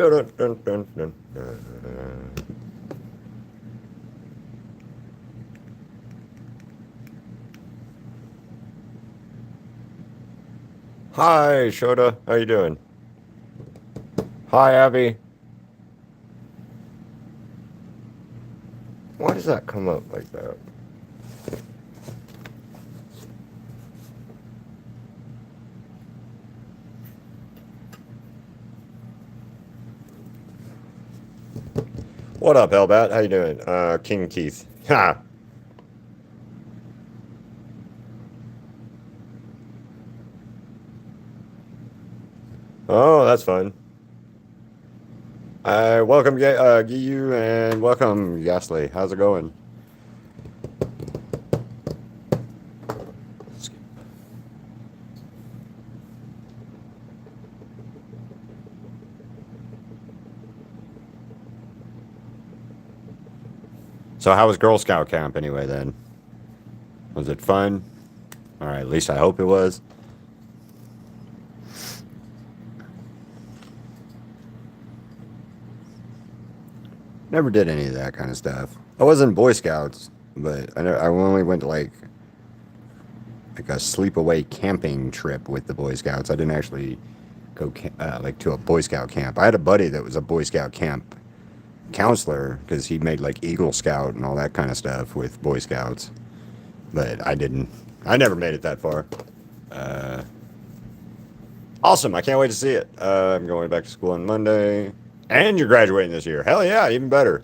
Dun, dun, dun, dun, dun. Hi, Shota. How you doing? Hi, Abby. Why does that come up like that? What up, Hellbat? How you doing? King Keith. Ha! Oh, that's fun. Welcome, Giyu, and welcome, Yasli. How's it going? So how was Girl Scout camp anyway then? Was it fun? All right, at least I hope it was. Never did any of that kind of stuff. I wasn't Boy Scouts, but I only went to like a sleepaway camping trip with the Boy Scouts. I didn't actually go like to a Boy Scout camp. I had a buddy that was a Boy Scout camp counselor because he made like Eagle Scout and all that kind of stuff with Boy Scouts, but I didn't. I never made it that far. Uh, awesome! I can't wait to see it. I'm going back to school on Monday, and you're graduating this year. Hell yeah, even better.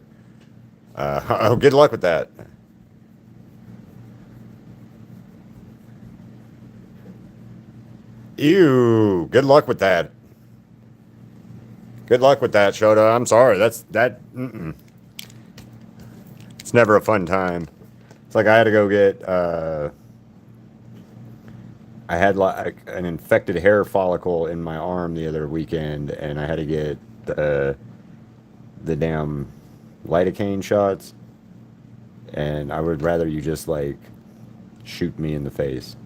Oh, good luck with that. Ew, good luck with that. Good luck with that, Shota. I'm sorry. That's that. It's never a fun time. It's like I had to go get. I had like an infected hair follicle in my arm the other weekend, and I had to get the damn lidocaine shots. And I would rather you just like shoot me in the face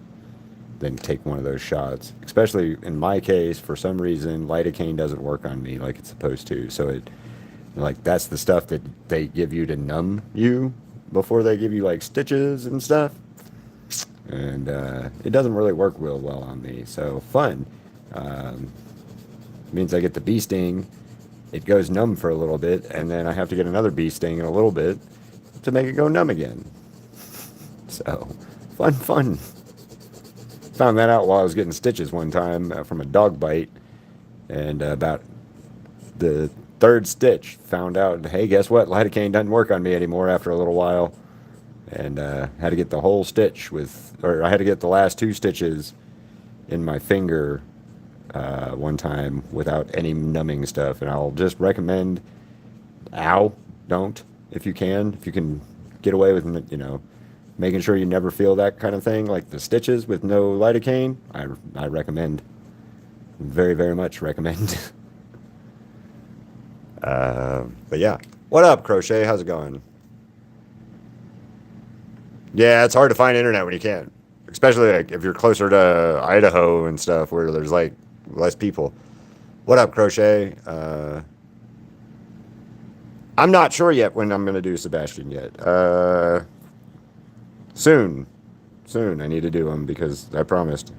than take one of those shots. Especially in my case, for some reason, lidocaine doesn't work on me like it's supposed to. So it, like, that's the stuff that they give you to numb you before they give you like stitches and stuff. And it doesn't really work real well on me. So fun. Um, Means I get the bee sting. It goes numb for a little bit, and then I have to get another bee sting in a little bit to make it go numb again. So fun, fun. Found that out while I was getting stitches one time from a dog bite, and about the third stitch, found out, hey, guess what? Lidocaine doesn't work on me anymore after a little while, and had to get the whole stitch with, or I had to get the last two stitches in my finger one time without any numbing stuff, and I'll just recommend, ow, don't, if you can. If you can get away with, making sure you never feel that kind of thing, like the stitches with no lidocaine, I recommend. Very, very much recommend. But yeah. What up, Crochet? How's it going? Yeah, it's hard to find internet when you can't. Especially like if you're closer to Idaho and stuff where there's like less people. What up, Crochet? I'm not sure yet when I'm gonna do Sebastian yet. Soon. Soon I need to do them because I promised.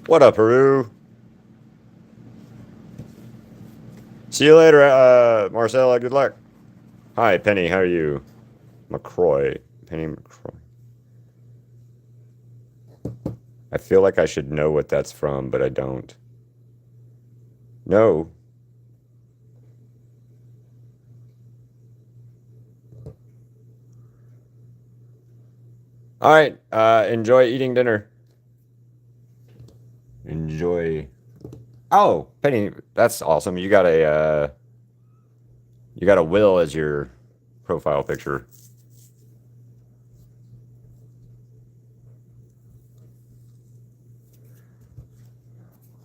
What up, Peru? See you later, Marcella. Good luck. Hi, Penny. How are you? McCroy. Penny McCroy. I feel like I should know what that's from, but I don't. No. All right. Enjoy eating dinner. Enjoy. Oh, Penny, that's awesome. You got a will as your profile picture.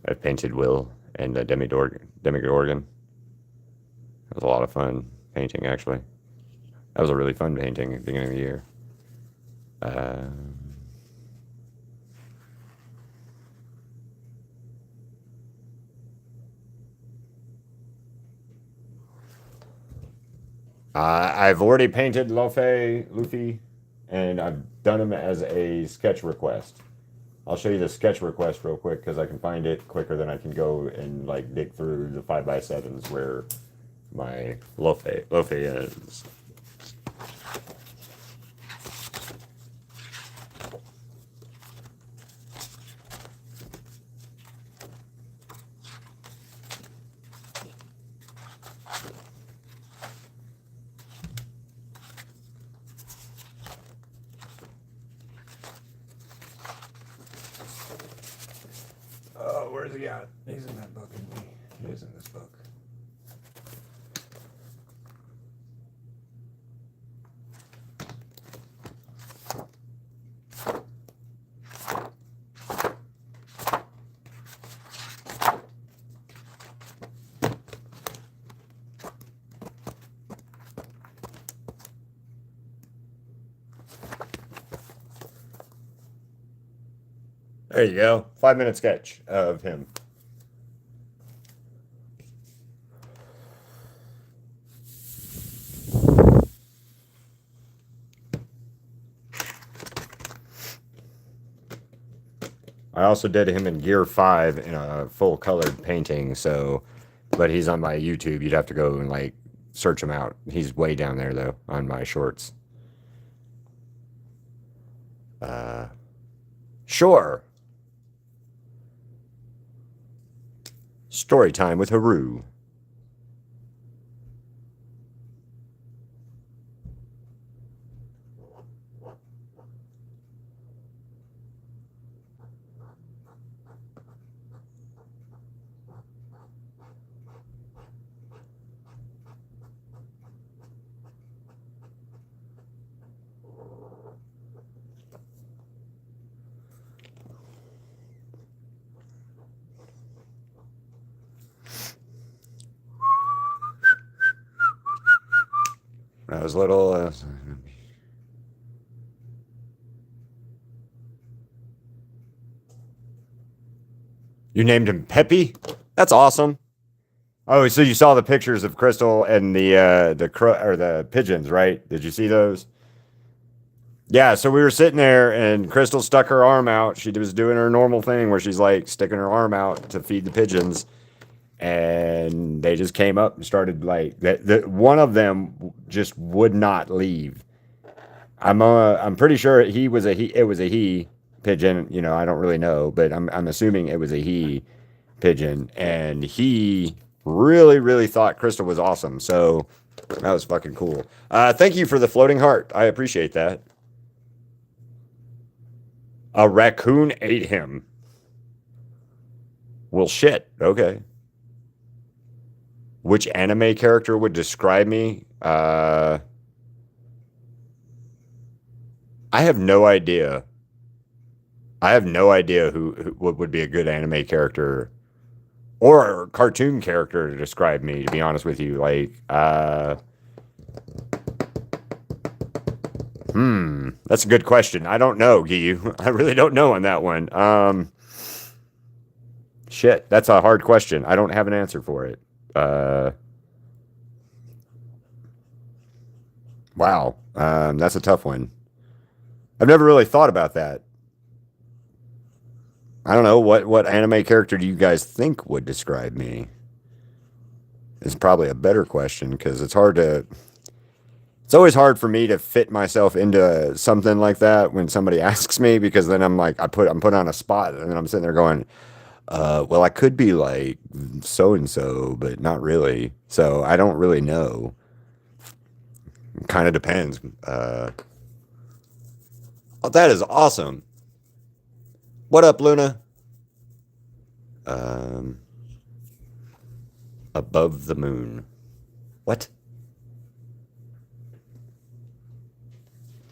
I painted Will and Demigorgon. It was a lot of fun painting, actually. That was a really fun painting at the beginning of the year. I've already painted Luffy, and I've done him as a sketch request. I'll show you the sketch request real quick because I can find it quicker than I can go and like dig through the 5x7s where my Luffy is. Oh, where's he at? He's in that book, isn't he? He is in this book. There you go. 5-minute sketch of him. I also did him in Gear 5 in a full colored painting, so, but he's on my YouTube. You'd have to go and like search him out. He's way down there though on my shorts. Sure. Story time with Haru. When I was little, you named him Peppy? That's awesome. Oh, so you saw the pictures of Crystal and the pigeons, right? Did you see those? Yeah, so we were sitting there and Crystal stuck her arm out. She was doing her normal thing where she's like sticking her arm out to feed the pigeons. And they just came up and started like one of them just would not leave. I'm pretty sure it was a he pigeon, you know, I don't really know, but I'm assuming it was a he pigeon, and he really thought Crystal was awesome. So that was fucking cool. Thank you for the floating heart. I appreciate that. A raccoon ate him. Well, shit. Okay. Which anime character would describe me? I have no idea. I have no idea who would be a good anime character or cartoon character to describe me, to be honest with you. Like, that's a good question. I don't know, Giyu. I really don't know on that one. Shit, that's a hard question. I don't have an answer for it. Wow. That's a tough one. I've never really thought about that. I don't know what anime character do you guys think would describe me? It's probably a better question because it's always hard for me to fit myself into something like that when somebody asks me, because then I'm like I'm put on a spot and then I'm sitting there going, well, I could be like so and so, but not really. So I don't really know. Kind of depends. Oh, that is awesome. What up, Luna? Above the moon. What?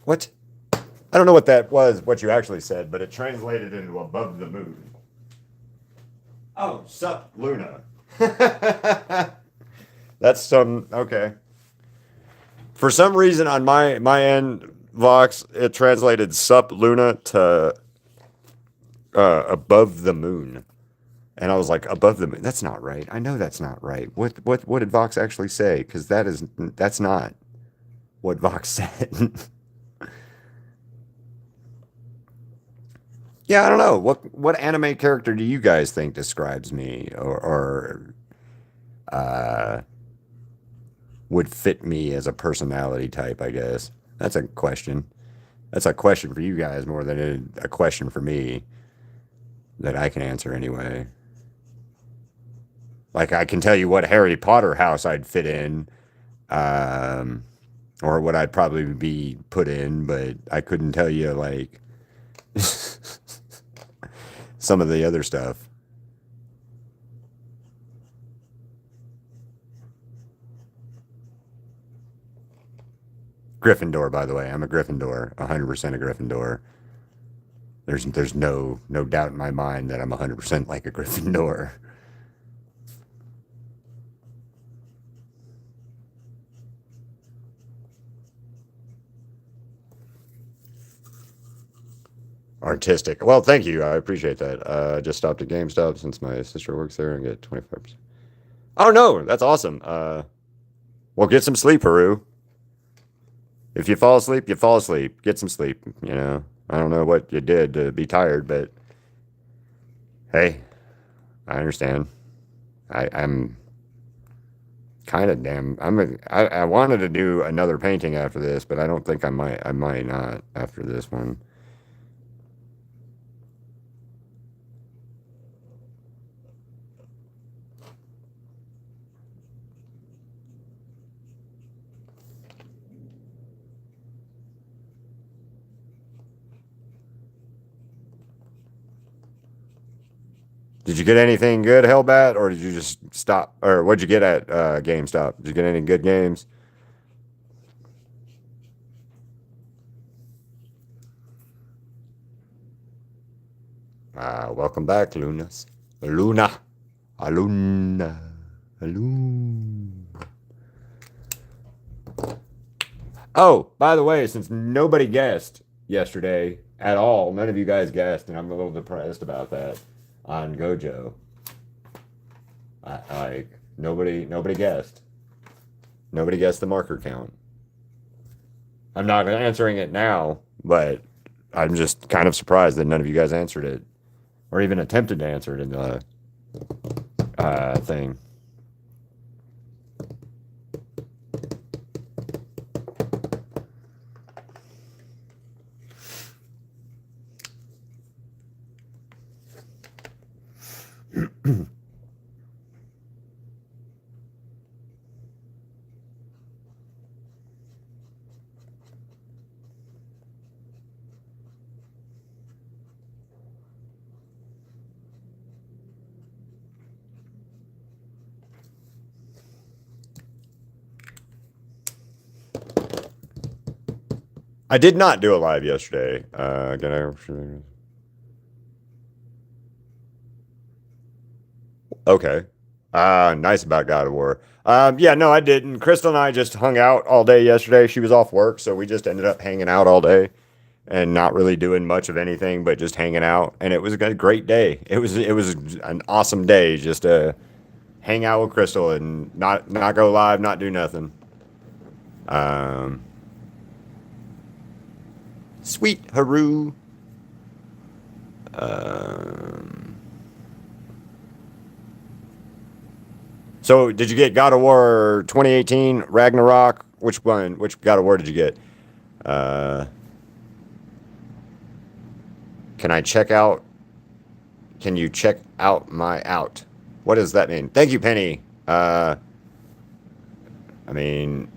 What? I don't know what that was, what you actually said, but it translated into above the moon. Oh, sup, Luna. That's some okay. For some reason on my end, Vox, it translated sup Luna to above the moon. And I was like, above the moon. That's not right. I know that's not right. What did Vox actually say? Because that's not what Vox said. Yeah, I don't know. What anime character do you guys think describes me or would fit me as a personality type, I guess? That's a question. That's a question for you guys more than a question for me that I can answer anyway. Like I can tell you what Harry Potter house I'd fit in, um, or what I'd probably be put in, but I couldn't tell you like some of the other stuff. Gryffindor, by the way, I'm a Gryffindor, 100% a Gryffindor. There's no doubt in my mind that I'm 100% like a Gryffindor. Artistic. Well, thank you. I appreciate that. Just stopped at GameStop since my sister works there and get 25%. Oh no, that's awesome. Well, get some sleep, Haru. If you fall asleep, you fall asleep. Get some sleep. You know, I don't know what you did to be tired, but hey, I understand. I'm kind of damn. I wanted to do another painting after this, but I don't think I might. I might not after this one. Did you get anything good, Hellbat, or did you just stop? Or what'd you get at GameStop? Did you get any good games? Welcome back, Lunas. Luna. Aluna. Aluna. Oh, by the way, since nobody guessed yesterday at all, none of you guys guessed, and I'm a little depressed about that on Gojo. Like nobody guessed. Nobody guessed the marker count. I'm not answering it now, but I'm just kind of surprised that none of you guys answered it or even attempted to answer it in the thing. I did not do a live yesterday. Okay. Nice about God of War. Yeah, no, I didn't. Crystal and I just hung out all day yesterday. She was off work, so we just ended up hanging out all day and not really doing much of anything, but just hanging out. And it was a great day. It was an awesome day just to hang out with Crystal and not go live, not do nothing. Um, Sweet Haru. So did you get God of War 2018 Ragnarok? Which one? Which God of War did you get? Uh, can I check out? Can you check out my out? What does that mean? Thank you, Penny. I mean,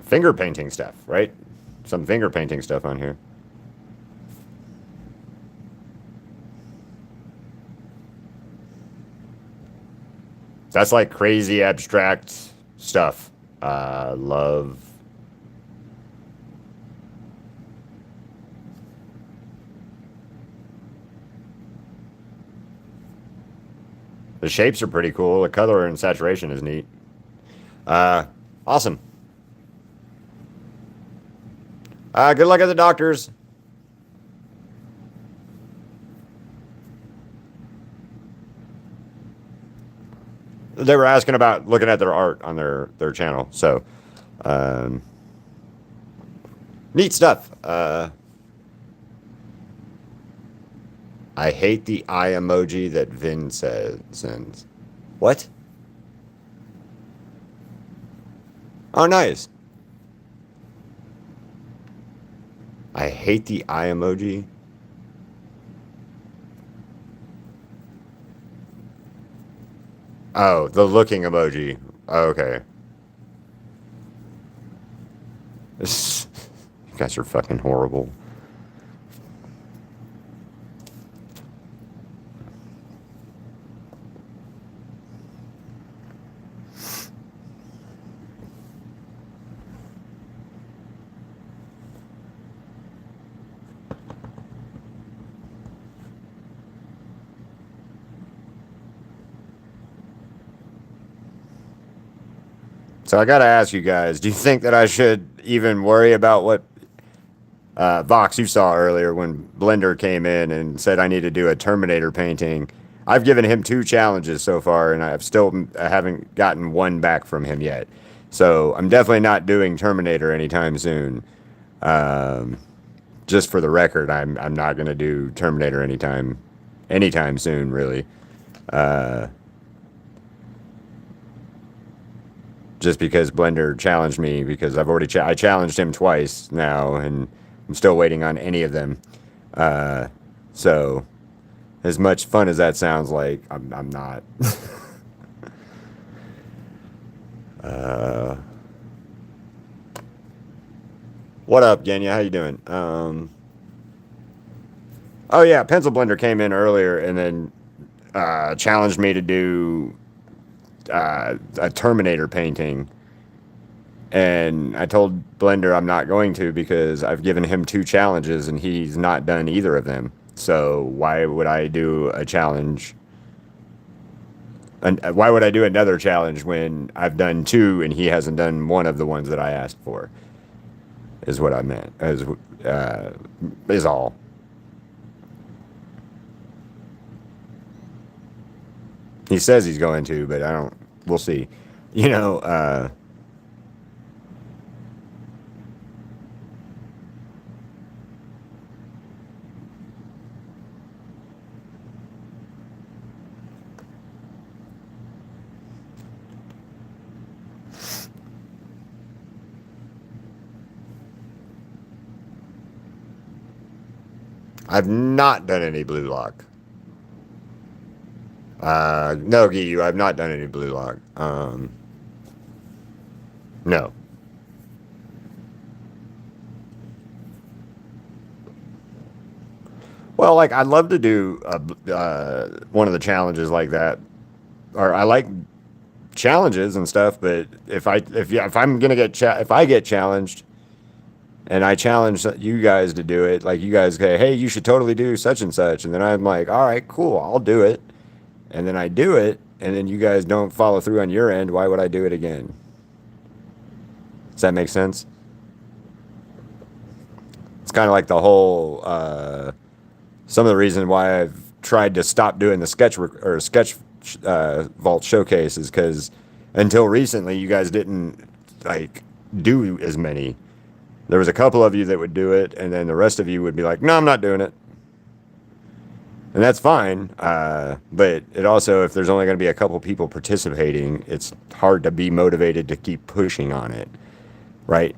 finger painting stuff, right? Some finger painting stuff on here. that's like crazy abstract stuff. Love. The shapes are pretty cool. The color and saturation is neat. Awesome. Good luck at the doctors. They were asking about looking at their art on their channel. So, neat stuff. I hate the eye emoji that Vin sends. What? Oh, nice. I hate the eye emoji. Oh, the looking emoji. Oh, okay. You guys are fucking horrible. So I gotta ask you guys, do you think that I should even worry about what Vox you saw earlier when Blender came in and said I need to do a Terminator painting? I've given him 2 challenges so far, and I haven't gotten one back from him yet. So I'm definitely not doing Terminator anytime soon. Just for the record, I'm not gonna do Terminator anytime soon, really. Just because Blender challenged me, because I challenged him twice now, and I'm still waiting on any of them. So, as much fun as that sounds like, I'm not. What up, Genya? How you doing? Oh yeah, Pencil Blender came in earlier and then challenged me to do a Terminator painting, and I told Blender I'm not going to because I've given him 2 challenges and he's not done either of them. So why would I do a challenge? And why would I do another challenge when I've done 2 and he hasn't done one of the ones that I asked for? Is what I meant. Is all. He says he's going to, but I don't. We'll see. You know, I've not done any blue lock. No, Giyu, I've not done any blue lock. No. Well, like I'd love to do one of the challenges like that, or I like challenges and stuff. But if I'm gonna if I get challenged, and I challenge you guys to do it, like you guys say, hey, you should totally do such and such, and then I'm like, all right, cool, I'll do it, and then I do it, and then you guys don't follow through on your end. Why would I do it again? Does that make sense? It's kind of like the whole. Some of the reason why I've tried to stop doing the sketch vault showcase is because until recently you guys didn't like do as many. There was a couple of you that would do it, and then the rest of you would be like, no, I'm not doing it. And that's fine. But it also, if there's only going to be a couple people participating, it's hard to be motivated to keep pushing on it. Right?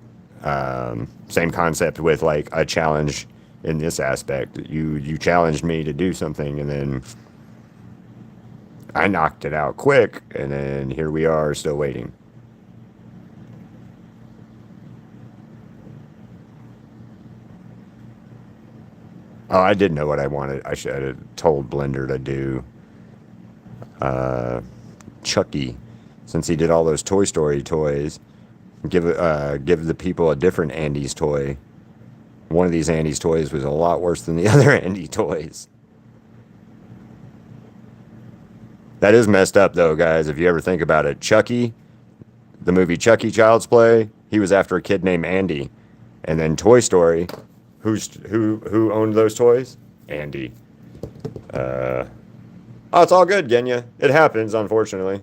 Same concept with like a challenge in this aspect. You challenged me to do something, and then I knocked it out quick, and then here we are still waiting. Oh, I didn't know what I wanted. I should have told Blender to do Chucky, since he did all those Toy Story toys. Give the people a different Andy's toy. One of these Andy's toys was a lot worse than the other Andy toys. That is messed up, though, guys, if you ever think about it. Chucky, the movie Chucky Child's Play, he was after a kid named Andy. And then Toy Story, who owned those toys? Andy. Oh, it's all good, Genya. It happens, unfortunately.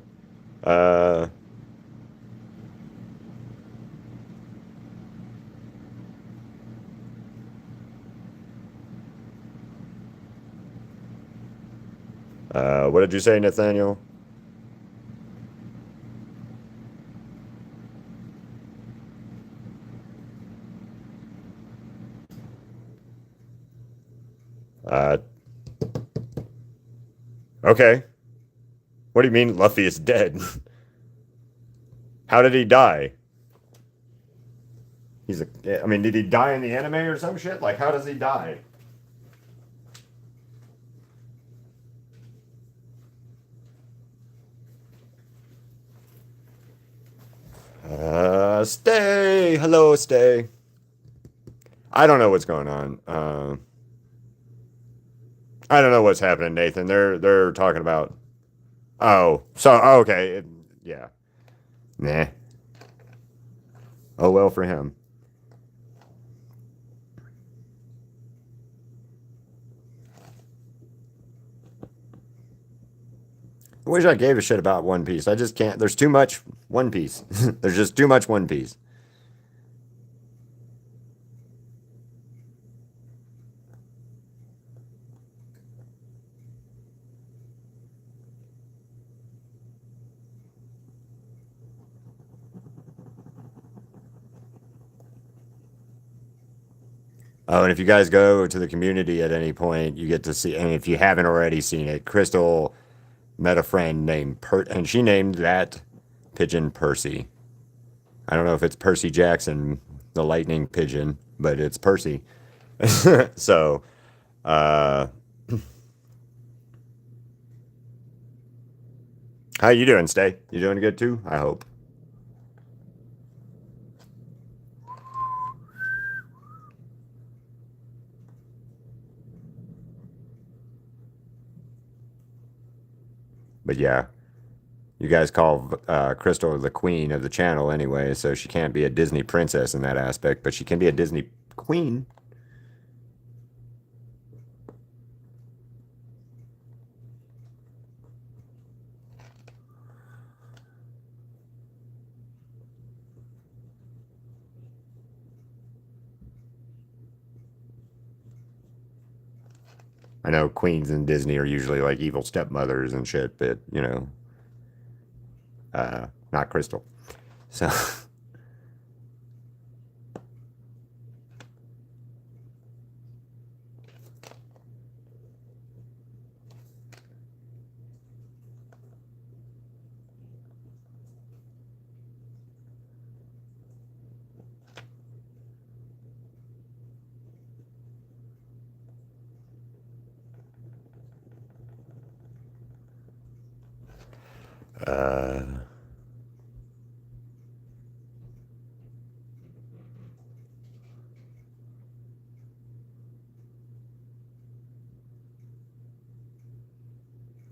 What did you say, Nathaniel? Okay. What do you mean Luffy is dead? How did he die? I mean, did he die in the anime or some shit? Like, how does he die? Stay. Hello, stay. I don't know what's going on. I don't know what's happening, Nathan. They're talking about. Oh, so okay, yeah. Nah. Oh well for him. I wish I gave a shit about One Piece. I just can't. There's too much One Piece. There's just too much One Piece. Oh, and if you guys go to the community at any point, you get to see, and if you haven't already seen it, Crystal met a friend named and she named that pigeon Percy. I don't know if it's Percy Jackson, the lightning pigeon, but it's Percy. So, uh, how you doing, Stay? You doing good too? I hope. But yeah, you guys call Crystal the queen of the channel anyway, so she can't be a Disney princess in that aspect, but she can be a Disney queen. I know queens in Disney are usually like evil stepmothers and shit, but not Crystal. So,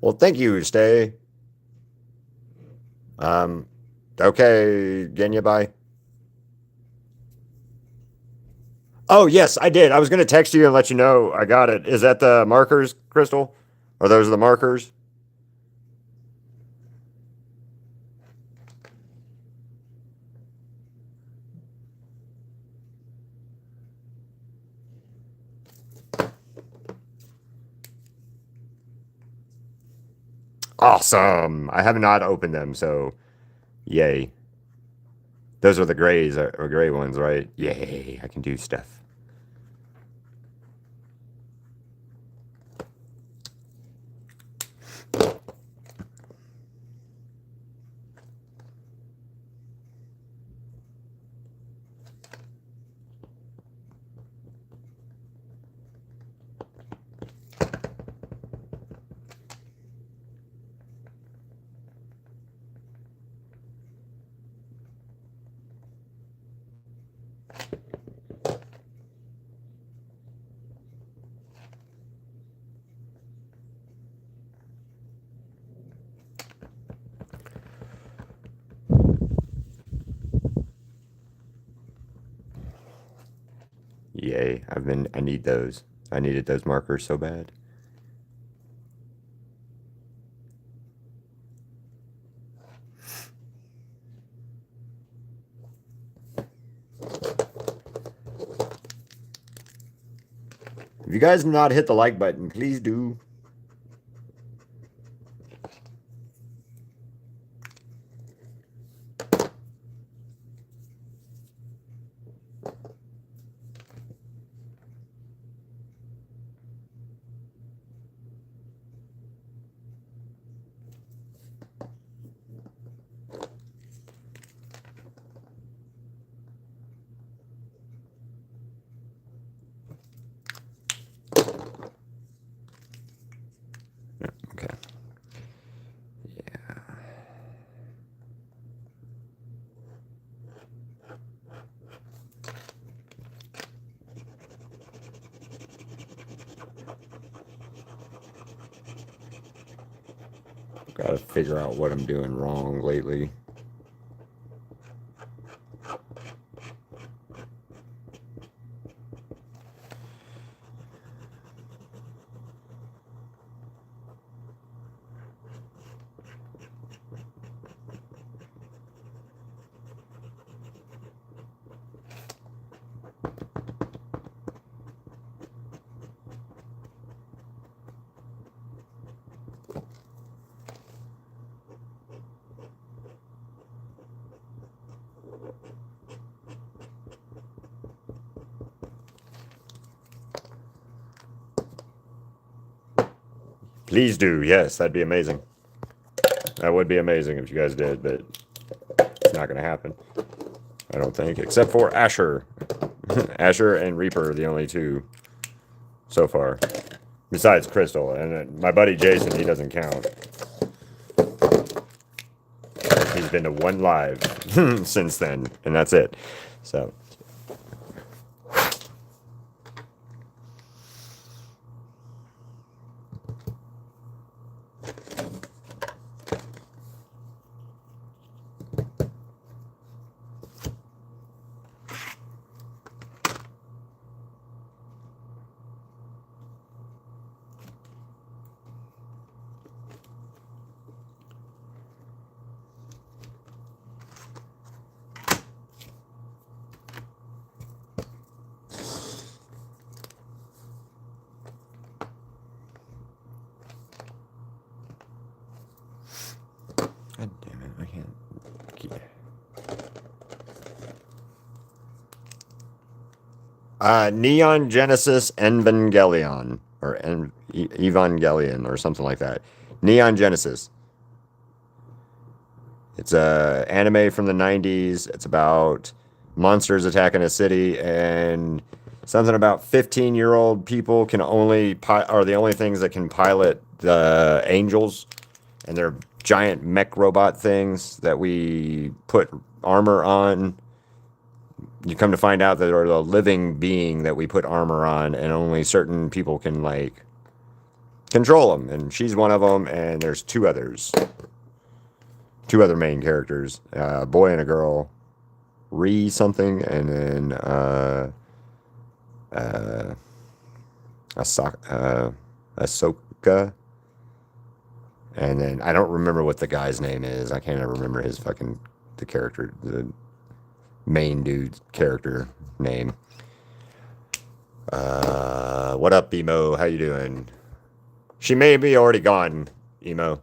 well, thank you, Stay. Um, okay, Genya, bye. Oh, yes, I did. I was going to text you and let you know I got it. Is that the markers, Crystal? Are those the markers? Awesome. I have not opened them, so yay. Those are the grays or gray ones, right? Yay, I can do stuff. Yay. I need those. I needed those markers so bad. If you guys have not hit the like button, please do. Okay. Yeah. Gotta figure out what I'm doing wrong lately. Please do. Yes, that'd be amazing. That would be amazing if you guys did, but it's not going to happen. I don't think, except for Asher. Asher and Reaper are the only two so far. Besides Crystal. And my buddy Jason, he doesn't count. He's been to one live since then, and that's it. So... God damn it, I can't keep... Neon Genesis Evangelion, or Evangelion, or something like that. Neon Genesis. It's a anime from the 90s. It's about monsters attacking a city, and something about 15-year-old people can only are the only things that can pilot the angels, and they're giant mech robot things that we put armor on. You come to find out that they're the living being that we put armor on, and only certain people can, like, control them. And she's one of them, and there's two others. Two other main characters. A boy and a girl. Ree something, and then, Asuka. And then, I don't remember what the guy's name is. I can't ever remember his fucking, the character, the main dude's character name. What up, Emo? How you doing? She may be already gone, Emo.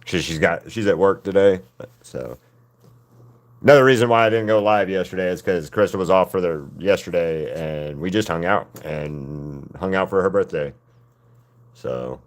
She's at work today, so. Another reason why I didn't go live yesterday is because Krista was off for yesterday, and we just hung out for her birthday. So.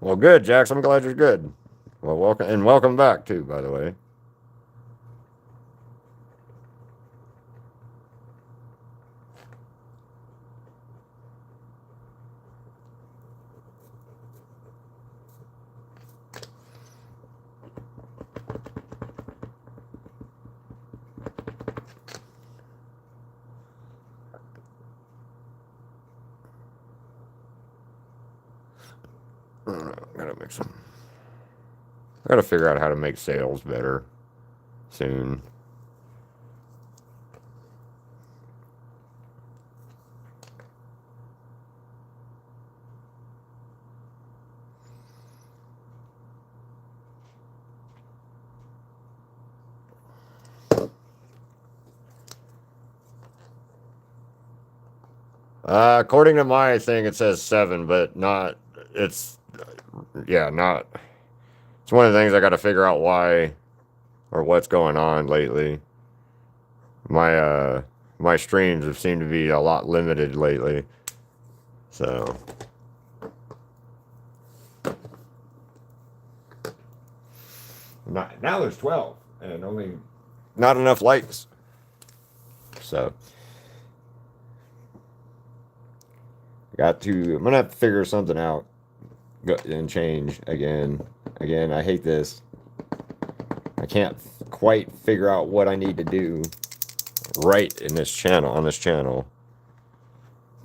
Well, good, Jax. I'm glad you're good. Well, welcome back too, by the way. Gotta make some. I gotta figure out how to make sales better soon. According to my thing, it says 7, but not. It's yeah, not. It's one of the things I got to figure out why or what's going on lately. My streams have seemed to be a lot limited lately, so. Now there's 12 and only not enough likes. So I'm gonna have to figure something out and change again. I hate this. I can't quite figure out what I need to do right on this channel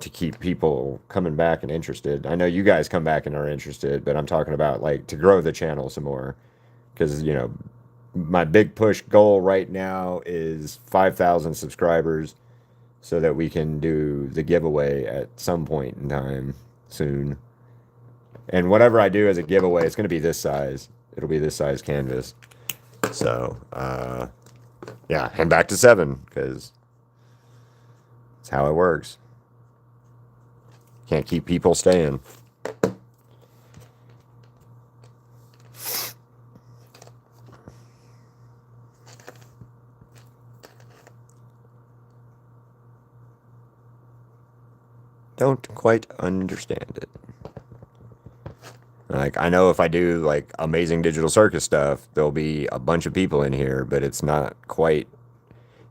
to keep people coming back and interested. I know you guys come back and are interested, but I'm talking about like to grow the channel some more, because my big push goal right now is 5,000 subscribers, so that we can do the giveaway at some point in time soon. And whatever I do as a giveaway, it's going to be this size. It'll be this size canvas. So, yeah, and back to 7, because that's how it works. Can't keep people staying. Don't quite understand it. Like, I know if I do like amazing digital circus stuff, there'll be a bunch of people in here, but it's not quite.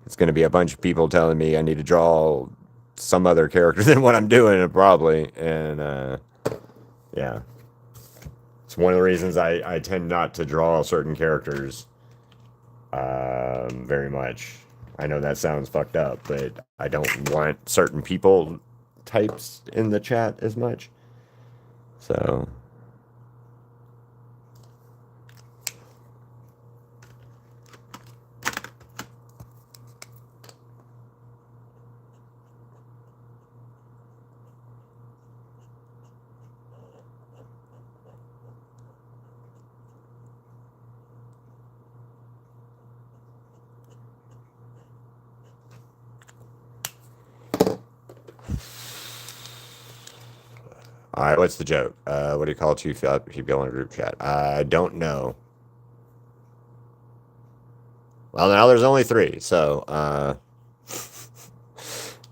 It's going to be a bunch of people telling me I need to draw some other character than what I'm doing, probably. And yeah, it's one of the reasons I tend not to draw certain characters very much. I know that sounds fucked up, but I don't want certain people types in the chat as much. So. All right, what's the joke? What do you call two people in a group chat? I don't know. Well, now there's only 3, so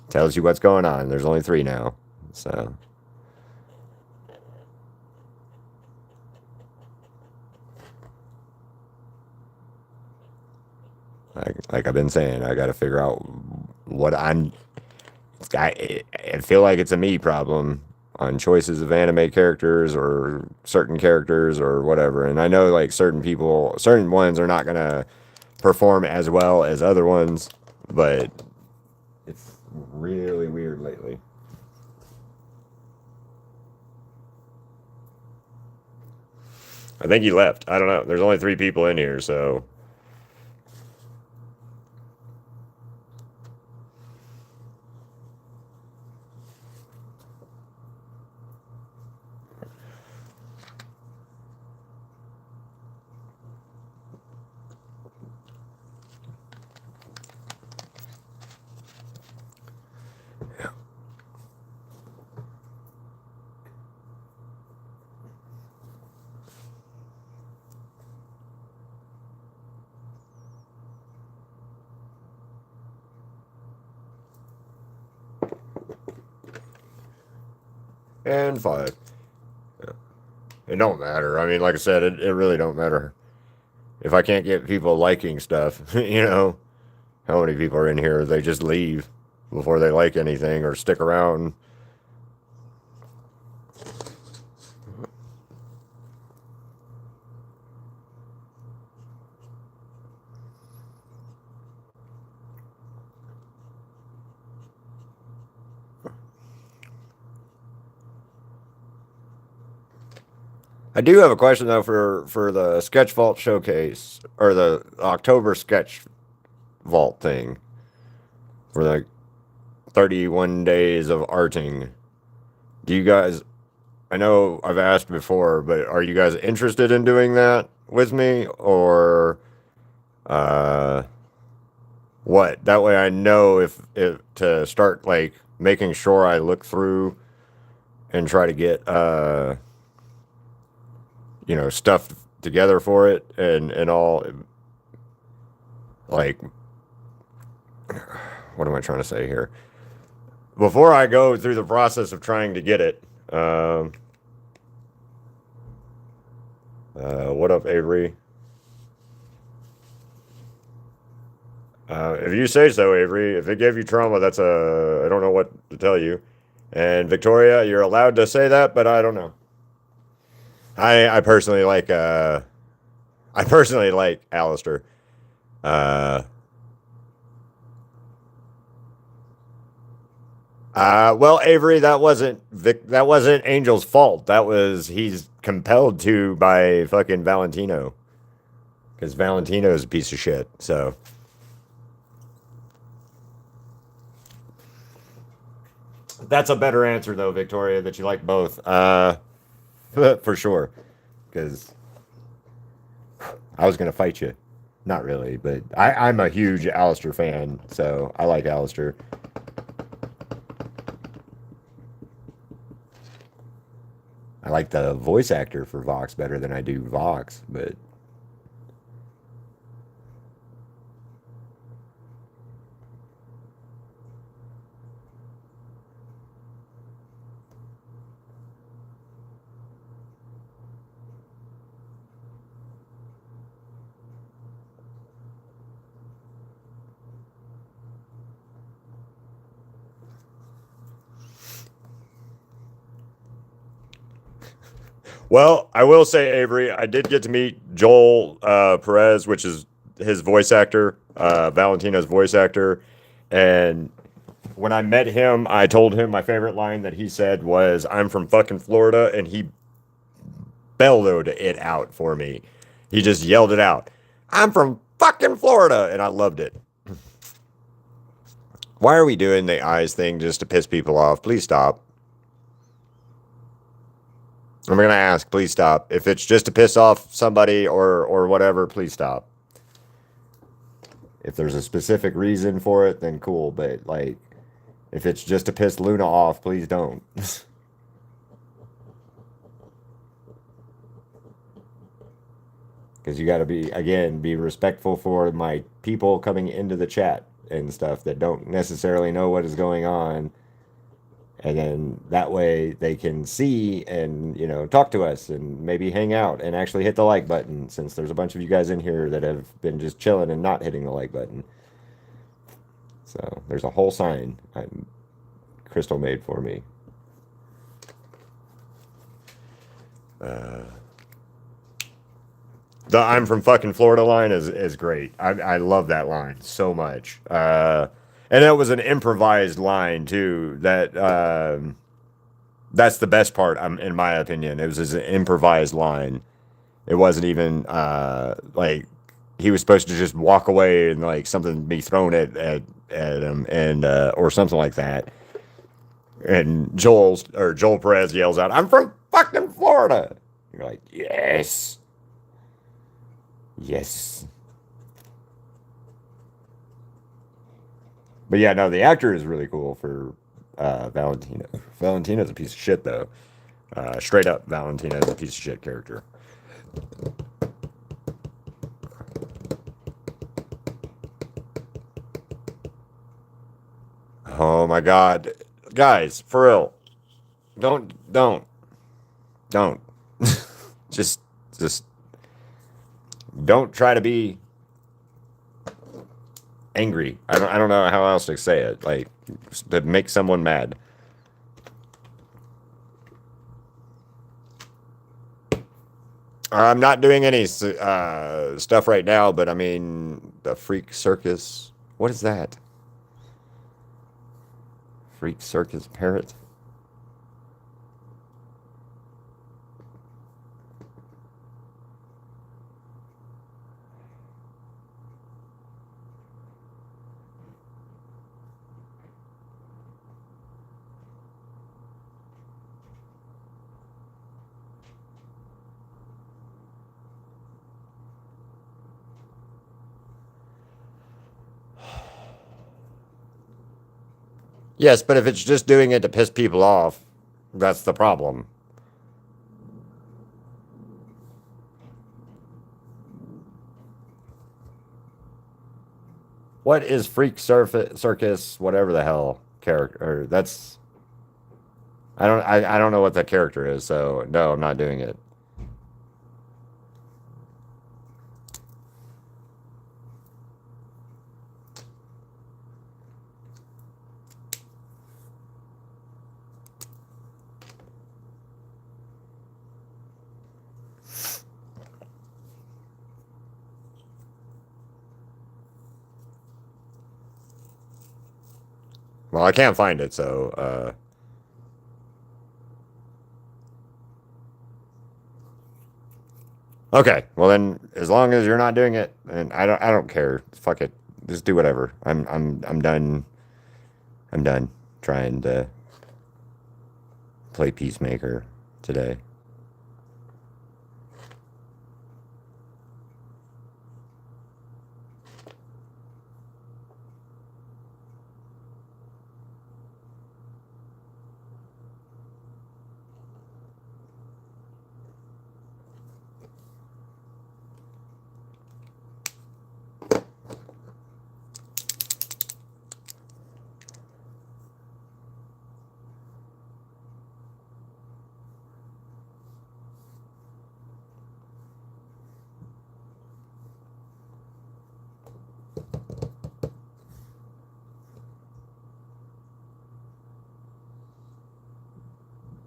tells you what's going on. There's only 3 now, so. Like I've been saying, I got to figure out what I feel like it's a me problem on choices of anime characters or certain characters or whatever. And I know like certain ones are not going to perform as well as other ones, but it's really weird lately. I think he left. I don't know. There's only 3 people in here, so. And 5. Yeah. It don't matter. I mean, like I said, it really don't matter. If I can't get people liking stuff, how many people are in here, they just leave before they like anything or stick around. I do have a question though for the SketchVault showcase or the October SketchVault thing for the 31 days of arting. Do you guys? I know I've asked before, but are you guys interested in doing that with me or uh what? That way I know if to start like making sure I look through and try to get stuff together for it and all like what am I trying to say here? Before I go through the process of trying to get it, what up, Avery? If you say so, Avery, if it gave you trauma, that's I don't know what to tell you. And Victoria, you're allowed to say that, but I don't know. I personally like Alistair. Uh, well, Avery, that wasn't Angel's fault. That was he's compelled to by fucking Valentino because Valentino's a piece of shit. So that's a better answer though, Victoria, that you like both. For sure, because I was gonna fight you. Not really, but I'm a huge Alistair fan, so I like Alistair. I like the voice actor for Vox better than I do Vox, but well, I will say, Avery, I did get to meet Joel Perez, which is his voice actor, Valentino's voice actor, and when I met him, I told him my favorite line that he said was, "I'm from fucking Florida," and he bellowed it out for me. He just yelled it out. "I'm from fucking Florida," and I loved it. Why are we doing the eyes thing just to piss people off? Please stop. I'm gonna ask, please stop. If it's just to piss off somebody or whatever, please stop. If there's a specific reason for it, then cool. But like, if it's just to piss Luna off, please don't. Because you got to be respectful for my people coming into the chat and stuff that don't necessarily know what is going on, and then that way they can see and talk to us and maybe hang out and actually hit the like button, since there's a bunch of you guys in here that have been just chilling and not hitting the like button. So there's a whole sign Crystal made for me. The "I'm from fucking Florida" line is great. I love that line so much. And it was an improvised line too. That's the best part, in my opinion. It was an improvised line. It wasn't even like he was supposed to just walk away and like something be thrown at him and or something like that. And Joel Perez yells out, "I'm from fucking Florida." You're like, yes. Yes. But yeah, no, the actor is really cool for Valentino. Valentino's a piece of shit, though. Straight up, Valentino's a piece of shit character. Oh my god. Guys, for real. Don't. just, just don't try to be angry. I don't know how else to say it. Like, to make someone mad. I'm not doing any stuff right now, but I mean, the Freak Circus. What is that? Freak Circus Parrot? Yes, but if it's just doing it to piss people off, that's the problem. What is Circus, whatever the hell character? Or that's I don't know what that character is. So no, I'm not doing it. Well, I can't find it, so okay. Well then, as long as you're not doing it, and I don't care. Fuck it. Just do whatever. I'm done. I'm done trying to play Peacemaker today.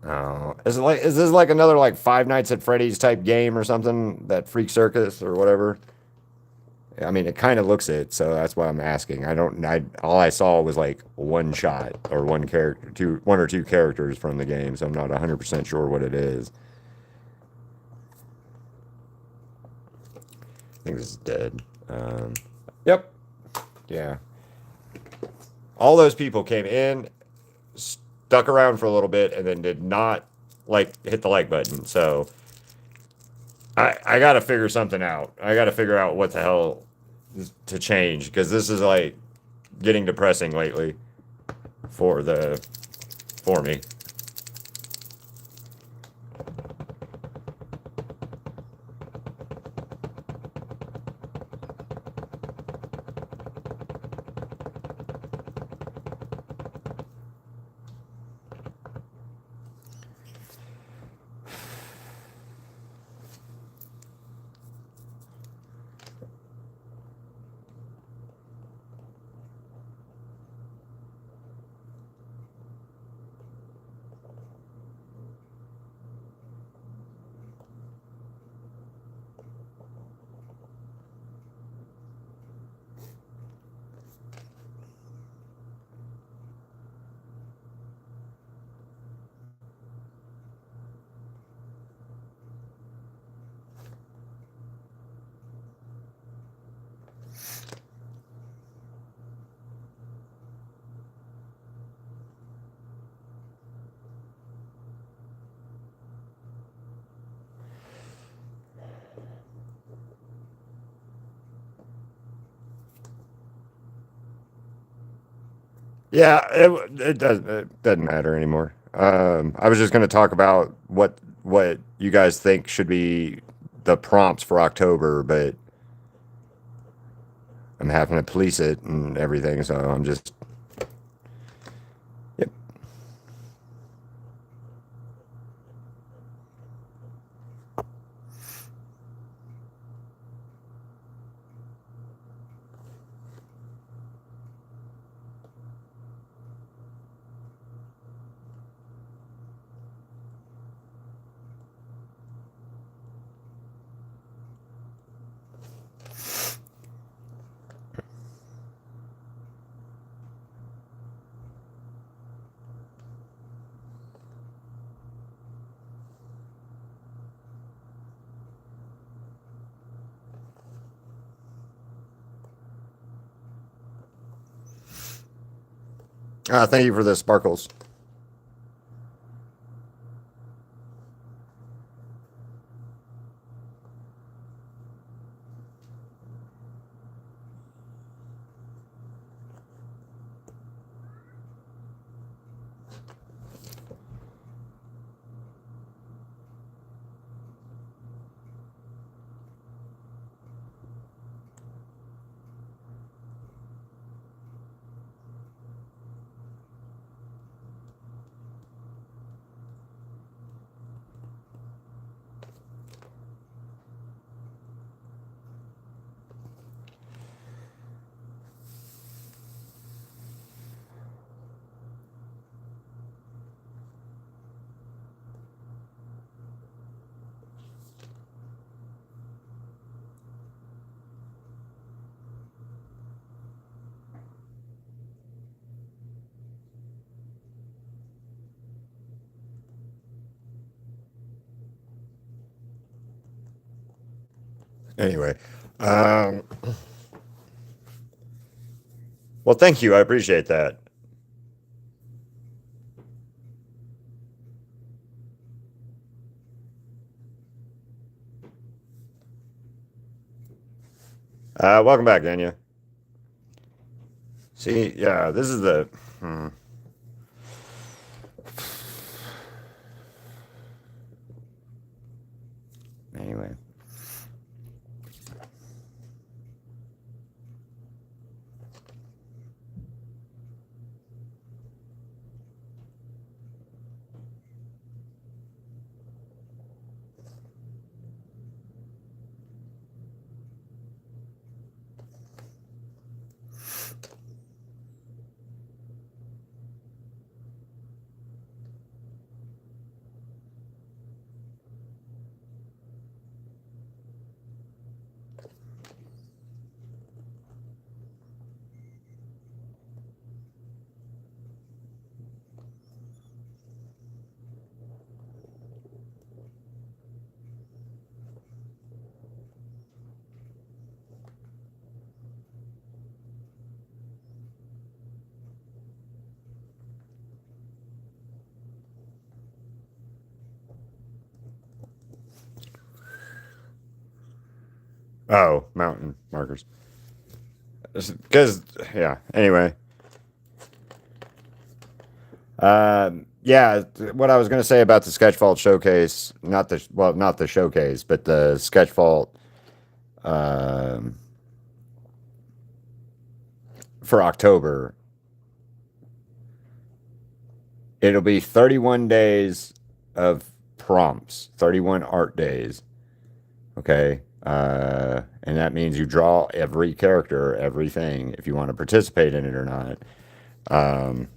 Oh, is this like another like Five Nights at Freddy's type game or something? That Freak Circus or whatever. I mean, it kind of looks it, so that's why I'm asking. I don't. I all I saw was like one shot or one character, one or two characters from the game, so I'm not 100% sure what it is. I think this is dead. Yep. Yeah. All those people came in, stuck around for a little bit, and then did not like hit the like button. So I got to figure something out. I got to figure out what the hell to change because this is like getting depressing lately for me. Yeah, it doesn't matter anymore. I was just going to talk about what you guys think should be the prompts for October, but I'm having to police it and everything, so I'm just yep. Thank you for the sparkles. Anyway, um, well, thank you. I appreciate that. Welcome back, Anya. See, yeah, this is the. Hmm. Anyway. Oh, mountain markers. Because, yeah. Anyway. Yeah, what I was going to say about the SketchVault showcase, not the showcase, but the SketchVault um, for October, it'll be 31 days of prompts, 31 art days. Okay. And that means you draw every character, everything, if you want to participate in it or not. Um,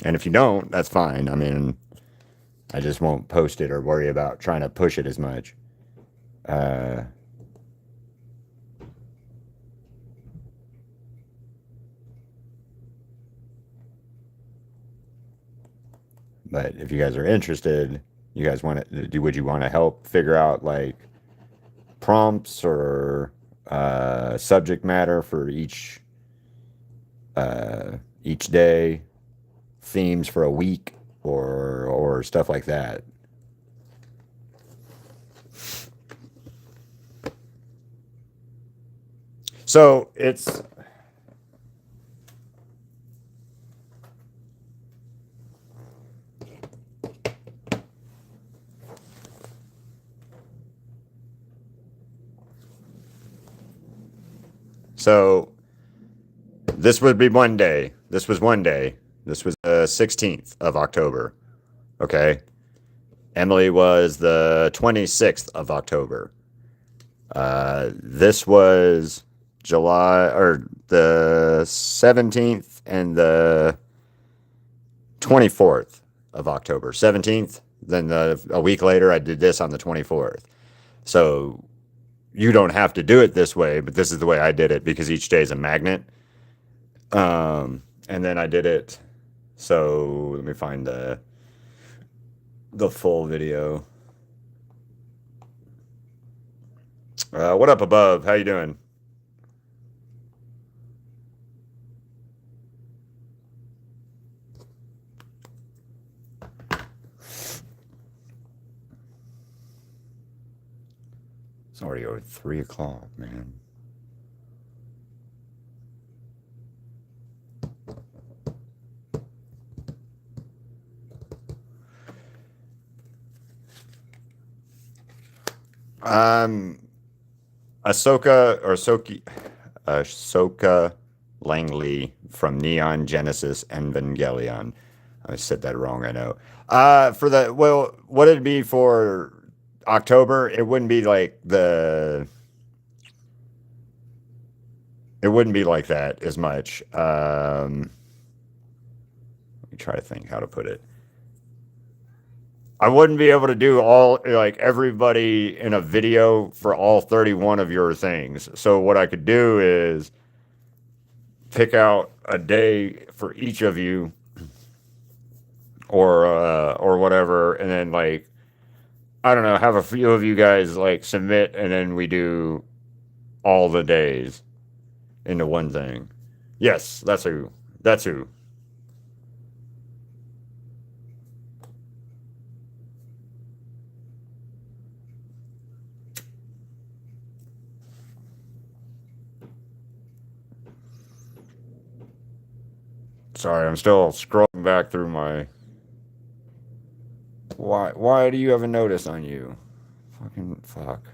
and if you don't, that's fine. I mean, I just won't post it or worry about trying to push it as much. Uh, but if you guys are interested, you guys want to do, would you want to help figure out like prompts or subject matter for each day, themes for a week, or stuff like that? So it's so this would be one day. This was one day. This was the 16th of October. Okay. Emily was the 26th of October. This was July or the 17th and the 24th of October. 17th, then a week later, I did this on the 24th. So you don't have to do it this way, but this is the way I did it because each day is a magnet. And then I did it. So let me find the full video. What up above? How you doing? It's already over 3 o'clock, man. Um, Asuka Langley from Neon Genesis Evangelion. I said that wrong, I know. For the well, what it'd be for October? It wouldn't be like the. It wouldn't be like that as much. Let me try to think how to put it. I wouldn't be able to do all like everybody in a video for all 31 of your things. So what I could do is pick out a day for each of you or whatever, and then like I don't know, have a few of you guys like submit, and then we do all the days into one thing. Yes, that's who. That's who. Sorry, I'm still scrolling back through my. Why do you have a notice on you? Fucking fuck.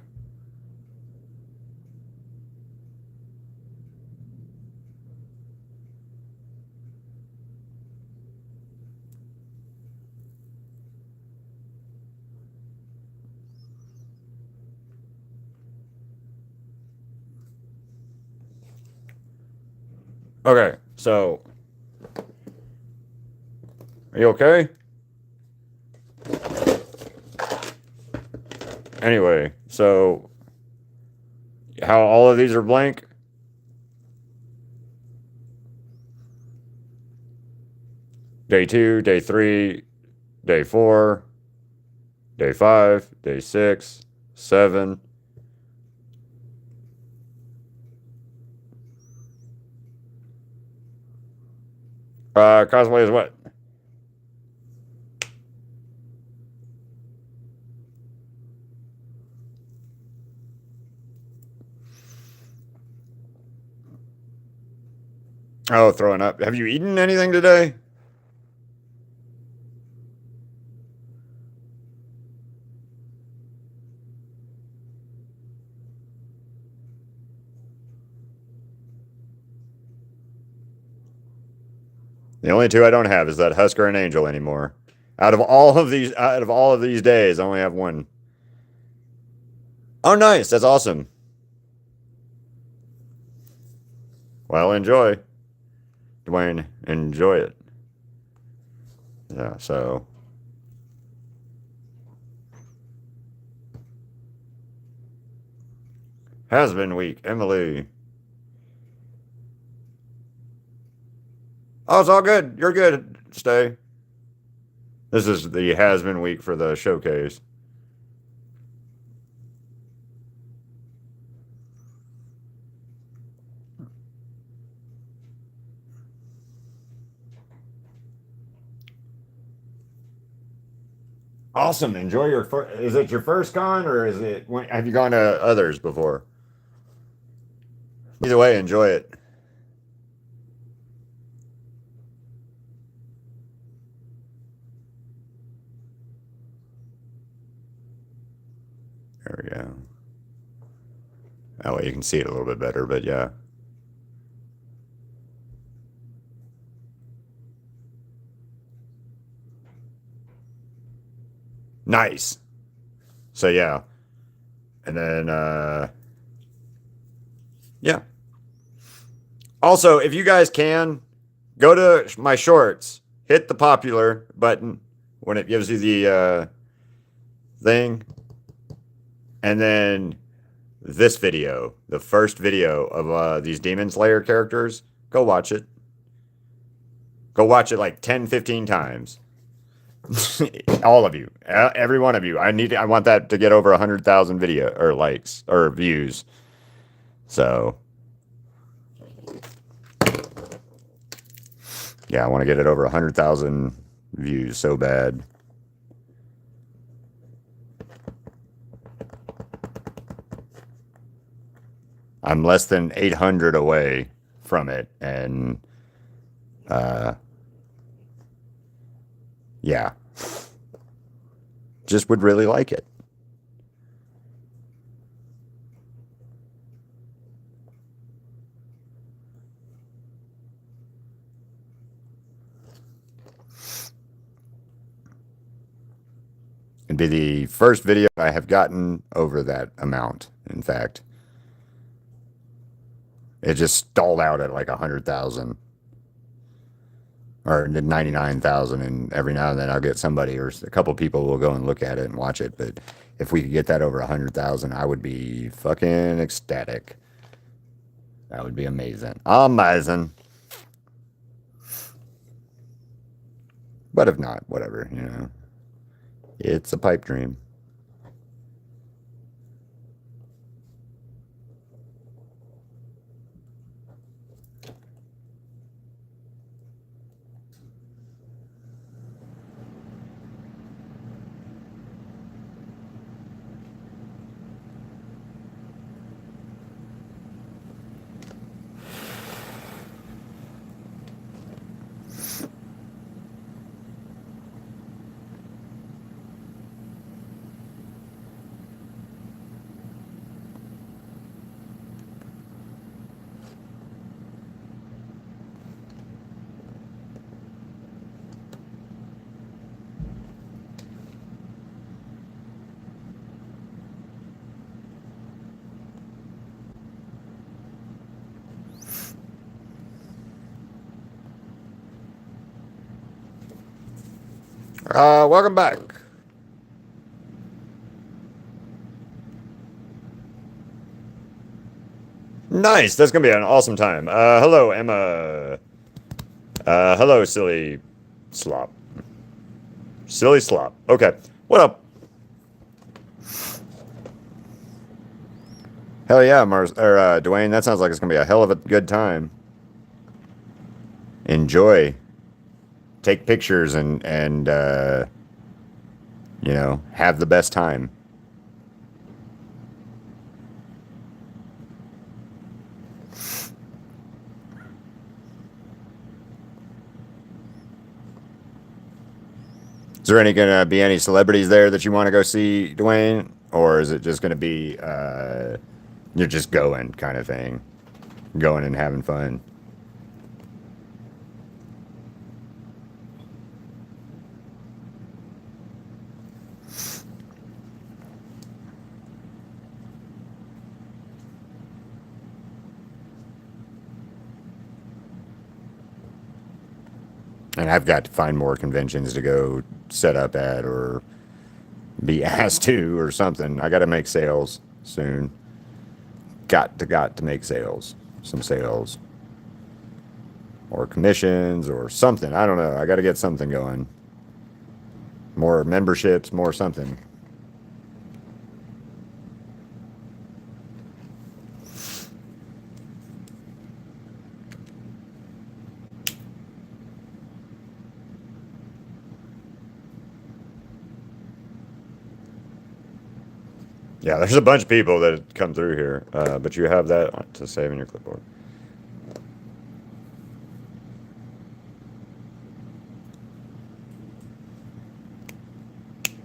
Okay, so are you okay? Anyway, so how all of these are blank? Day 2, day 3, day 4, day 5, day 6, 7. Cosplay is what? Oh, throwing up. Have you eaten anything today? The only two I don't have is that Husker and Angel anymore. Out of all of these days, I only have one. Oh, nice. That's awesome. Well, enjoy. Dwayne, enjoy it. Yeah, so. Has been week. Emily. Oh, it's all good. You're good. Stay. This is the has been week for the showcase. Awesome. Enjoy your first. Is it your first con, or is it? Have you gone to others before? Either way, enjoy it. There we go. That way you can see it a little bit better, but yeah. Nice. So yeah. And then yeah. Also, if you guys can, go to my shorts, hit the popular button when it gives you the thing, and then this video, the first video of these Demon Slayer characters, go watch it. Go watch it like 10, 15 times. All of you, every one of you. I want that to get over 100,000 video or likes or views. So yeah, I want to get it over 100,000 views so bad. I'm less than 800 away from it, and yeah, just would really like it. It'd be the first video I have gotten over that amount. In fact, it just stalled out at like 100,000 or 99,000, and every now and then I'll get somebody or a couple people will go and look at it and watch it. But if we could get that over 100,000, I would be fucking ecstatic. That would be amazing. Amazing. But if not, whatever, you know. It's a pipe dream. Welcome back. Nice. That's gonna be an awesome time. Hello, Emma. Hello, silly slop. Silly slop. Okay. What up? Hell yeah, Dwayne. That sounds like it's gonna be a hell of a good time. Enjoy. Take pictures and you know, have the best time. Is there gonna be any celebrities there that you want to go see, Dwayne? Or is it just gonna be you're just going kind of thing? Going and having fun. And I've got to find more conventions to go set up at or be asked to or something. I got to make sales soon. Got to make sales. Some sales. Or commissions or something. I don't know. I got to get something going. More memberships, more something. Yeah, there's a bunch of people that come through here, but you have that to save in your clipboard.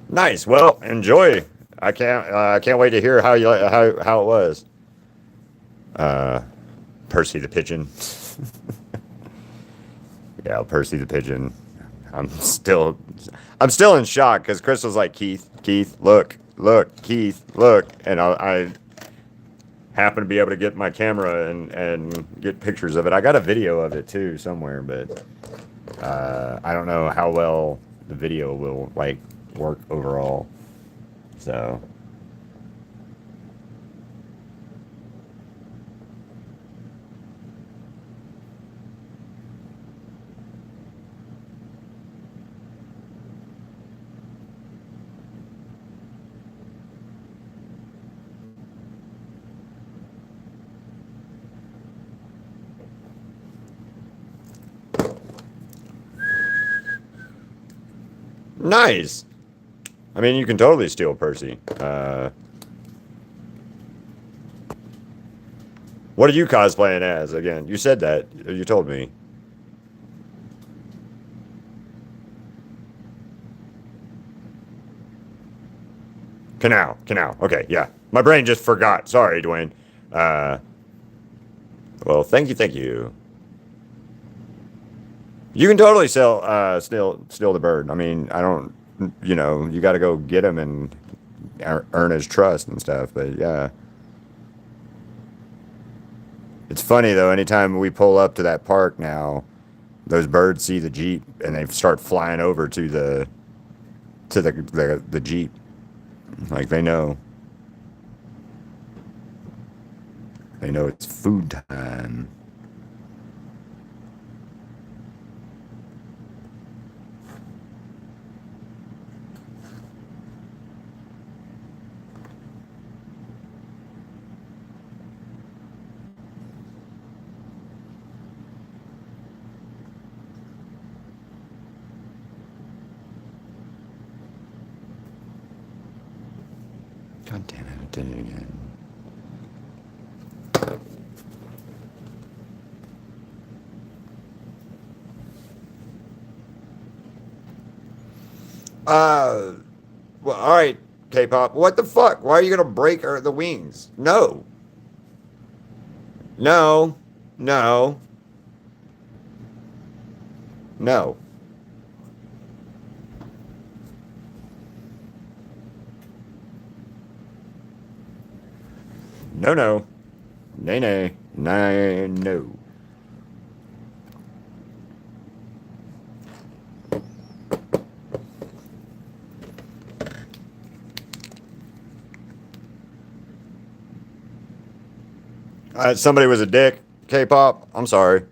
Nice. Well, enjoy. I can't wait to hear how it was. Percy the pigeon. Yeah, Percy the pigeon. I'm still in shock because Chris was like, Keith, look, Keith, look, and I happen to be able to get my camera and get pictures of it. I got a video of it too somewhere, but I don't know how well the video will like work overall. So. Nice. I mean, you can totally steal Percy. What are you cosplaying as again? You said that. You told me. Canal. Okay, yeah. My brain just forgot. Sorry, Dwayne. Well, thank you. You can totally steal the bird. I mean, I don't, you know, you got to go get him and earn his trust and stuff. But yeah, it's funny though. Anytime we pull up to that park now, those birds see the Jeep and they start flying over to the Jeep, like they know it's food time. God damn it, I did it again. Well, all right, K-pop. What the fuck? Why are you gonna break the wings? No. No. No. No. No. Nay. No. Somebody was a dick. K-pop. I'm sorry.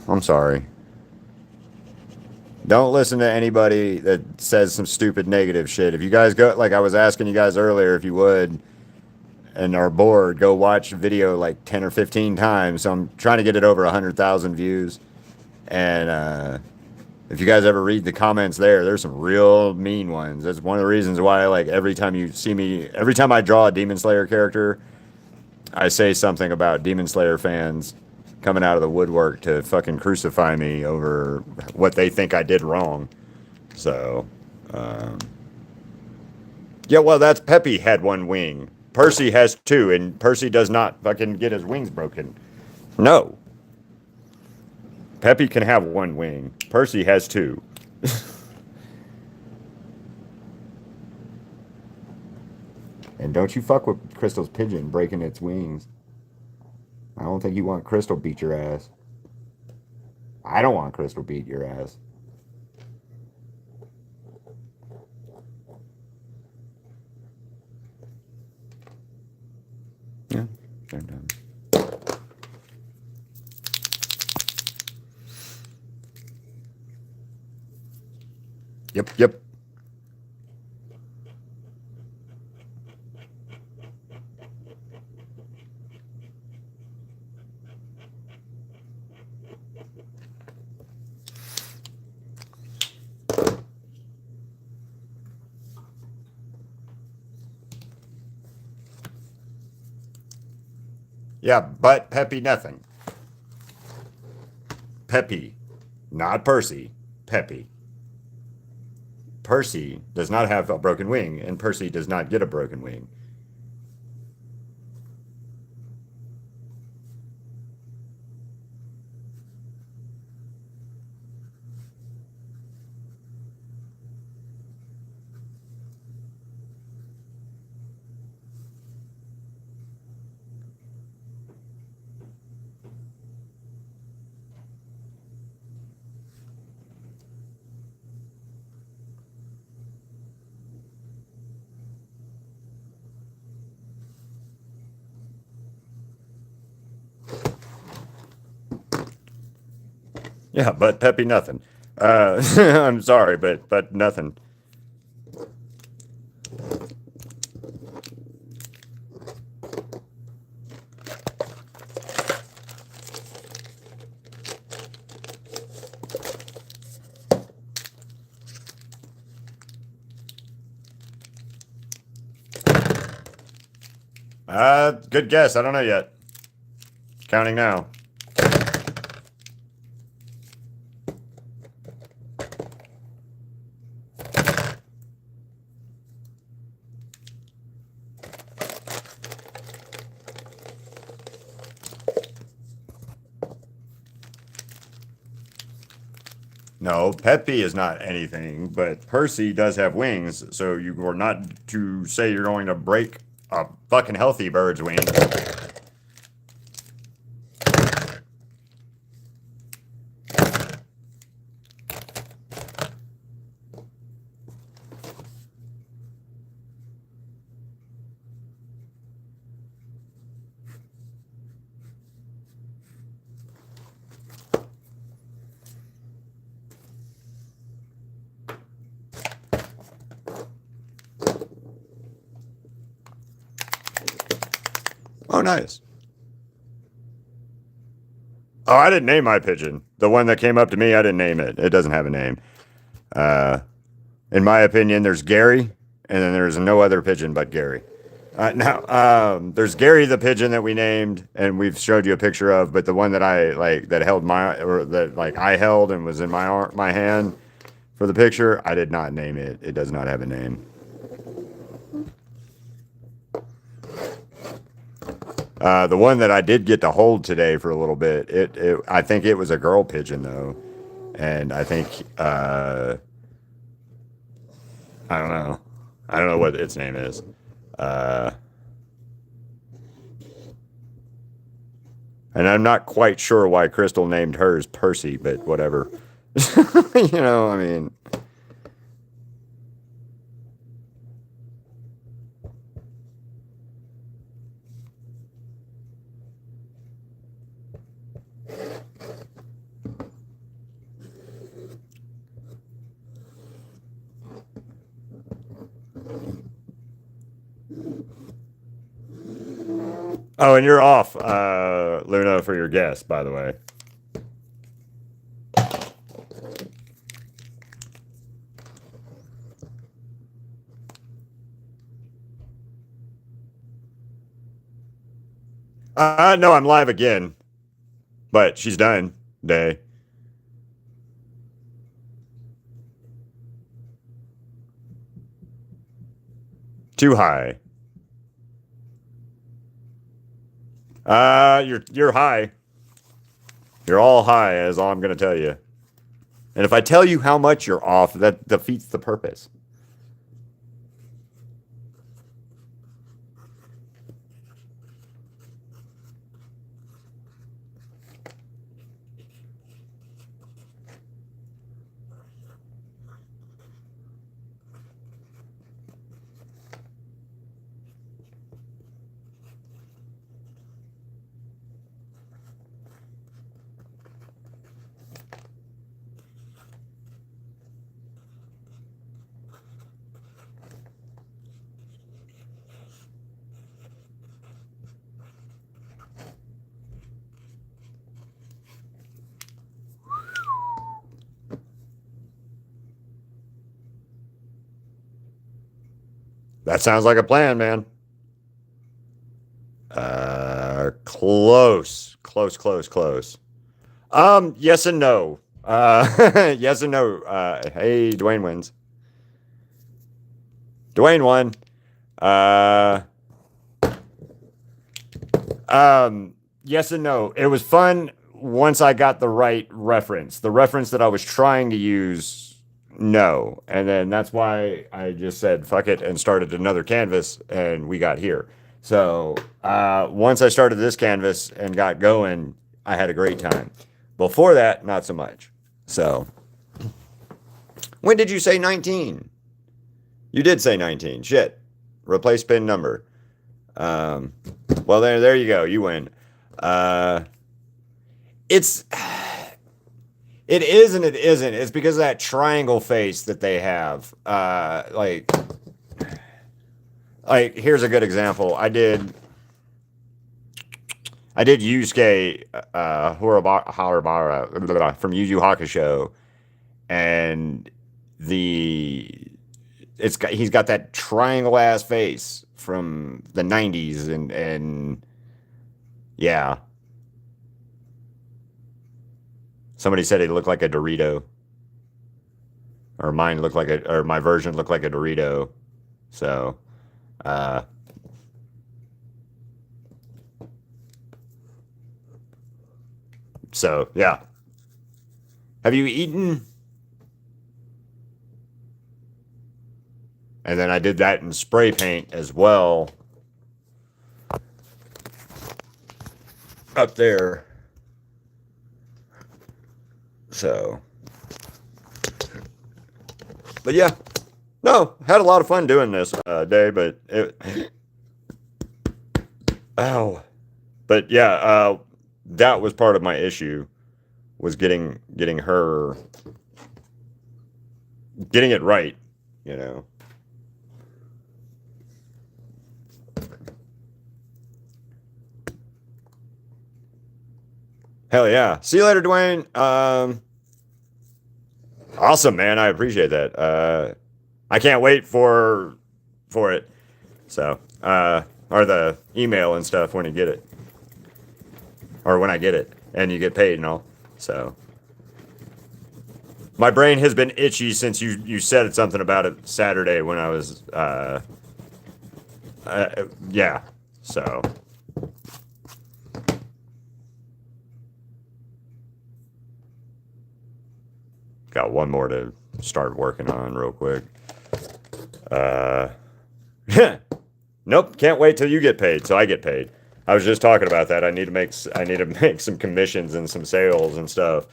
I'm sorry. Don't listen to anybody that says some stupid negative shit. If you guys go, like I was asking you guys earlier, if you would, and are bored, go watch a video like 10 or 15 times. So I'm trying to get it over 100,000 views. And if you guys ever read the comments there's some real mean ones. That's one of the reasons why, like, every time you see me, every time I draw a Demon Slayer character, I say something about Demon Slayer fans coming out of the woodwork to fucking crucify me over what they think I did wrong. So, yeah, well, that's Peppy had one wing. Percy has two, and Percy does not fucking get his wings broken. No. Peppy can have one wing. Percy has two. And don't you fuck with Crystal's pigeon breaking its wings. I don't think you want Crystal beat your ass. I don't want Crystal beat your ass. Yeah, same time. Yep. Yeah, but Peppy nothing. Peppy, not Percy. Peppy. Percy does not have a broken wing, and Percy does not get a broken wing. Yeah, but Peppy nothing. I'm sorry, but nothing. Good guess. I don't know yet. Counting now. No, Peppy is not anything, but Percy does have wings, so you are not to say you're going to break a fucking healthy bird's wing. Oh, nice. Oh, I didn't name my pigeon. The one that came up to me, I didn't name it. It doesn't have a name. In my opinion, there's Gary, and then there's no other pigeon but Gary. Now, there's Gary the pigeon that we named, and we've showed you a picture of, but the one that I like that held my or that like I held and was in my hand for the picture, I did not name it. It does not have a name. The one that I did get to hold today for a little bit, I think it was a girl pigeon though, and I think I don't know what its name is. And I'm not quite sure why Crystal named hers Percy, but whatever. You know, I mean. Oh, and you're off, Luna, for your guess, by the way. No, I'm live again, but she's done. Day. Too high. You're high. You're all high, is all I'm gonna tell you. And if I tell you how much you're off, that defeats the purpose. That sounds like a plan, man. Close. Yes and no. Yes and no. Hey, Dwayne wins. Dwayne won. Yes and no. It was fun once I got the right reference. The reference that I was trying to use, no. And then that's why I just said fuck it and started another canvas, and we got here. So once I started this canvas and got going, I had a great time. Before that, not so much. So when did you say 19? You did say 19. Shit. Replace pin number. Well, there you go. You win. It is and it isn't. It's because of that triangle face that they have. Like here's a good example. I did Yusuke Harabara from Yu Yu Hakusho, and he's got that triangle ass face from the 90s, and yeah. Somebody said he looked like a Dorito. Or my version looked like a Dorito. So yeah. Have you eaten? And then I did that in spray paint as well. Up there. So. But yeah. No, had a lot of fun doing this day, but ow. But yeah, that was part of my issue, was getting it right, you know. Hell yeah. See you later, Dwayne. Awesome, man. I appreciate that. I can't wait for it. So, or the email and stuff when you get it. Or when I get it and you get paid and all. So, my brain has been itchy since you said something about it Saturday when I was yeah. So, got one more to start working on real quick. Nope, can't wait till you get paid, so I get paid. I was just talking about that. I need to make some commissions and some sales and stuff.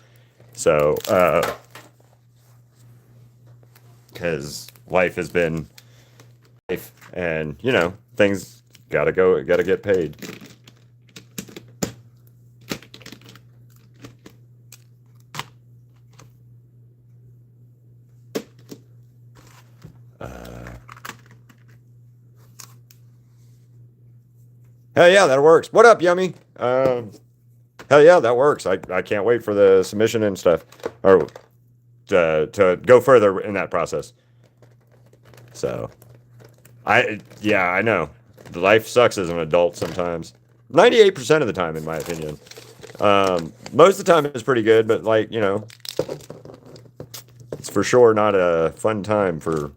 So, because life has been life, and you know, things gotta get paid. Hell yeah, that works. What up, Yummy? Hell yeah, that works. I can't wait for the submission and stuff, or to go further in that process. So, yeah, I know. Life sucks as an adult sometimes. 98% of the time, in my opinion. Most of the time it's pretty good, but like, you know, it's for sure not a fun time for,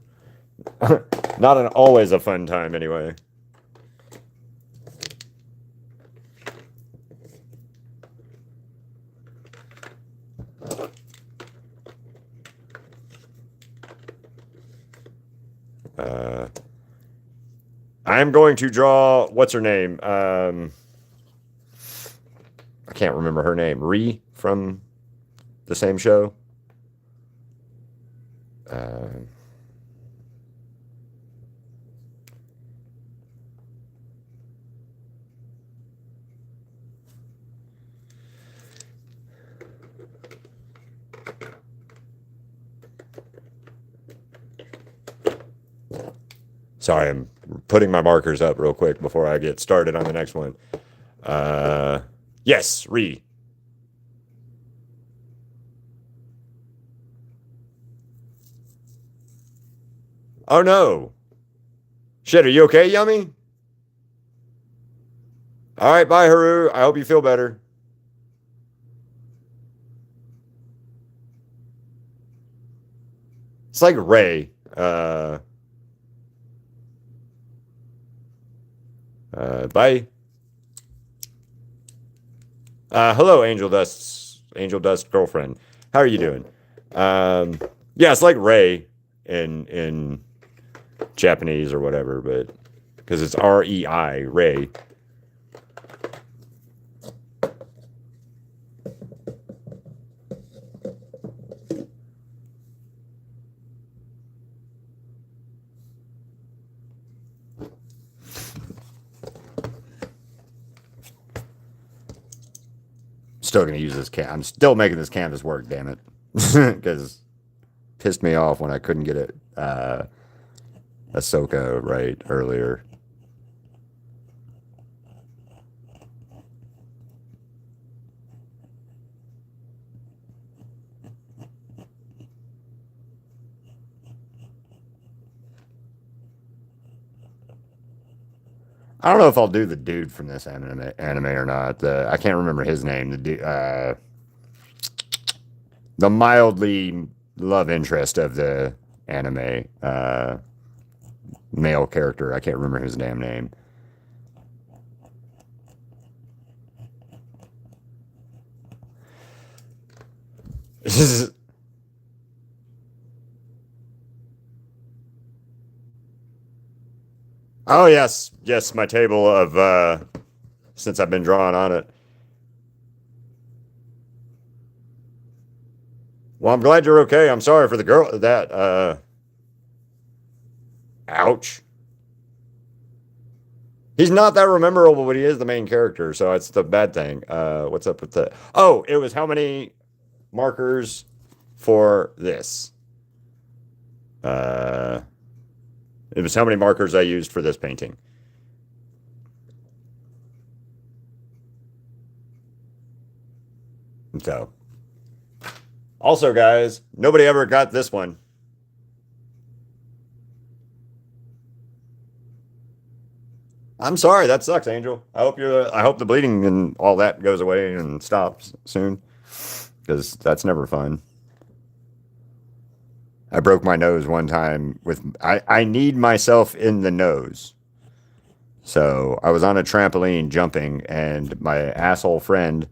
not an always a fun time anyway. I'm going to draw, what's her name? I can't remember her name. Ree from the same show. Sorry, I'm putting my markers up real quick before I get started on the next one. Yes, Ree. Oh no. Shit, are you okay, Yummy? All right, bye, Haru. I hope you feel better. It's like Ray. Bye. Hello, Angel Dust girlfriend. How are you doing? Yeah, it's like Ray in Japanese or whatever, but because it's R-E-I, Ray. Still gonna use this I'm still making this canvas work, damn it. Because pissed me off when I couldn't get it Ahsoka right earlier. I don't know if I'll do the dude from this anime or not. I can't remember his name. The mildly love interest of the anime male character. I can't remember his damn name. Oh yes, yes, my table of since I've been drawing on it. Well, I'm glad you're okay. I'm sorry for the girl that ouch. He's not that memorable, but he is the main character, so it's the bad thing. What's up with the Oh, it was how many markers for this? It was how many markers I used for this painting. So, also, guys, nobody ever got this one. I'm sorry, that sucks, Angel. I hope the bleeding and all that goes away and stops soon, because that's never fun. I broke my nose one time with I need myself in the nose. So I was on a trampoline jumping, and my asshole friend.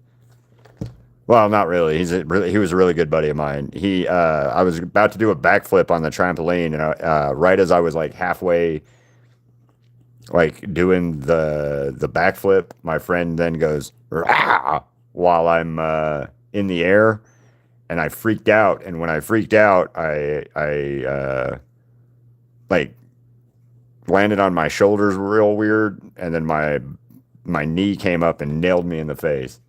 Well, not really. He was a really good buddy of mine. I was about to do a backflip on the trampoline, and right as I was like halfway, like doing the backflip, my friend then goes "Rah!" while I'm in the air, and I freaked out. And when I freaked out, I like landed on my shoulders real weird, and then my knee came up and nailed me in the face.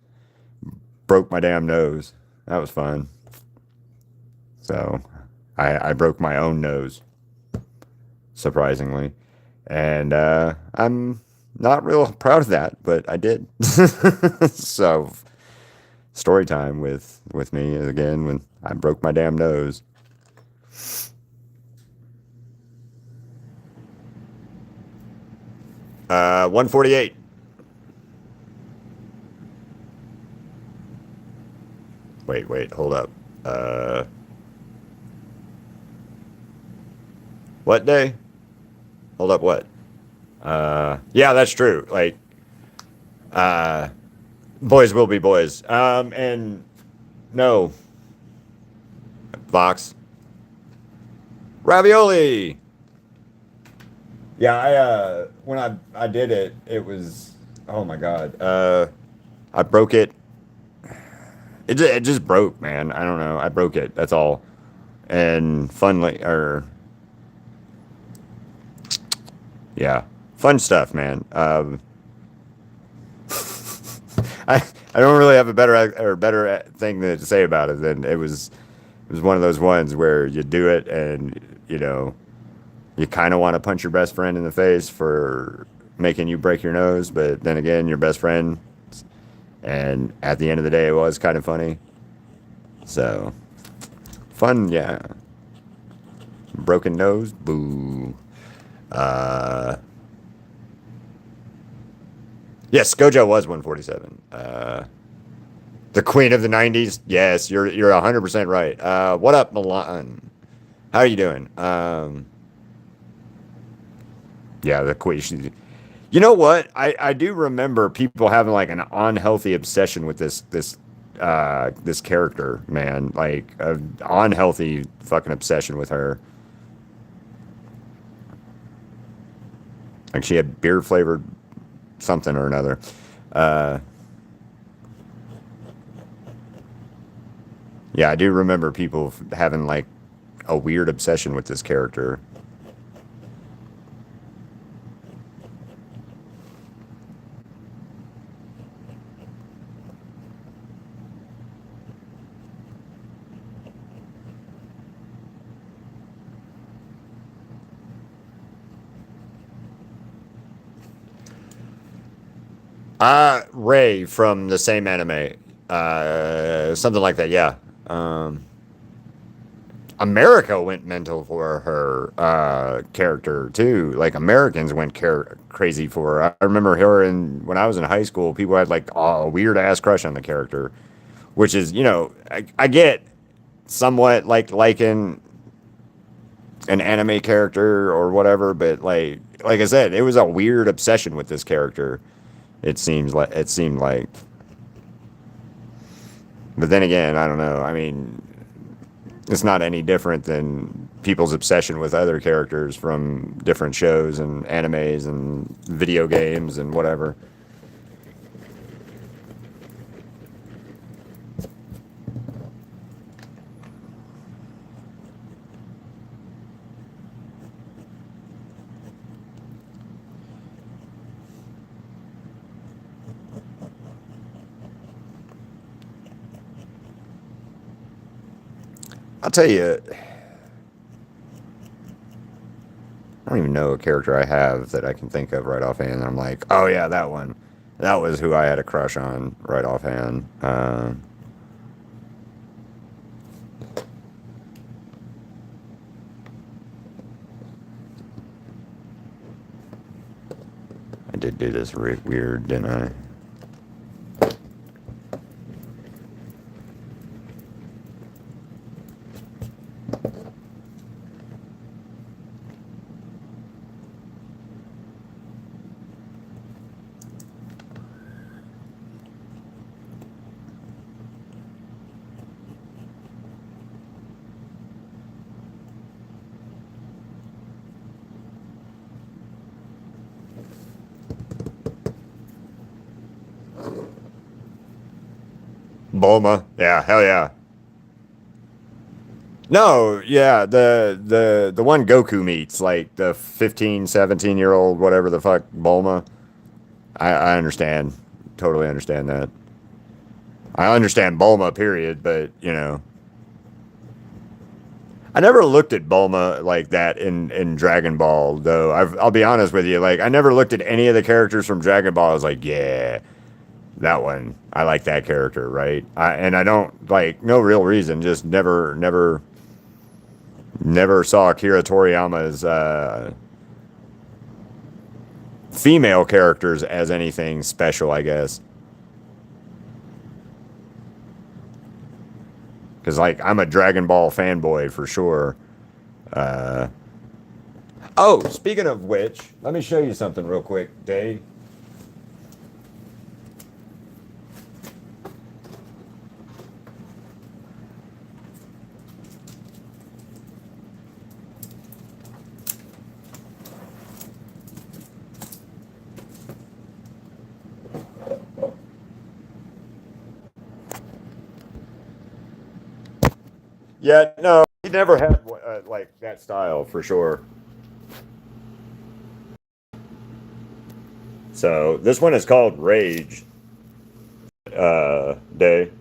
Broke my damn nose. That was fun. So I broke my own nose, surprisingly. And I'm not real proud of that, but I did. So, story time with me again when I broke my damn nose. 148. Wait, hold up. What day? Hold up, what? Yeah, that's true. Like, uh, boys will be boys. And no, Vox. Ravioli! Yeah, when I did it, it was, oh my God. I broke it. It just broke, man. I don't know. I broke it. That's all. And yeah, fun stuff, man. I don't really have a better thing to say about it than it was one of those ones where you do it and you kind of want to punch your best friend in the face for making you break your nose, but then again, your best friend, and at the end of the day, it was kind of funny. So fun, yeah. Broken nose, boo. Yes, Gojo was 147. The queen of the 90s. Yes, you're 100% right. What up, Milan? How are you doing? Yeah, the queen. You know what? I do remember people having like an unhealthy obsession with this character, man. Like an unhealthy fucking obsession with her. Like she had beer flavored something or another. Uh, yeah, I do remember people having like a weird obsession with this character. Ray from the same anime. Something like that, yeah. Um, America went mental for her character too. Like Americans went crazy for her. I remember her when I was in high school. People had like a weird ass crush on the character, which is I get somewhat like liking an anime character or whatever, but like I said, it was a weird obsession with this character. It seemed like, but then again, I don't know. I mean, it's not any different than people's obsession with other characters from different shows and animes and video games and whatever. I'll tell you, I don't even know a character I have that I can think of right offhand. And I'm like, oh yeah, that one. That was who I had a crush on right offhand. I did do this weird, didn't I? Bulma. Yeah, hell yeah. No, yeah, the one Goku meets, like the 15, 17-year-old, whatever the fuck, Bulma. I understand. Totally understand that. I understand Bulma, period, but. I never looked at Bulma like that in Dragon Ball, though. I'll be honest with you. Like, I never looked at any of the characters from Dragon Ball. I was like, yeah, that one. I like that character, right? And I don't, like, no real reason. Just never saw Akira Toriyama's female characters as anything special, I guess. Because, like, I'm a Dragon Ball fanboy for sure. Uh, oh, speaking of which, let me show you something real quick, Dave. Yeah, no, he never had like that style for sure. So this one is called Rage Day.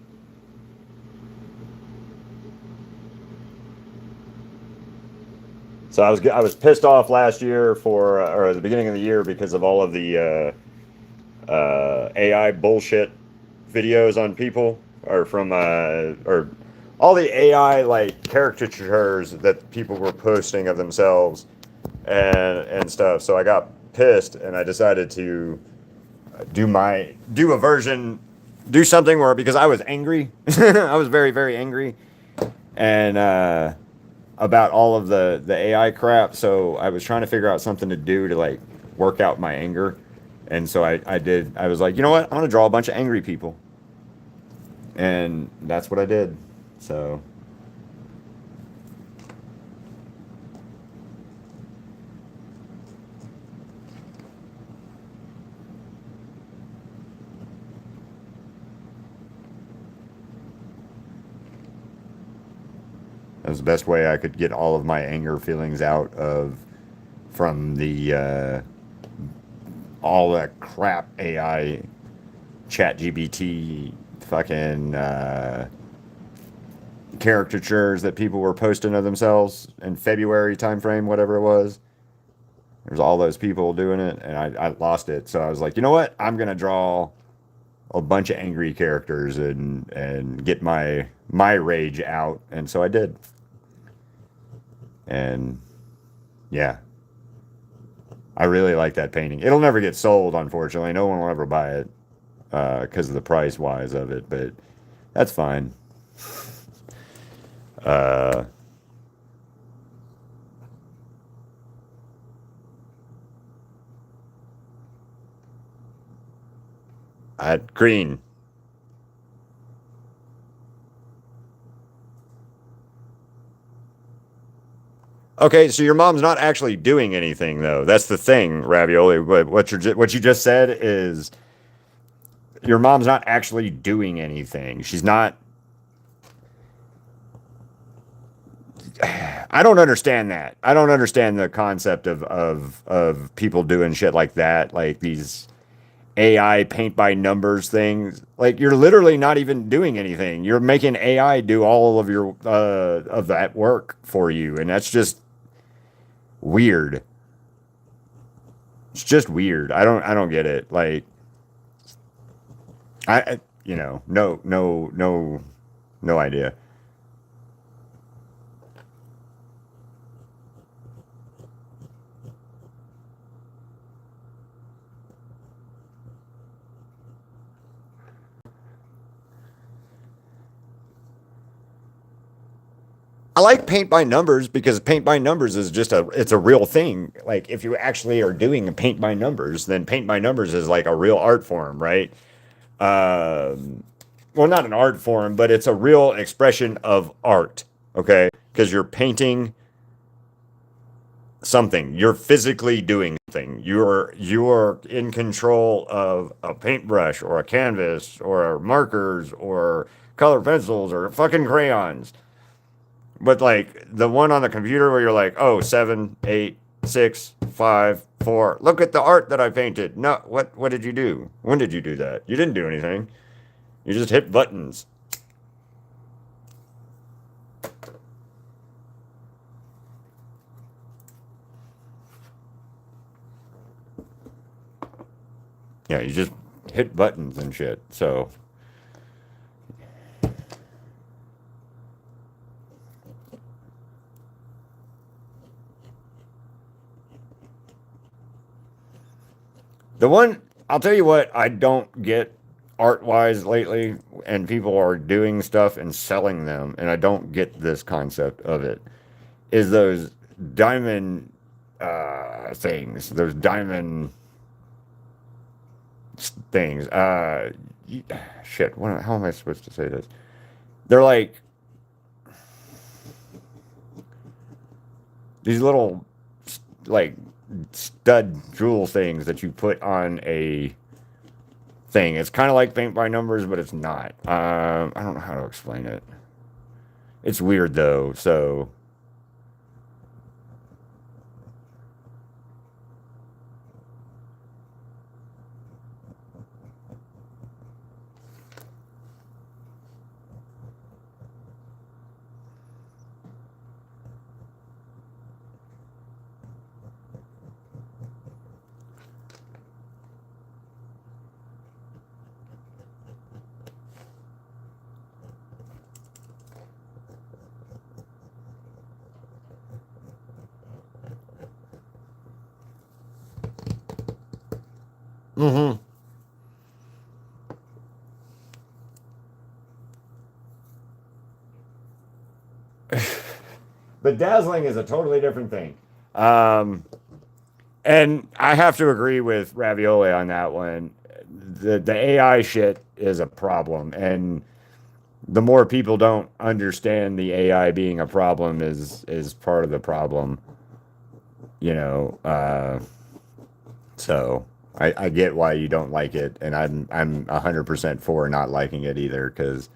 So I was pissed off last year for or at the beginning of the year because of all of the AI bullshit videos on people or from or all the AI like caricatures that people were posting of themselves and stuff. So I got pissed and I decided to do a version, do something where because I was angry, I was very angry, and about all of the AI crap. So I was trying to figure out something to do to like work out my anger, and so I did. I was like, you know what? I'm gonna draw a bunch of angry people, and that's what I did. So that was the best way I could get all of my anger feelings out of from the all that crap AI, Chat GBT, fucking caricatures that people were posting of themselves in February timeframe, whatever it was. There's all those people doing it, and I lost it. So I was like, you know what? I'm gonna draw a bunch of angry characters and get my rage out, and so I did. And yeah, I really like that painting. It'll never get sold, unfortunately. No one will ever buy it because of the price wise of it, but that's fine. Uh, Green. Okay, so your mom's not actually doing anything though. That's the thing, Ravioli. What you just said is your mom's not actually doing anything. She's not. I don't understand that. I don't understand the concept of people doing shit like that, like these AI paint by numbers things. Like you're literally not even doing anything. You're making AI do all of your of that work for you, and that's just weird. It's just weird. I don't get it. Like no idea. I like paint by numbers because paint by numbers is just it's a real thing. Like if you actually are doing a paint by numbers, then paint by numbers is like a real art form, right? Um, well, not an art form, but it's a real expression of art, okay? Because you're painting something. You're physically doing something. You're in control of a paintbrush or a canvas or markers or color pencils or fucking crayons. But like the one on the computer where you're like, oh, 7, 8, 6, 5, 4. Look at the art that I painted. No, what did you do? When did you do that? You didn't do anything. You just hit buttons. Yeah, you just hit buttons and shit. So the one, I'll tell you what, I don't get art wise lately, and people are doing stuff and selling them, and I don't get this concept of it, is those diamond things, those diamond things. Shit, how am I supposed to say this? They're like these little, like, stud jewel things that you put on a thing. It's kind of like paint by numbers, but it's not. I don't know how to explain it. It's weird though. So mm-hmm. But dazzling is a totally different thing. And I have to agree with Ravioli on that one. The AI shit is a problem, and the more people don't understand the AI being a problem is part of the problem. You know, so I get why you don't like it, and I'm 100% for not liking it either, because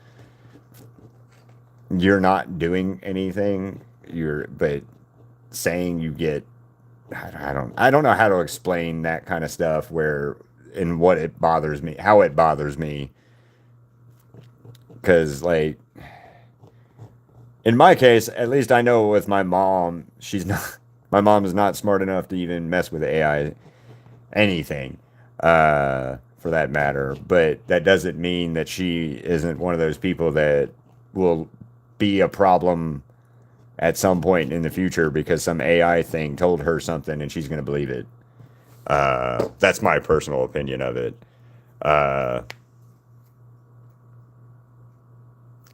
you're not doing anything. But saying you get, I don't know how to explain that kind of stuff where and what it bothers me, how it bothers me, because like in my case, at least I know with my mom, she's not. My mom is not smart enough to even mess with AI anything, for that matter. But that doesn't mean that she isn't one of those people that will be a problem at some point in the future because some AI thing told her something and she's going to believe it. That's my personal opinion of it. Uh,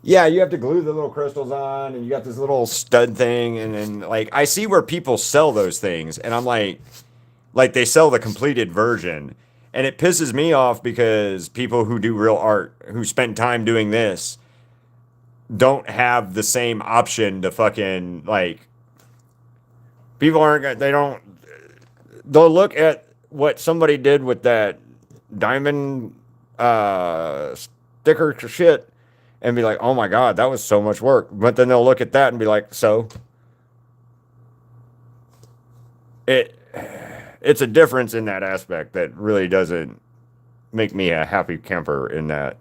yeah, you have to glue the little crystals on, and you got this little stud thing, and then like I see where people sell those things, and I'm like they sell the completed version, and it pisses me off because people who do real art, who spend time doing this, don't have the same option to fucking like. People aren't. They don't. They'll look at what somebody did with that diamond sticker shit and be like, "Oh my god, that was so much work." But then they'll look at that and be like, "So it it's a difference in that aspect that really doesn't make me a happy camper in that."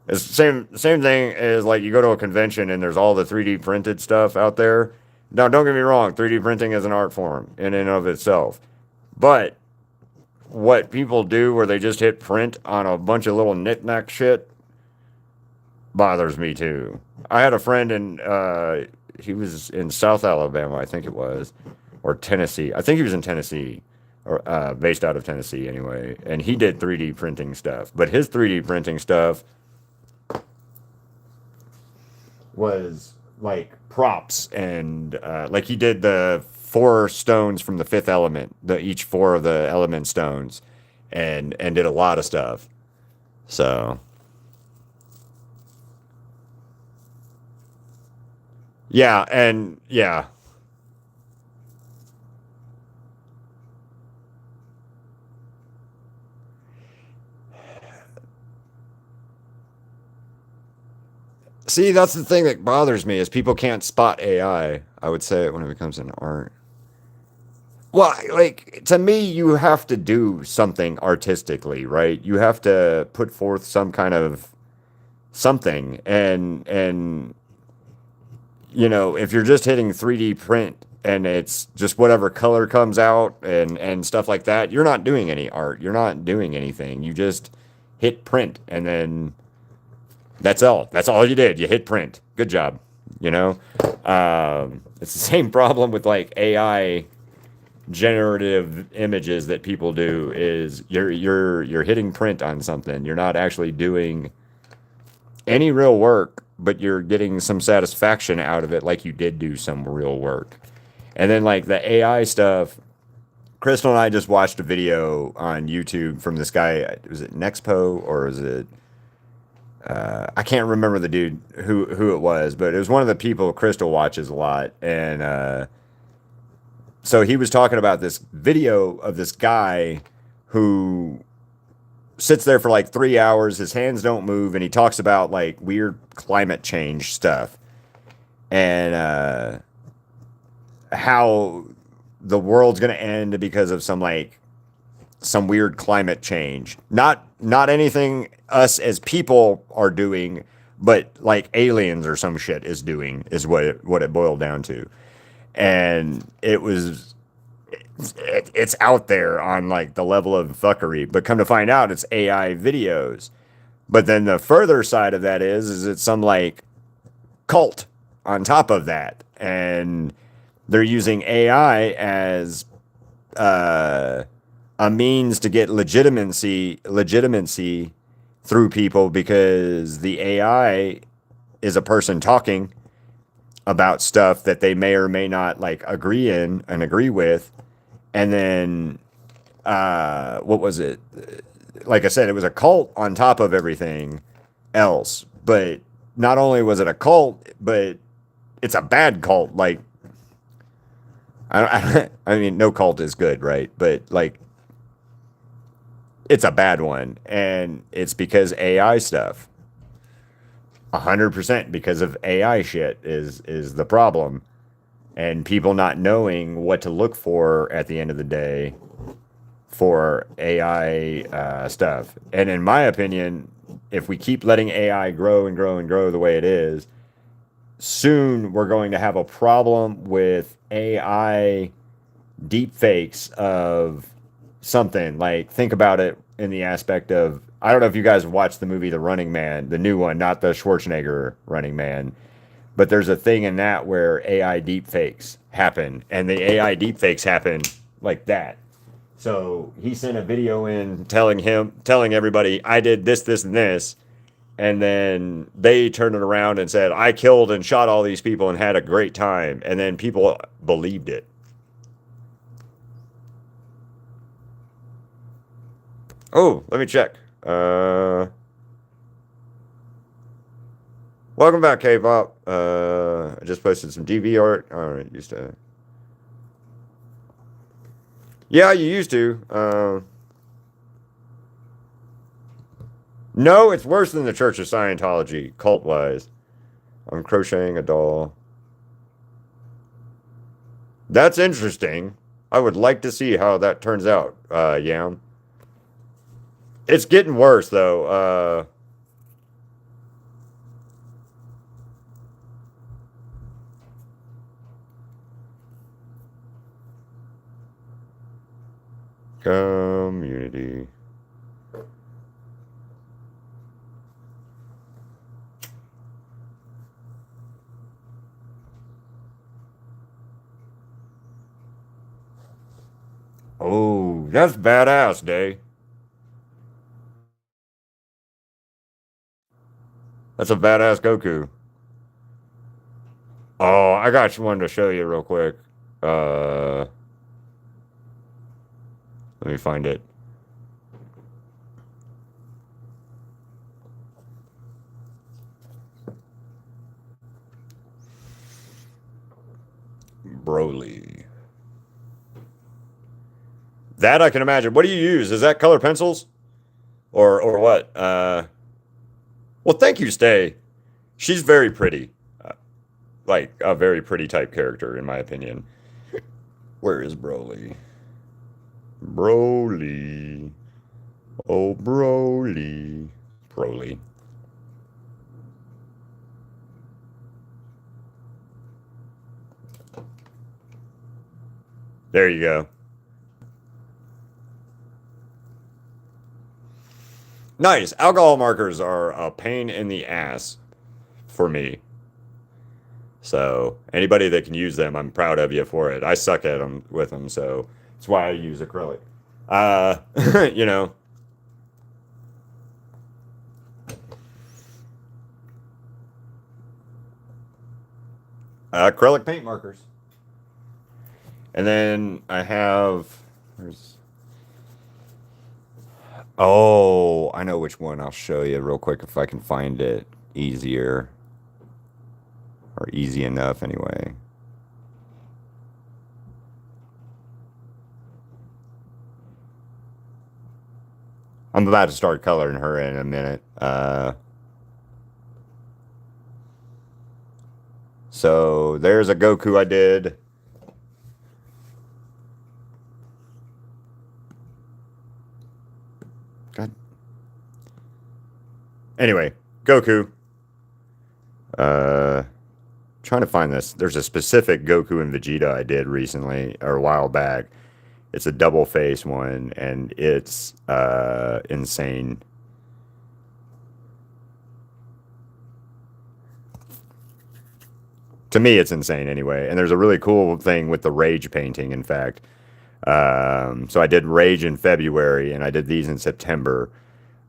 It's the same thing as like you go to a convention and there's all the 3D printed stuff out there. Now, don't get me wrong, 3D printing is an art form in and of itself. But what people do where they just hit print on a bunch of little knickknack shit bothers me too. I had a friend in he was in South Alabama, I think it was, or Tennessee. I think he was in Tennessee, or based out of Tennessee anyway. And he did 3D printing stuff, but his 3D printing stuff was like props and like he did the four stones from the fifth element, the each four of the element stones, and did a lot of stuff. So yeah, and yeah. See, that's the thing that bothers me is people can't spot AI. I would say when it becomes an art. Well, like to me, you have to do something artistically, right? You have to put forth some kind of something, and you know, if you're just hitting 3D print and it's just whatever color comes out and stuff like that, you're not doing any art. You're not doing anything. You just hit print and then that's all. That's all you did. You hit print. Good job. You know, it's the same problem with like AI generative images that people do. Is you're hitting print on something. You're not actually doing any real work, but you're getting some satisfaction out of it, like you did do some real work. And then like the AI stuff. Crystal and I just watched a video on YouTube from this guy. Was it Nexpo or is it? I can't remember the dude who it was, but it was one of the people Crystal watches a lot, and so he was talking about this video of this guy who sits there for like 3 hours. His hands don't move, and he talks about like weird climate change stuff and how the world's gonna end because of some weird climate change. Not anything us as people are doing, but like aliens or some shit is doing is what it boiled down to. And it's out there on like the level of fuckery, but come to find out it's AI videos. But then the further side of that is it's some like cult on top of that, and they're using AI as a means to get legitimacy through people because the AI is a person talking about stuff that they may or may not like agree with. And then what was it? Like I said, it was a cult on top of everything else. But not only was it a cult, but it's a bad cult. Like I mean, no cult is good, right? But like it's a bad one, and it's because AI stuff. 100% because of AI shit is the problem, and people not knowing what to look for at the end of the day for AI stuff. And in my opinion, if we keep letting AI grow and grow and grow the way it is, soon we're going to have a problem with AI deepfakes of something. Like, think about it in the aspect of, I don't know if you guys watched the movie The Running Man, the new one, not the Schwarzenegger Running Man, but there's a thing in that where AI deepfakes happen, and the AI deepfakes happen like that. So he sent a video in telling everybody, I did this, this, and this, and then they turned it around and said, I killed and shot all these people and had a great time, and then people believed it. Oh, let me check. Welcome back, K-pop. I just posted some DV art. All right, used to. Yeah, you used to. No, it's worse than the Church of Scientology, cult-wise. I'm crocheting a doll. That's interesting. I would like to see how that turns out, Yam. It's getting worse, though. Community. Oh, that's badass, Day. That's a badass Goku. Oh, I got one to show you real quick. Let me find it. Broly. That I can imagine. What do you use? Is that color pencils? Or what? Well, thank you, Stay. She's very pretty. Like a very pretty type character, in my opinion. Where is Broly? Broly. Oh, Broly. Broly. There you go. Nice. Alcohol markers are a pain in the ass for me. So anybody that can use them, I'm proud of you for it. I suck at them with them, so that's why I use acrylic. Uh, you know, acrylic paint markers. And then I have, there's, oh, I know which one. I'll show you real quick if I can find it easier or easy enough anyway. I'm about to start coloring her in a minute. So there's a Goku I did. God. Anyway, Goku. Trying to find this. There's a specific Goku and Vegeta I did recently or a while back. It's a double face one, and it's insane. To me, it's insane anyway. And there's a really cool thing with the Rage painting, in fact. So I did Rage in February, and I did these in September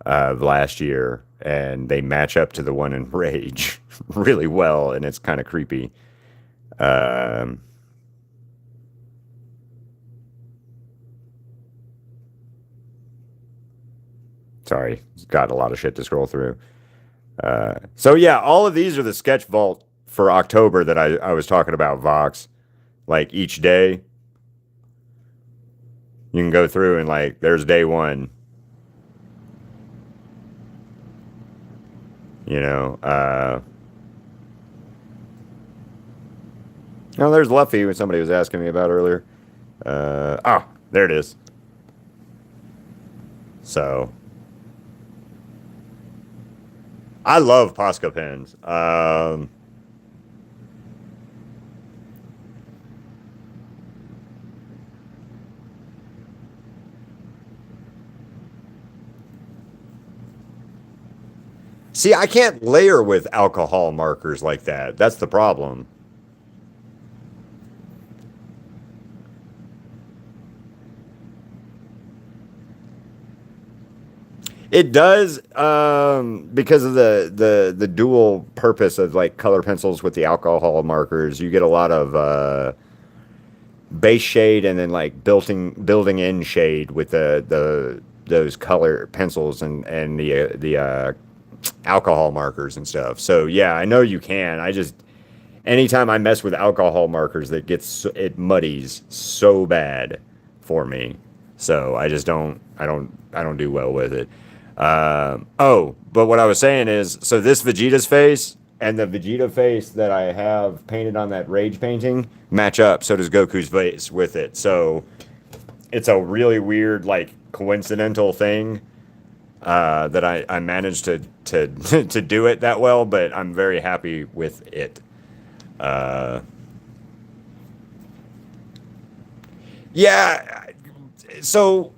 of last year, and they match up to the one in Rage really well, and it's kind of creepy. Um, Sorry, got a lot of shit to scroll through. So yeah, all of these are the sketch vault for October that I was talking about, Vox. Like each day, you can go through and like there's day one. You know, oh, there's Luffy, which somebody was asking me about earlier. There it is. So, I love Posca pens. See, I can't layer with alcohol markers like that. That's the problem. It does, because of the dual purpose of like color pencils with the alcohol markers. You get a lot of base shade and then like building in shade with the those color pencils and the alcohol markers and stuff. So yeah, I know you can. I just anytime I mess with alcohol markers, it muddies so bad for me. So I just don't do well with it. But what I was saying is, so this Vegeta's face and the Vegeta face that I have painted on that Rage painting match up. So does Goku's face with it. So it's a really weird, like, coincidental thing that I managed to to do it that well. But I'm very happy with it. Uh, yeah. So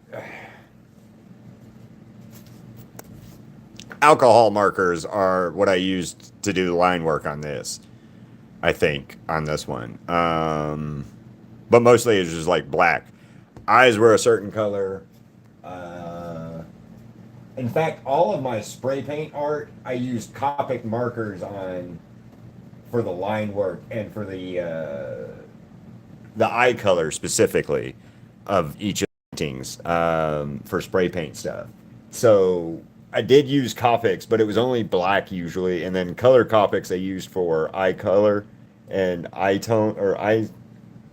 alcohol markers are what I used to do the line work on this. I think on this one, but mostly it's just like black. Eyes were a certain color. Uh, in fact, all of my spray paint art I used Copic markers on for the line work and for the eye color specifically of each of the paintings for spray paint stuff. So I did use Copics, but it was only black usually, and then color Copics I used for eye color and eye tone or eye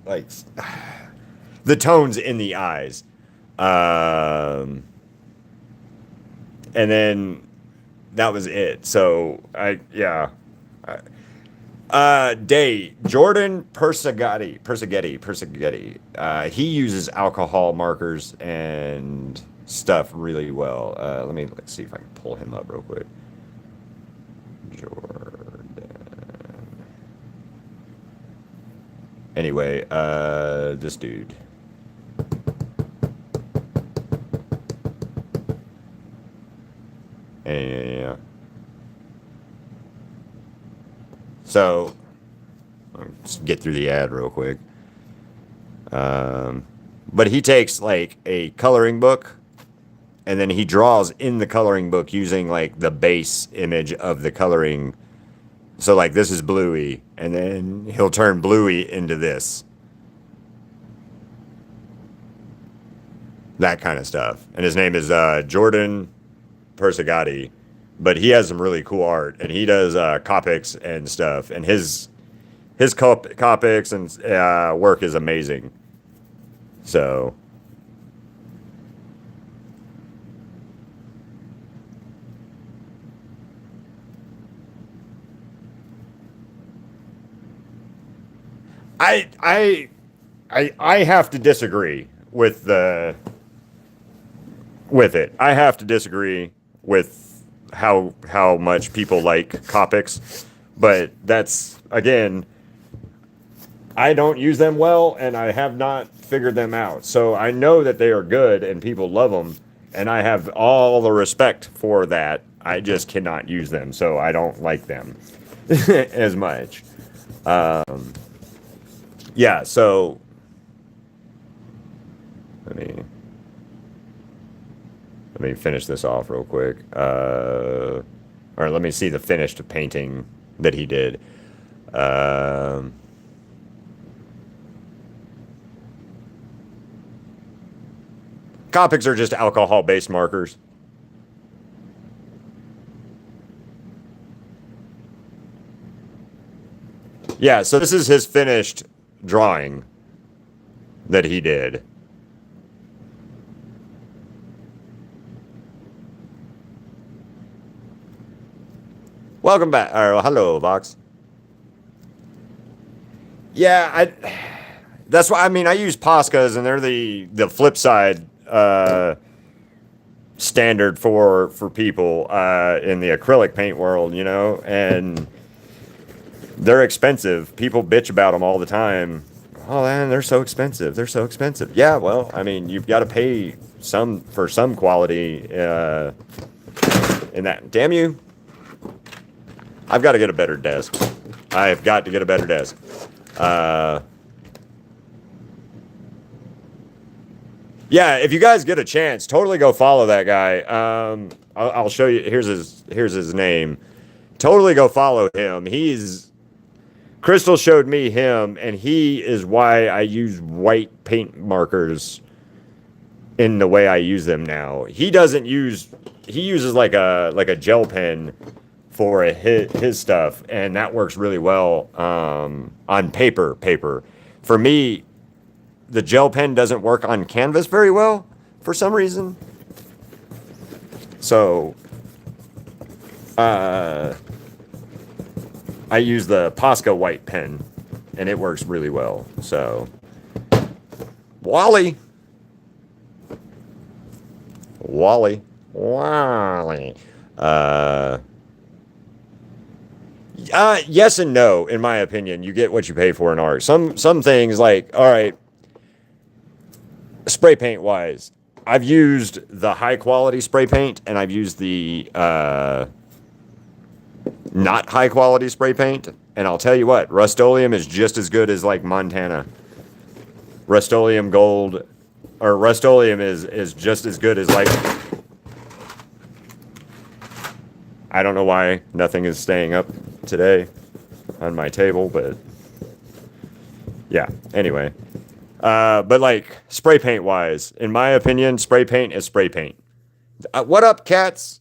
like the tones in the eyes. Um, and then that was it. So I yeah. Day Jordan Perseghetti. He uses alcohol markers and stuff really well. Let's see if I can pull him up real quick. Jordan. Anyway, this dude. So, let's get through the ad real quick. But he takes like a coloring book, and then he draws in the coloring book using like the base image of the coloring. So like this is Bluey, and then he'll turn Bluey into this. That kind of stuff. And his name is Jordan Persegati. But he has some really cool art, and he does Copics and stuff. And his Copics and work is amazing. So I have to disagree with it. I have to disagree with how much people like Copics, but that's again, I don't use them well, and I have not figured them out. So I know that they are good and people love them, and I have all the respect for that. I just cannot use them, so I don't like them as much. Yeah, so let me finish this off real quick. Or let me see the finished painting that he did. Copics are just alcohol-based markers. Yeah, so this is his finished drawing that he did. Welcome back. Hello, Vox. Yeah, that's why I mean I use Poscas, and they're the flip side standard for people in the acrylic paint world, you know, and they're expensive. People bitch about them all the time. Oh man, they're so expensive. They're so expensive. Yeah, well, I mean, you've got to pay some for some quality in that. Damn you. I've got to get a better desk. I've got to get a better desk. Yeah, if you guys get a chance, totally go follow that guy. I'll show you. Here's his name. Totally go follow him. Crystal showed me him, and he is why I use white paint markers in the way I use them now. He uses like a gel pen for his stuff, and that works really well on paper. For me, the gel pen doesn't work on canvas very well for some reason. So I use the Posca white pen, and it works really well. So Wally. Yes and no, in my opinion. You get what you pay for in art. Some things, like, all right, spray paint wise, I've used the high quality spray paint, and I've used the not high quality spray paint. And I'll tell you what, Rust-Oleum is just as good as like Montana. Rust-Oleum Gold, or Rust-Oleum is just as good as like. I don't know why nothing is staying up today on my table, but yeah, anyway. But like spray paint wise, in my opinion, spray paint is spray paint. What up, cats?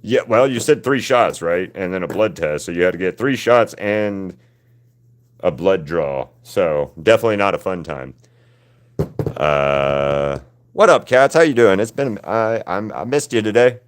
Yeah, well, you said 3 shots, right? And then a blood test. So you had to get 3 shots and a blood draw. So definitely not a fun time. What up, cats? How you doing? It's been I missed you today.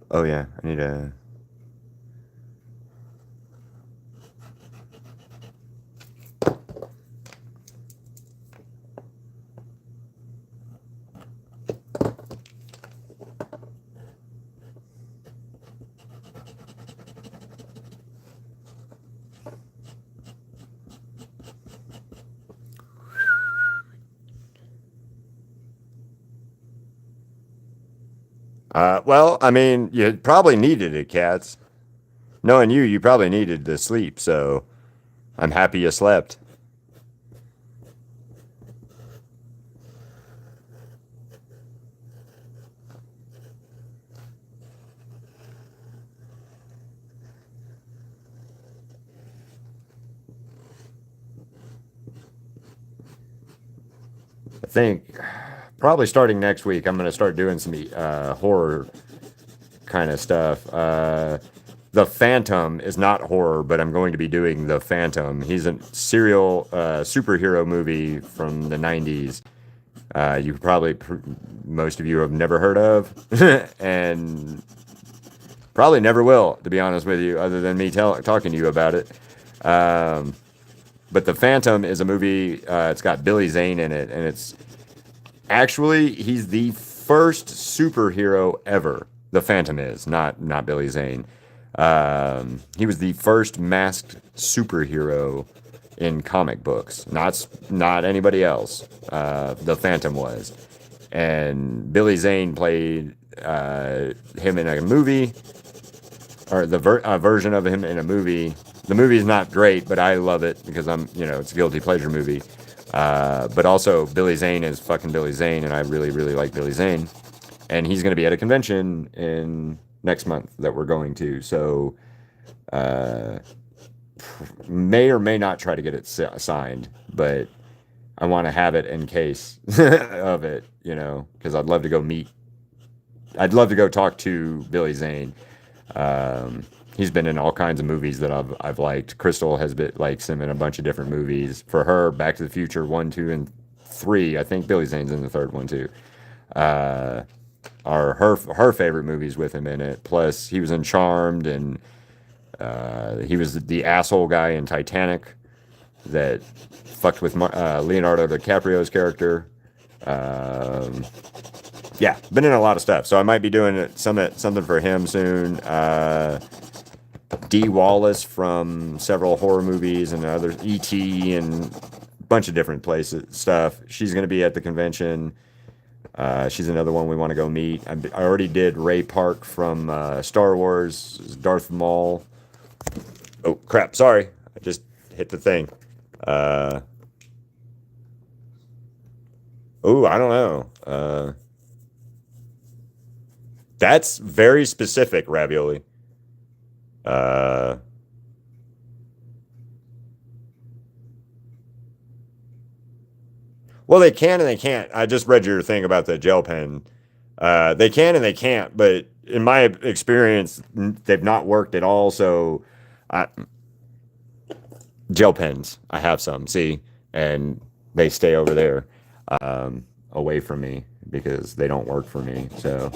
Oh yeah, I need a. Well, I mean, you probably needed it, cats. Knowing you, you probably needed to sleep, so I'm happy you slept. I think probably starting next week, I'm going to start doing some horror kind of stuff. The Phantom is not horror, but I'm going to be doing The Phantom. He's a serial superhero movie from the 90s. You probably, most of you have never heard of, and probably never will, to be honest with you, other than me talking to you about it. Um, but The Phantom is a movie, it's got Billy Zane in it, and it's actually, he's the first superhero ever. The Phantom is not Billy Zane. He was the first masked superhero in comic books. Not anybody else. The Phantom was, and Billy Zane played him in a movie, or the version of him in a movie. The movie is not great, but I love it because it's a guilty pleasure movie. But also, Billy Zane is fucking Billy Zane, and I really, really like Billy Zane. And he's going to be at a convention in next month that we're going to. So, uh, may or may not try to get it signed, but I want to have it in case of it, because I'd love to go talk to Billy Zane. He's been in all kinds of movies that I've liked. Crystal has been likes him in a bunch of different movies. For her, Back to the Future 1, 2, and 3. I think Billy Zane's in the third one too. Uh, are her favorite movies with him in it. Plus, he was in Charmed, and he was the asshole guy in Titanic that fucked with Leonardo DiCaprio's character. Um, yeah, been in a lot of stuff, so I might be doing something for him soon. Dee Wallace from several horror movies and other E.T. and a bunch of different places stuff. She's going to be at the convention. She's another one we want to go meet. I already did Ray Park from Star Wars, Darth Maul. Oh crap! Sorry, I just hit the thing. Uh, oh, I don't know. That's very specific, Ravioli. Uh, well, they can and they can't. I just read your thing about the gel pen. They can and they can't, but in my experience, they've not worked at all. So, I, gel pens, I have some, see, and they stay over there, away from me because they don't work for me. So,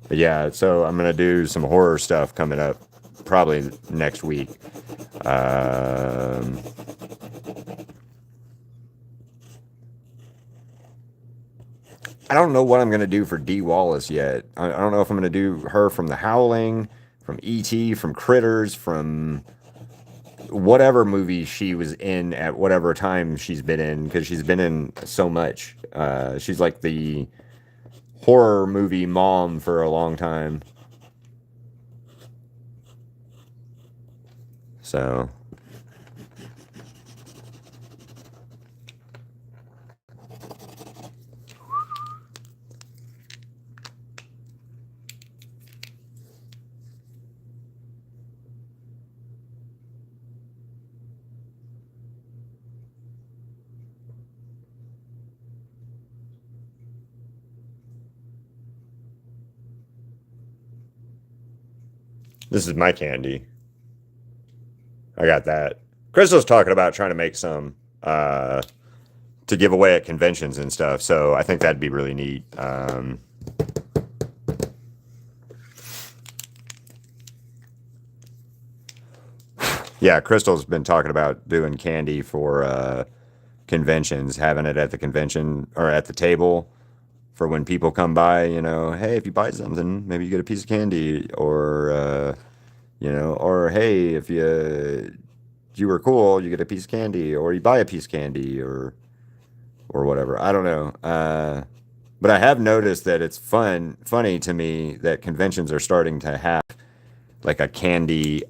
but yeah, so I'm gonna do some horror stuff coming up, probably next week. Um, I don't know what I'm gonna do for Dee Wallace yet. I don't know if I'm gonna do her from The Howling, from E.T., from Critters, from whatever movie she was in at whatever time she's been in, because she's been in so much. She's like the horror movie mom for a long time. So, this is my candy. I got that. Crystal's talking about trying to make some to give away at conventions and stuff. So I think that'd be really neat. Yeah, Crystal's been talking about doing candy for conventions, having it at the convention or at the table for when people come by, you know, hey, if you buy something, maybe you get a piece of candy, or you know, or hey, if you were cool, you get a piece of candy, or you buy a piece of candy, or whatever. I don't know. But I have noticed that it's funny to me that conventions are starting to have like a candy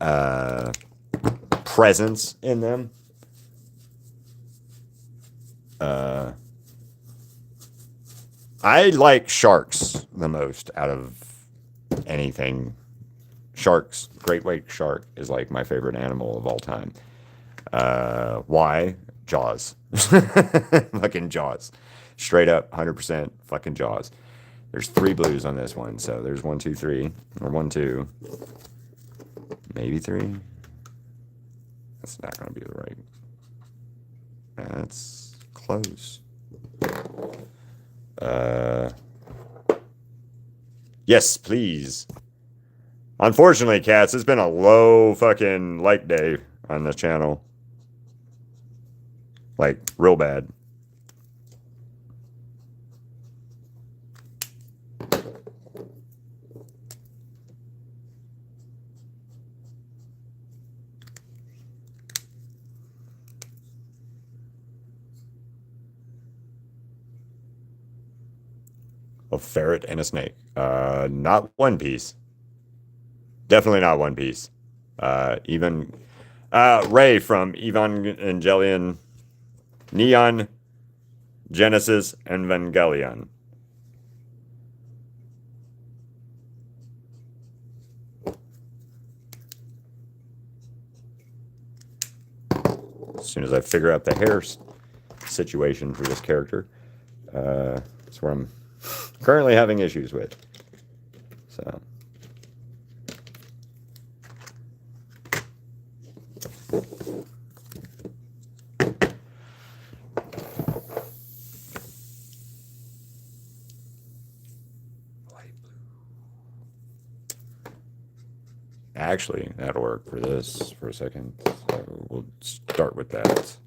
presence in them. I like sharks the most out of anything. Sharks, great white shark is like my favorite animal of all time. Why? Jaws. Fucking Jaws. Straight up, 100% fucking Jaws. There's 3 blues on this one, so there's 1, 2, 3, or 1, 2, maybe 3. That's not gonna be the right. That's close. Yes, please. Unfortunately, cats, it's been a low fucking like day on the channel. Like, real bad. A ferret and a snake. Not One Piece. Definitely not One Piece. Even Ray from Evangelion, Neon Genesis Evangelion. As soon as I figure out the hair situation for this character, that's where I'm currently having issues with. So. Actually, that'll work for this for a second. So we'll start with that.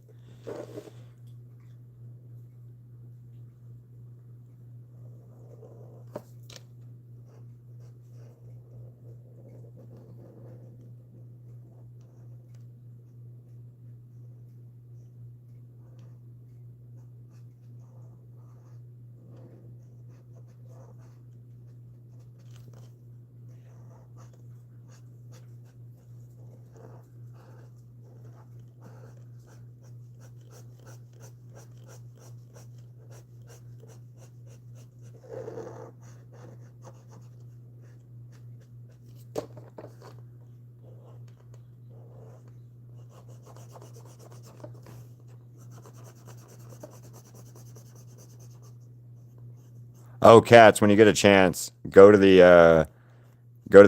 Oh, cats! When you get a chance, go to the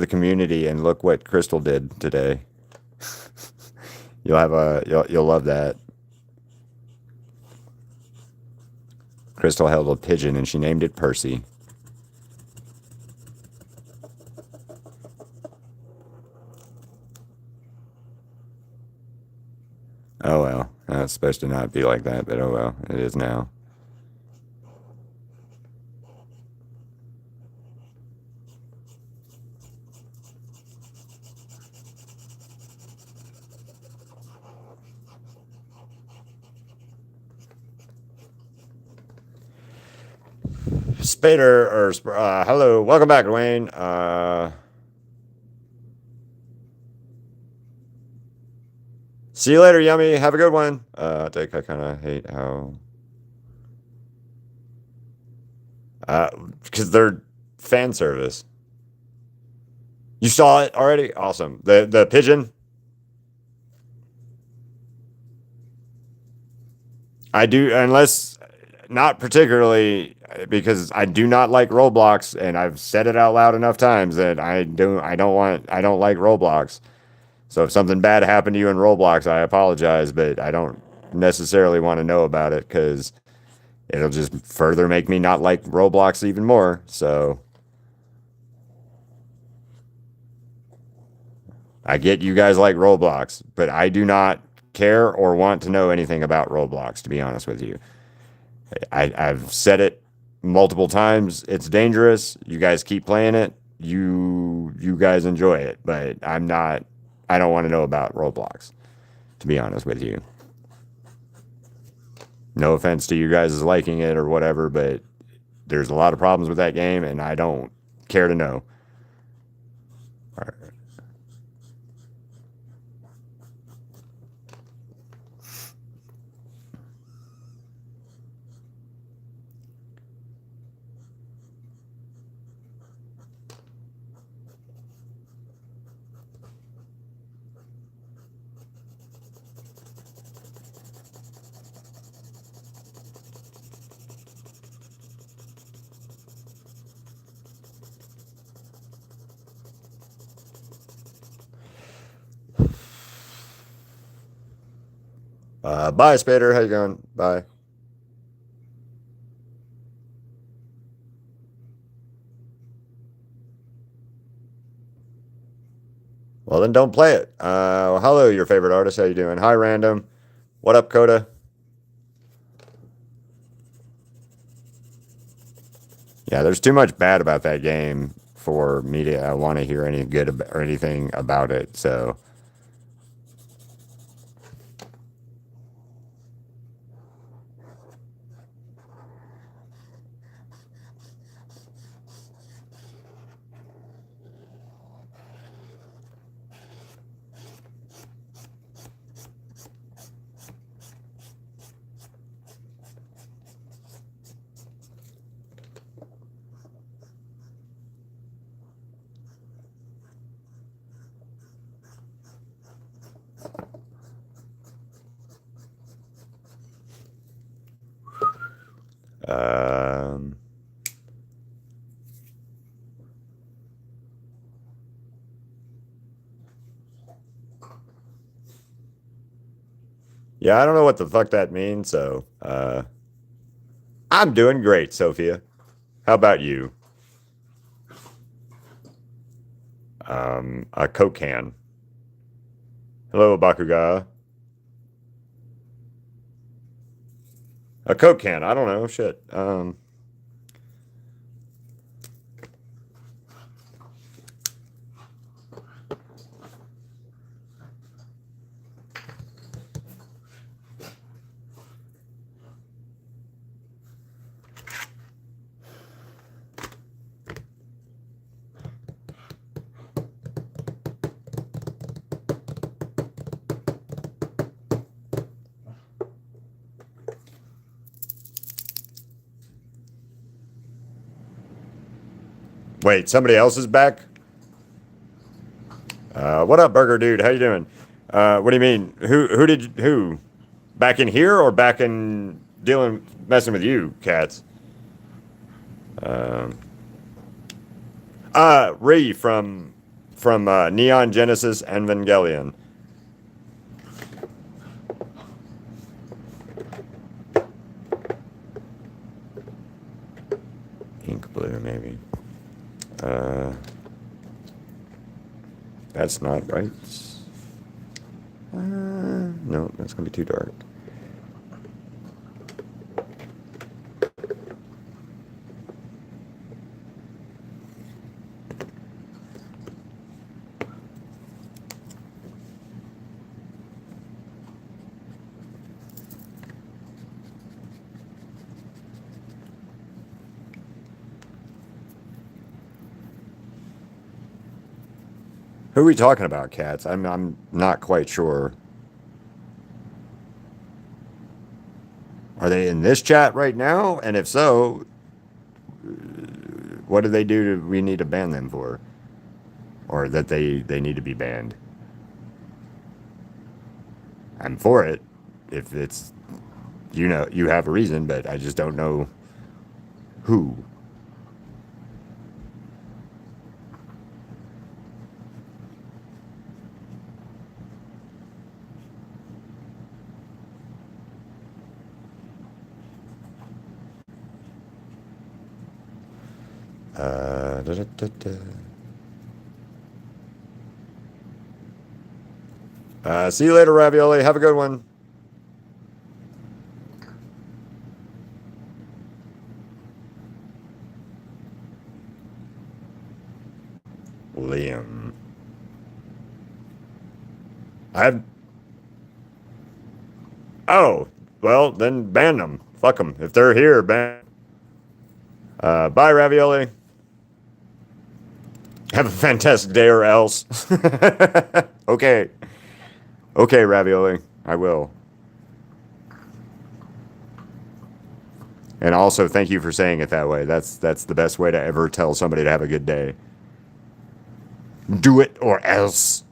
community and look what Crystal did today. You'll love that. Crystal held a pigeon and she named it Percy. Oh well, it's supposed to not be like that, but oh well, it is now. Spader, or hello, welcome back, Dwayne. See you later, Yummy. Have a good one. I think I kind of hate how, because they're fan service. You saw it already? Awesome. The pigeon. I do, unless not particularly, because I do not like Roblox, and I've said it out loud enough times that I don't like Roblox. So if something bad happened to you in Roblox, I apologize, but I don't necessarily want to know about it because it'll just further make me not like Roblox even more. So I get you guys like Roblox, but I do not care or want to know anything about Roblox, to be honest with you. I've said it multiple times. It's dangerous. You guys keep playing it. You guys enjoy it, but I don't want to know about Roblox, to be honest with you. No offense to you guys liking it or whatever, but there's a lot of problems with that game, and I don't care to know. All right. Bye, Spader. How you going? Bye. Well, then don't play it. Hello, your favorite artist. How you doing? Hi, Random. What up, Coda? Yeah, there's too much bad about that game for me to want to hear any good or anything about it. So, um, yeah, I don't know what the fuck that means. So, I'm doing great, Sophia. How about you? A Coke can. Hello, Bakuga. A Coke can. I don't know. Shit. Wait, somebody else is back? What up, Burger Dude? How you doing? What do you mean? Who? Back in here or back in messing with you, cats? Ree from Neon Genesis Evangelion. Ink blue, maybe. That's not right. No, that's gonna be too dark. Who are we talking about, cats? I'm not quite sure. Are they in this chat right now? And if so, what do they do we need to ban them for? Or that they need to be banned? I'm for it. If it's, you have a reason, but I just don't know who. Da, da, da, da. See you later, Ravioli. Have a good one. Liam. I. Oh, well, then ban them. Fuck them. If they're here, ban. Bye, Ravioli. Have a fantastic day or else. Okay. Okay, Ravioli. I will. And also, thank you for saying it that way. That's the best way to ever tell somebody to have a good day. Do it or else.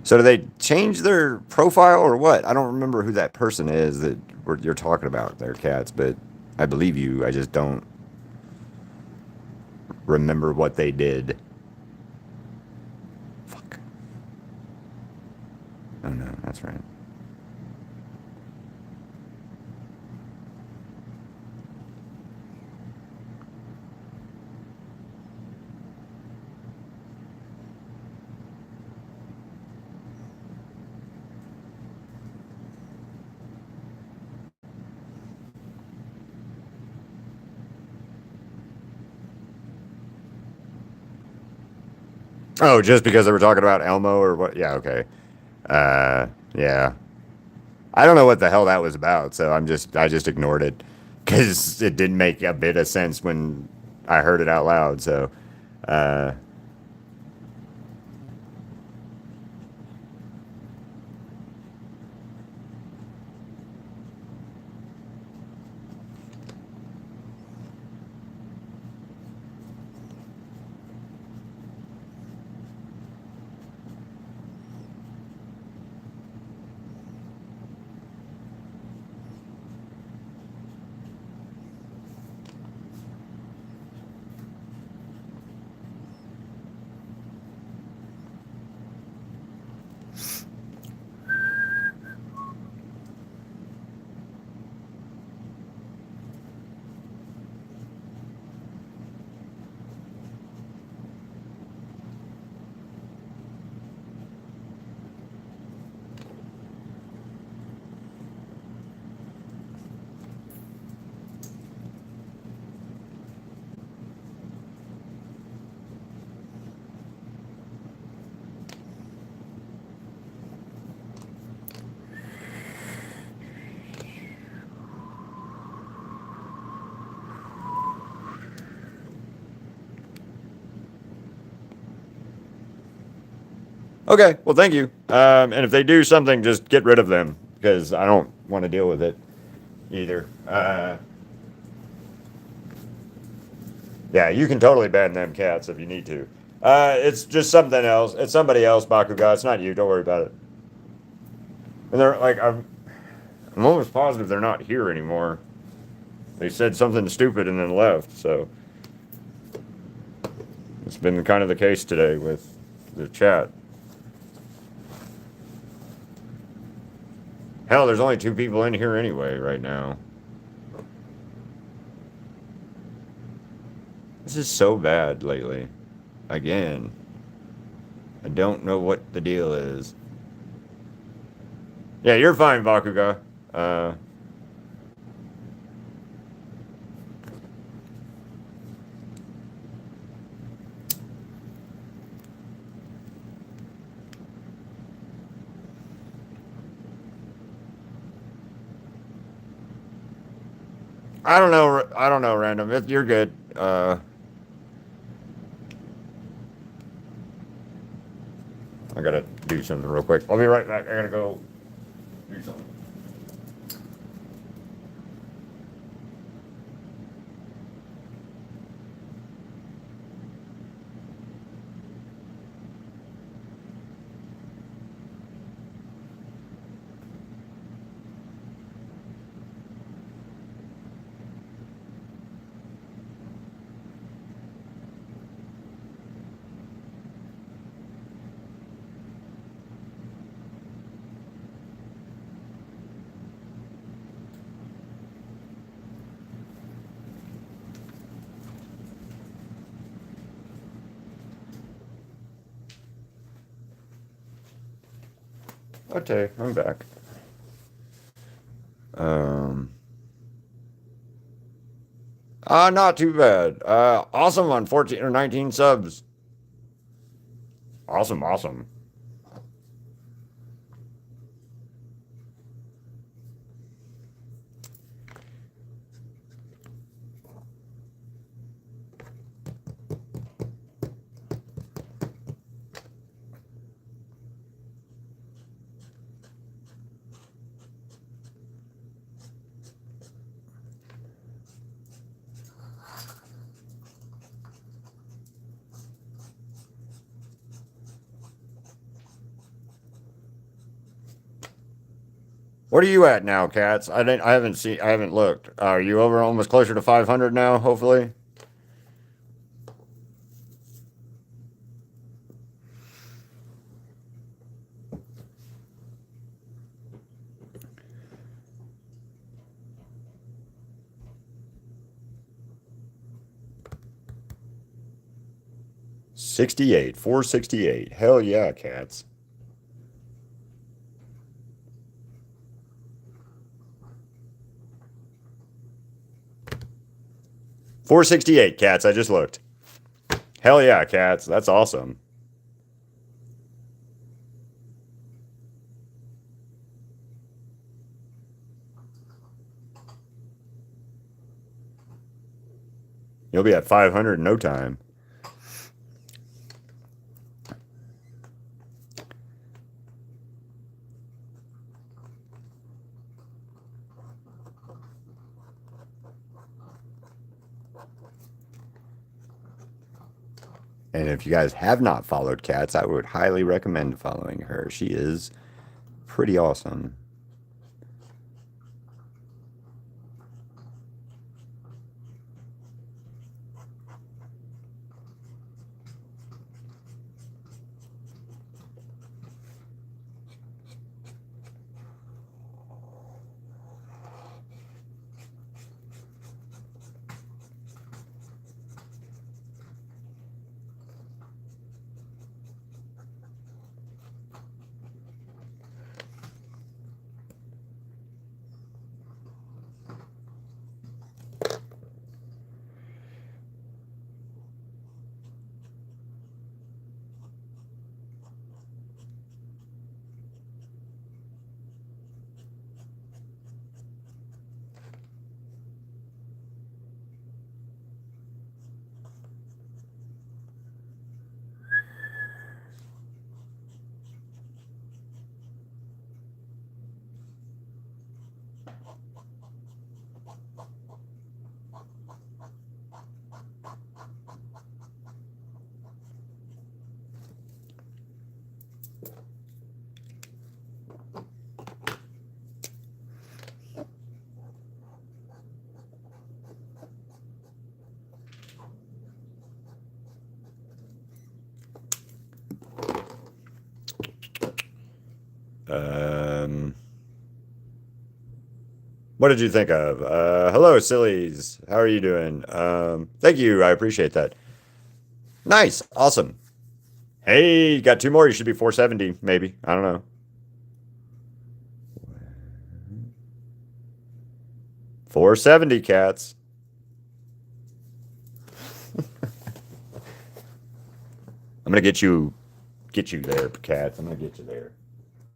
So do they change their profile or what? I don't remember who that person is that you're talking about there, Cats, but I believe you. I just don't remember what they did. Fuck. Oh no, that's right. Oh, just because they were talking about Elmo or what? Yeah, okay. Yeah. I don't know what the hell that was about, so I just ignored it because it didn't make a bit of sense when I heard it out loud. So, uh, okay. Well, thank you. And if they do something, just get rid of them because I don't want to deal with it either. Yeah, you can totally ban them cats if you need to. It's just something else. It's somebody else, Bakuga. It's not you. Don't worry about it. And they're like, I'm almost positive they're not here anymore. They said something stupid and then left. So it's been kind of the case today with the chat. Hell, there's only 2 people in here anyway right now. This is so bad lately. Again, I don't know what the deal is. Yeah, you're fine, Bakuga. I don't know. I don't know, Random. You're good. I gotta do something real quick. I'll be right back. I gotta go do something. Okay, I'm back. Um, not too bad. Awesome on 14 or 19 subs. Awesome, awesome. What are you at now, Cats? I haven't seen. I haven't looked. Are you over almost closer to 500 now? Hopefully. 68, 468. Hell yeah, Cats. 468, Cats. I just looked. Hell yeah, Cats. That's awesome. You'll be at 500 in no time. And if you guys have not followed Cats, I would highly recommend following her. She is pretty awesome. What did you think of? Hello, sillies. How are you doing? Thank you. I appreciate that. Nice. Awesome. Hey, you got two more. You should be 470, maybe. I don't know. 470, Cats. I'm gonna get you there, Cats. I'm gonna get you there.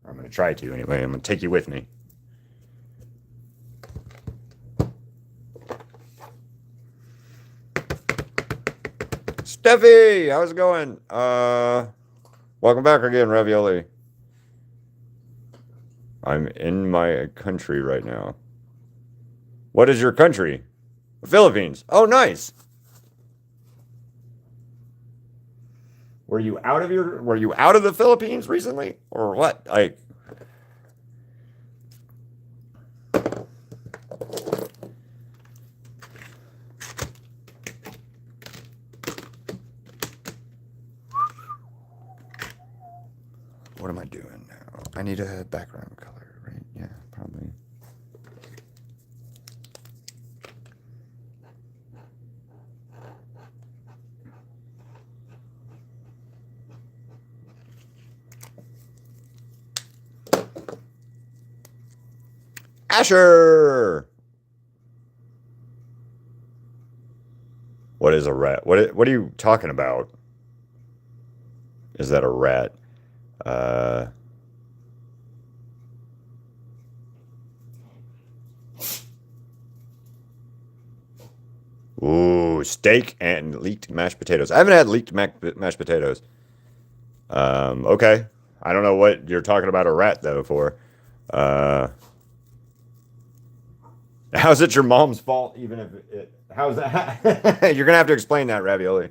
I'm gonna try to anyway. I'm gonna take you with me. Steffi, how's it going? Welcome back again, Ravioli. I'm in my country right now. What is your country? The Philippines. Oh, nice. Were you out of the Philippines recently? Or what? What am I doing now? I need a background color, right? Yeah, probably. Asher! What is a rat? What are you talking about? Is that a rat? Ooh, steak and leeked mashed potatoes. I haven't had leeked mashed potatoes. Okay. I don't know what you're talking about a rat, though, for. How's it your mom's fault, even if it... How's that? You're going to have to explain that, Ravioli.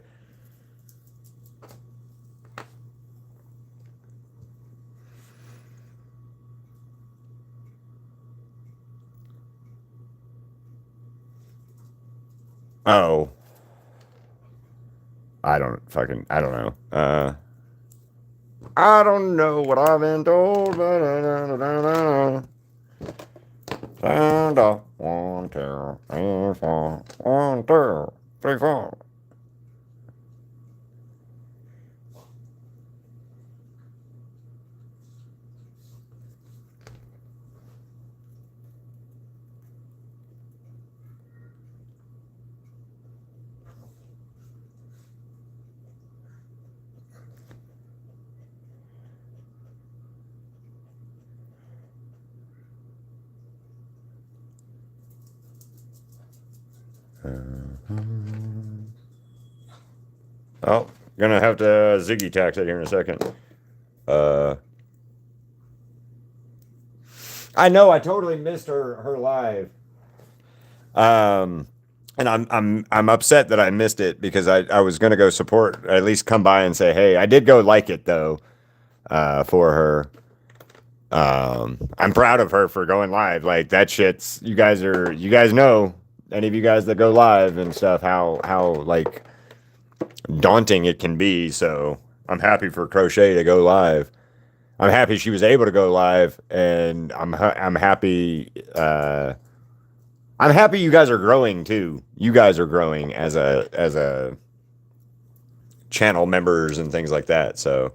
Oh. I don't know. I don't know what I've been told. Stand up, 1, 2, 3, 4. 1, 2, 3, 4. Oh, gonna have to Ziggy tax it here in a second. I know I totally missed her live. And I'm upset that I missed it because I was gonna go support, at least come by and say, hey, I did go like it though, for her. I'm proud of her for going live. Like that shit's you guys know, any of you guys that go live and stuff, how like daunting it can be. So I'm happy for Crochet to go live. I'm happy she was able to go live, and I'm happy. I'm happy you guys are growing too. You guys are growing as a channel members and things like that. So,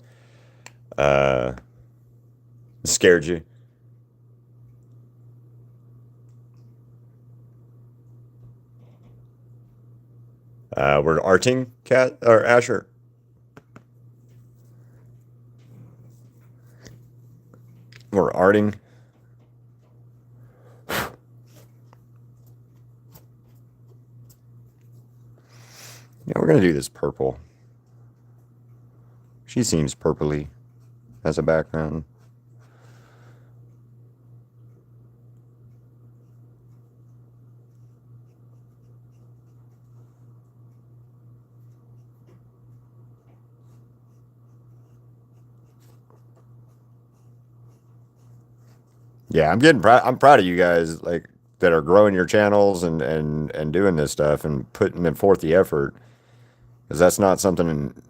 scared you. We're arting, Cat or Asher. We're arting. Yeah, we're gonna do this purple. She seems purpley as a background. Yeah, I'm proud of you guys, like, that are growing your channels and doing this stuff and putting forth the effort, because that's not something.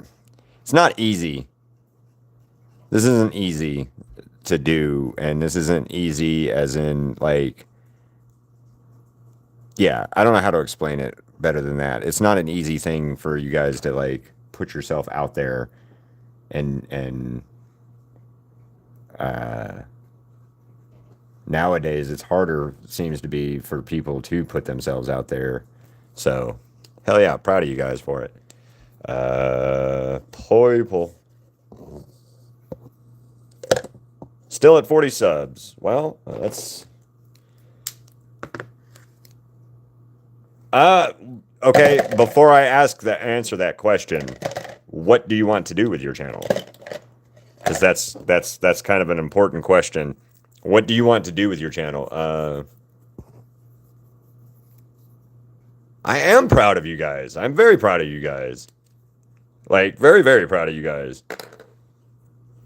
It's not easy. This isn't easy to do, and this isn't easy as in like. Yeah, I don't know how to explain it better than that. It's not an easy thing for you guys to like put yourself out there and nowadays it's harder, seems to be, for people to put themselves out there. So hell yeah, proud of you guys for it. People still at 40 subs. Well, that's okay. Before I answer that question, what do you want to do with your channel? Because that's kind of an important question. What do you want to do with your channel? I am proud of you guys. I'm very proud of you guys. Like, very, very proud of you guys.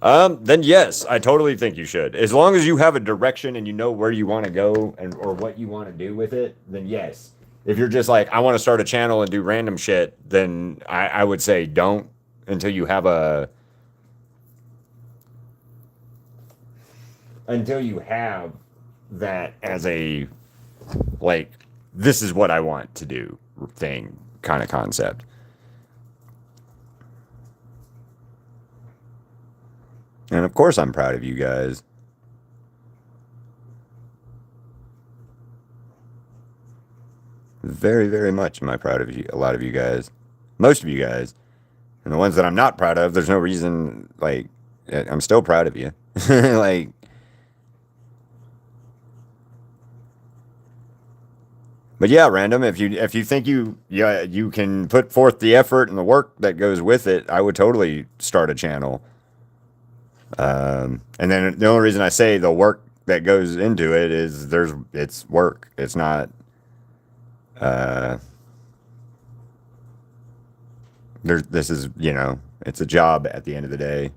Then yes, I totally think you should. As long as you have a direction and you know where you want to go and or what you want to do with it, then yes. If you're just like, I want to start a channel and do random shit, then I would say don't until you have that as a, like, this is what I want to do thing kind of concept. And of course I'm proud of you guys. Very, very much am I proud of you. A lot of you guys, most of you guys, and the ones that I'm not proud of. There's no reason. Like, I'm still proud of you. Like, but yeah, random. If you think you can put forth the effort and the work that goes with it, I would totally start a channel. And then the only reason I say the work that goes into it is it's work. It's not. Uh, this is it's a job at the end of the day.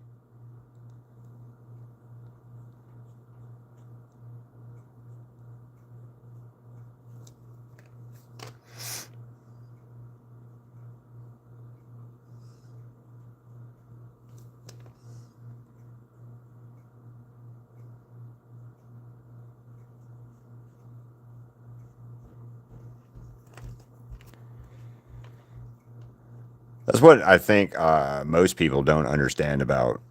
That's what I think most people don't understand about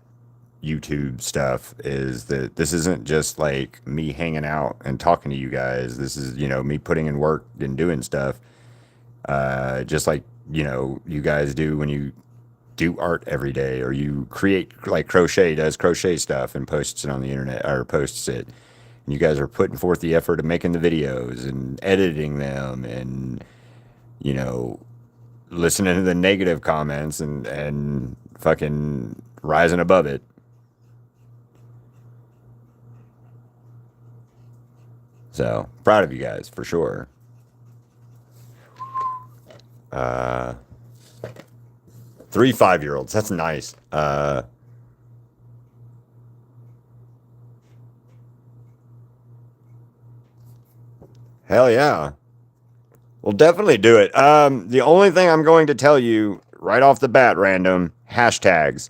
YouTube stuff is that this isn't just like me hanging out and talking to you guys. This is, me putting in work and doing stuff. Just like, you guys do when you do art every day or you create like Crochet does crochet stuff and posts it on the internet or posts it. And you guys are putting forth the effort of making the videos and editing them and, you know, listening to the negative comments and fucking rising above it. So proud of you guys for sure. Uh, 3 5-year-olds. That's nice. Hell yeah. We'll definitely do it. The only thing I'm going to tell you right off the bat, random hashtags.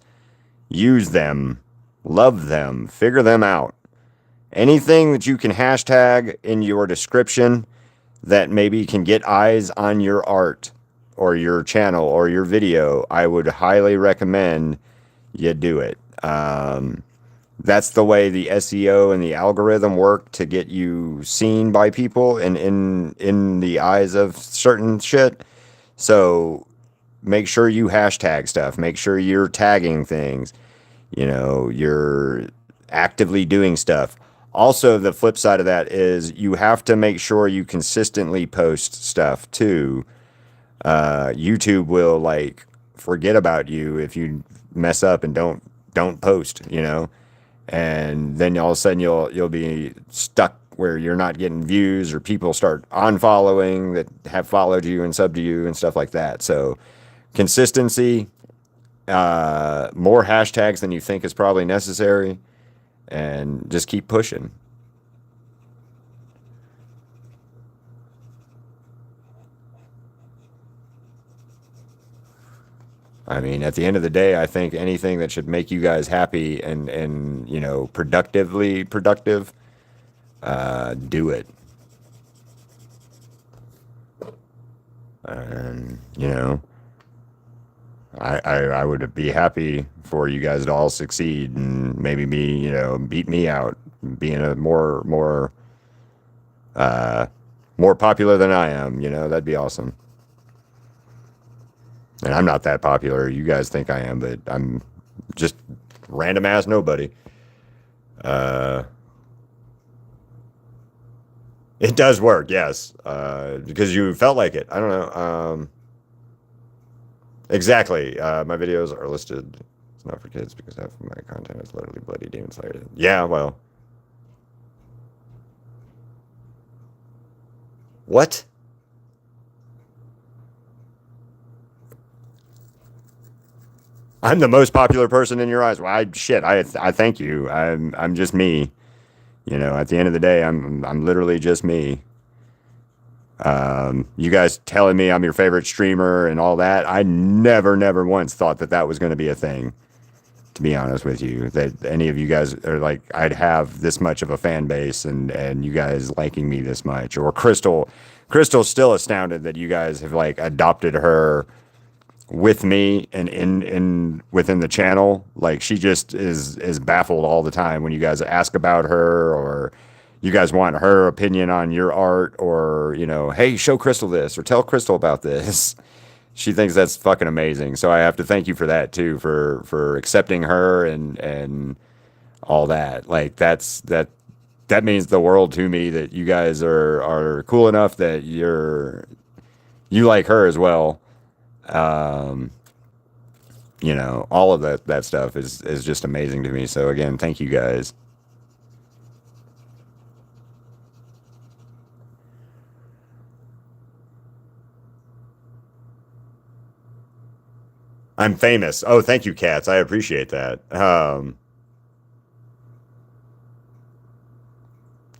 Use them, love them, figure them out. Anything that you can hashtag in your description that maybe can get eyes on your art or your channel or your video, I would highly recommend you do it. That's the way the SEO and the algorithm work to get you seen by people and in the eyes of certain shit. So make sure you hashtag stuff. Make sure you're tagging things. You're actively doing stuff. Also, the flip side of that is you have to make sure you consistently post stuff too. YouTube will like forget about you if you mess up and don't post, and then all of a sudden you'll be stuck where you're not getting views or people start unfollowing that have followed you and subbed to you and stuff like that. So consistency, more hashtags than you think is probably necessary, and just keep pushing. I mean, at the end of the day, I think anything that should make you guys happy and productively productive, do it. And I would be happy for you guys to all succeed and maybe beat me out, being a more popular than I am. That'd be awesome. And I'm not that popular. You guys think I am, but I'm just random ass nobody. Uh, it does work, yes, because you felt like it. I don't know. Exactly. My videos are listed. It's not for kids because half of my content is literally bloody demon slayer. Yeah, well. What? I'm the most popular person in your eyes. Well, I thank you. I'm just me. At the end of the day, I'm literally just me. You guys telling me I'm your favorite streamer and all that. I never once thought that was going to be a thing. To be honest with you, that any of you guys are like, I'd have this much of a fan base and you guys liking me this much. Or Crystal's still astounded that you guys have like adopted her with me and in within the channel. Like she just is baffled all the time when you guys ask about her or you guys want her opinion on your art, or, hey, show Crystal this, or tell Crystal about this. She thinks that's fucking amazing. So I have to thank you for that too, for accepting her and all that. Like that means the world to me, that you guys are cool enough that you like her as well. Um, all of that stuff is just amazing to me. So again, thank you guys. I'm famous. Oh, thank you, cats. I appreciate that.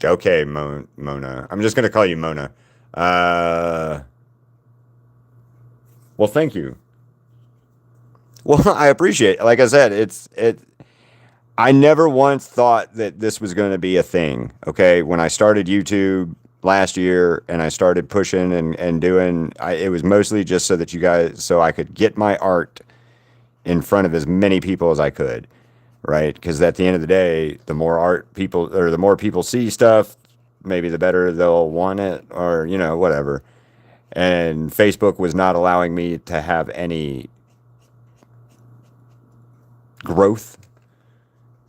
Okay, Mona. I'm just gonna call you Mona. Uh, well, thank you. Well, I appreciate it. Like I said, I never once thought that this was going to be a thing. Okay, when I started YouTube last year and I started pushing and doing, it was mostly just so that so I could get my art in front of as many people as I could, right? Because at the end of the day, the more art people, or the more people see stuff, maybe the better they'll want it, or whatever. And Facebook was not allowing me to have any growth.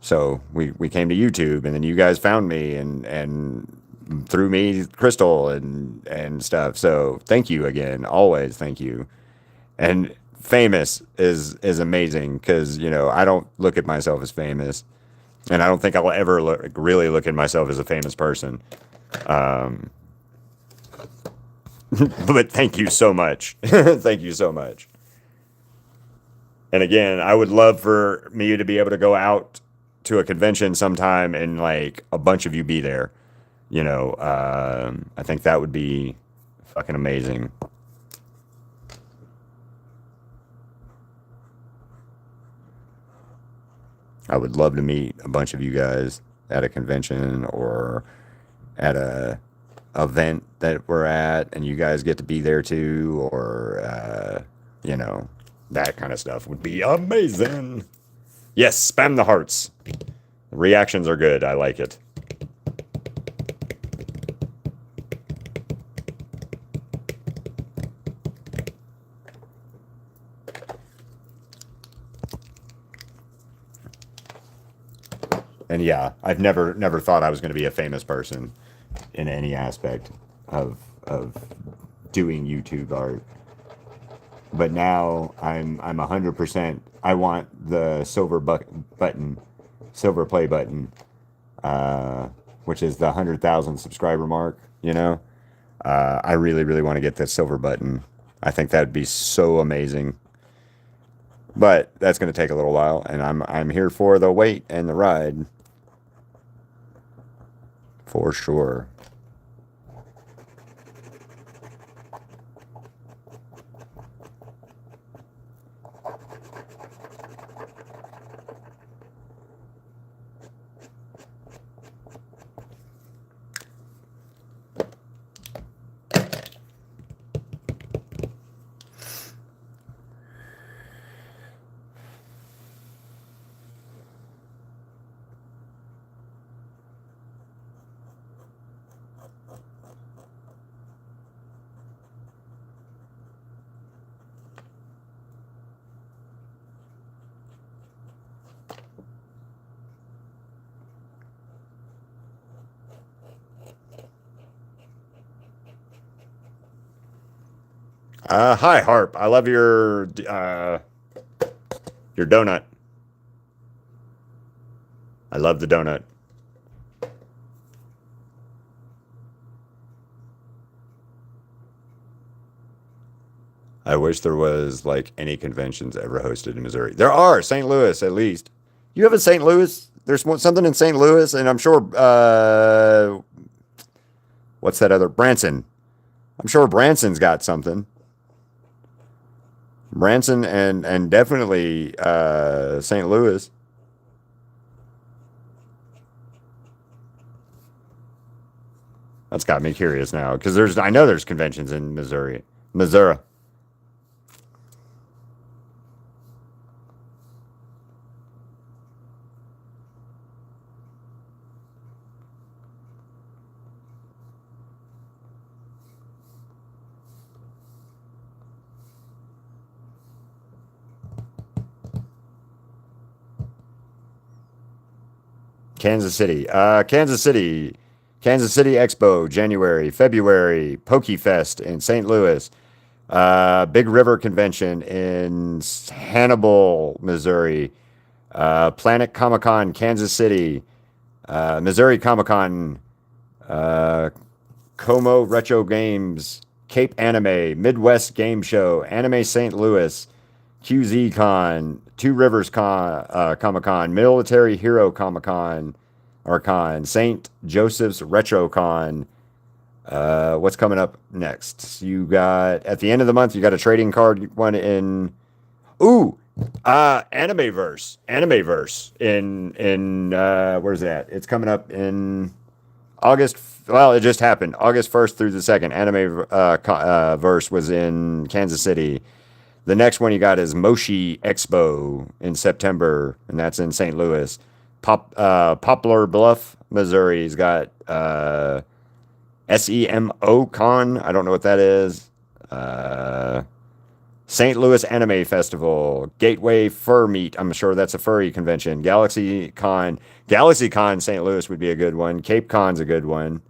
So we came to YouTube, and then you guys found me and through me Crystal and stuff. So thank you again, always thank you. And famous is amazing, because I don't look at myself as famous, and I don't think I'll ever really look at myself as a famous person. Um, but thank you so much, thank you so much. And again, I would love for me to be able to go out to a convention sometime and like a bunch of you be there. I think that would be fucking amazing. I would love to meet a bunch of you guys at a convention, or at a event that we're at, and you guys get to be there too, or you know, that kind of stuff would be amazing. Yes, spam the hearts. The reactions are good. I like it. And yeah, I've never thought I was going to be a famous person in any aspect of doing YouTube art. But now I'm 100%. I want the button, silver play button, uh, which is the 100,000 subscriber mark. I really want to get that silver button. I think that'd be so amazing. But that's going to take a little while, and I'm here for the wait and the ride, for sure. Hi Harp. I love your donut. I love the donut. I wish there was like any conventions ever hosted in Missouri. There are, St. Louis at least. You have a St. Louis? There's something in St. Louis, and I'm sure. What's that other Branson? I'm sure Branson's got something. Branson and definitely St. Louis. That's got me curious now, because I know there's conventions in Missouri. Kansas City. Kansas City Expo, January, February, PokeFest in St. Louis. Big River Convention in Hannibal, Missouri. Planet Comic Con, Kansas City. Missouri Comic Con, Como Retro Games, Cape Anime, Midwest Game Show, Anime St. Louis, QZ Con, Two Rivers Comic Con, Military Hero Comic Con, or Con, St. Joseph's Retro Con. What's coming up next? You got, at the end of the month, you got a trading card one in, Animeverse in where's that? It's coming up in August. Well, it just happened. August 1st through the 2nd. Verse was in Kansas City. The next one you got is Moshi Expo in September, and that's in St. Louis. Poplar Bluff, Missouri's got SEMO Con. I don't know what that is. St. Louis Anime Festival, Gateway Fur Meet. I'm sure that's a furry convention. Galaxy Con St. Louis would be a good one. Cape Con's a good one.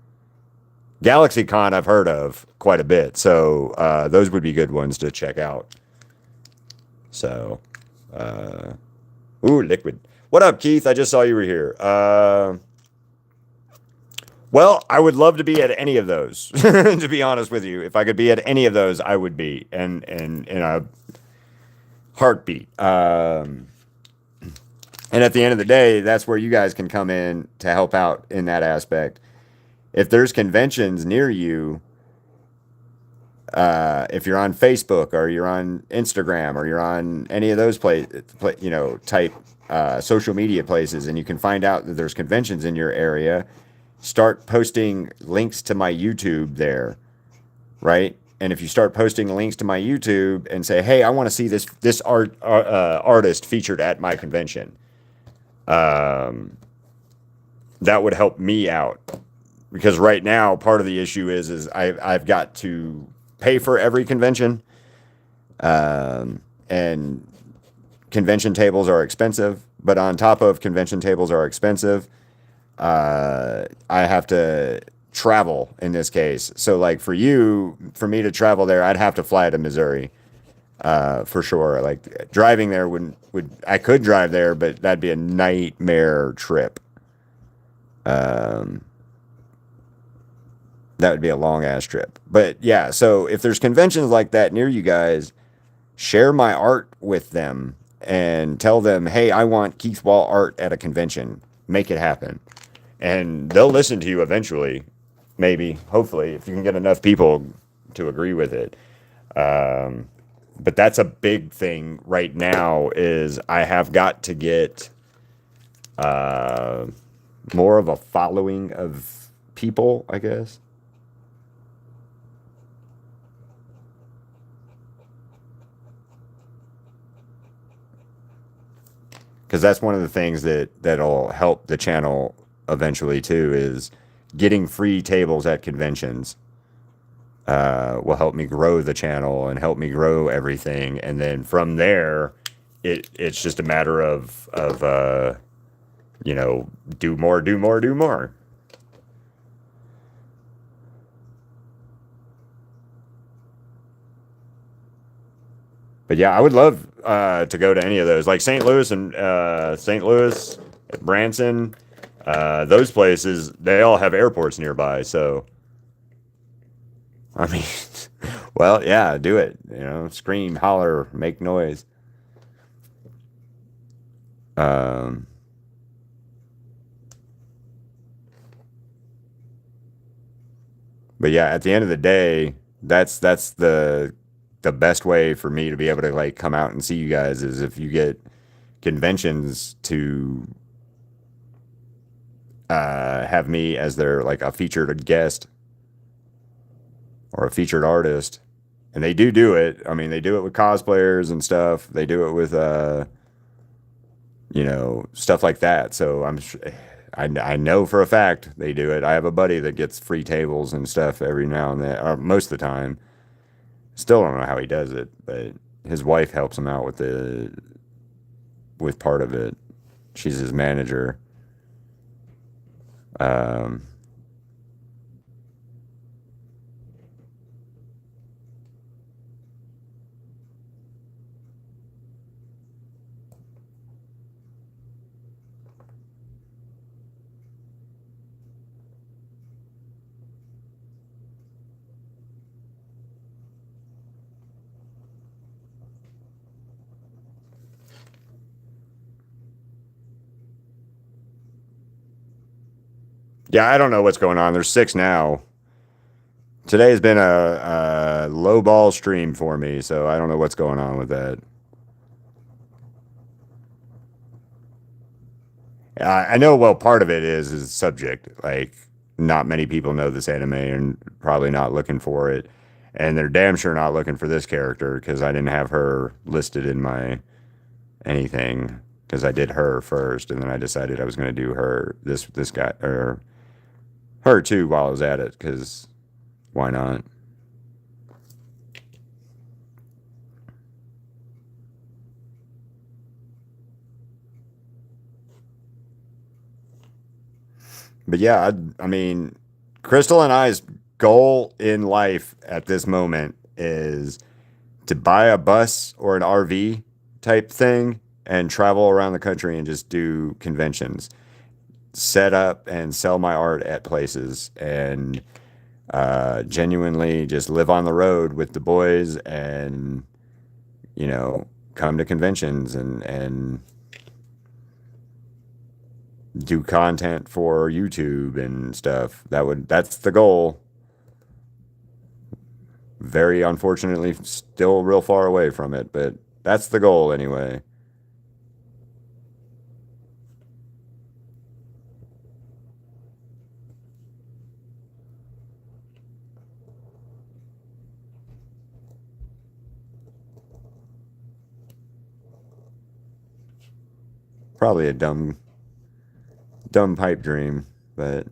Galaxy Con I've heard of quite a bit, so those would be good ones to check out. So, Liquid. What up, Keith? I just saw you were here. Well, I would love to be at any of those, to be honest with you. If I could be at any of those, I would be, and in a heartbeat. And at the end of the day, that's where you guys can come in to help out in that aspect. If there's conventions near you, if you're on Facebook or you're on Instagram or you're on any of those type social media places, and you can find out that there's conventions in your area, start posting links to my YouTube there, right? And if you start posting links to my YouTube and say, hey, I want to see this artist featured at my convention, that would help me out. Because right now, part of the issue is I've got to pay for every convention, and convention tables are expensive. But on top of convention tables are expensive, I have to travel in this case. So like for me to travel there, I'd have to fly to Missouri, for sure. Like driving there I could drive there, but that'd be a nightmare trip. That would be a long ass trip. But yeah, so if there's conventions like that near you guys, share my art with them and tell them, hey, I want Keith Wahl art at a convention. Make it happen. And they'll listen to you eventually, maybe, hopefully, if you can get enough people to agree with it. But that's a big thing right now is I have got to get more of a following of people, I guess. Because that's one of the things that'll help the channel eventually too, is getting free tables at conventions will help me grow the channel and help me grow everything. And then from there, it's just a matter of do more. But yeah, I would love to go to any of those, like St. Louis and Branson. Those places, they all have airports nearby. So, I mean, well, yeah, do it. Scream, holler, make noise. But yeah, at the end of the day, that's the best way for me to be able to like come out and see you guys is if you get conventions to have me as their like a featured guest or a featured artist. And they do it. I mean, they do it with cosplayers and stuff. They do it with stuff like that. So I know for a fact they do it. I have a buddy that gets free tables and stuff every now and then, or most of the time. Still don't know how he does it, but his wife helps him out with part of it. She's his manager. Um, yeah, I don't know what's going on. There's 6 now. Today has been a low ball stream for me, so I don't know what's going on with that. I know, well, part of it is subject. Like, not many people know this anime and probably not looking for it. And they're damn sure not looking for this character because I didn't have her listed in my anything because I did her first and then I decided I was going to do her, this guy, or her too while I was at it because why not? But yeah, I mean, Crystal and I's goal in life at this moment is to buy a bus or an RV type thing and travel around the country and just do conventions, set up and sell my art at places, and genuinely just live on the road with the boys and, you know, come to conventions and do content for YouTube and stuff. That's the goal. Very unfortunately, still real far away from it, but that's the goal anyway. Probably a dumb pipe dream, but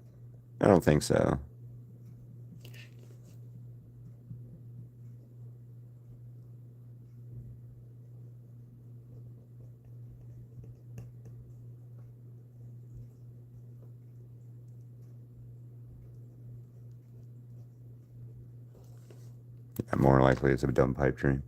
I don't think so. Yeah, more likely it's a dumb pipe dream.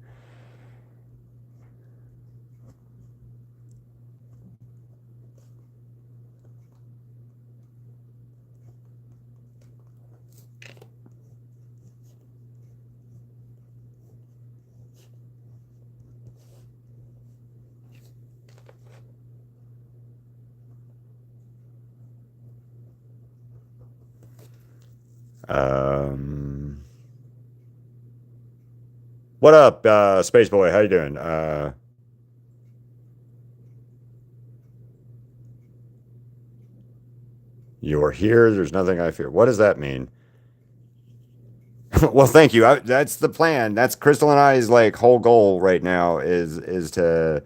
Um, what up, Space Boy? How you doing? You're here. There's nothing I fear. What does that mean? Well, thank you. That's the plan. That's Crystal and I's like whole goal right now is to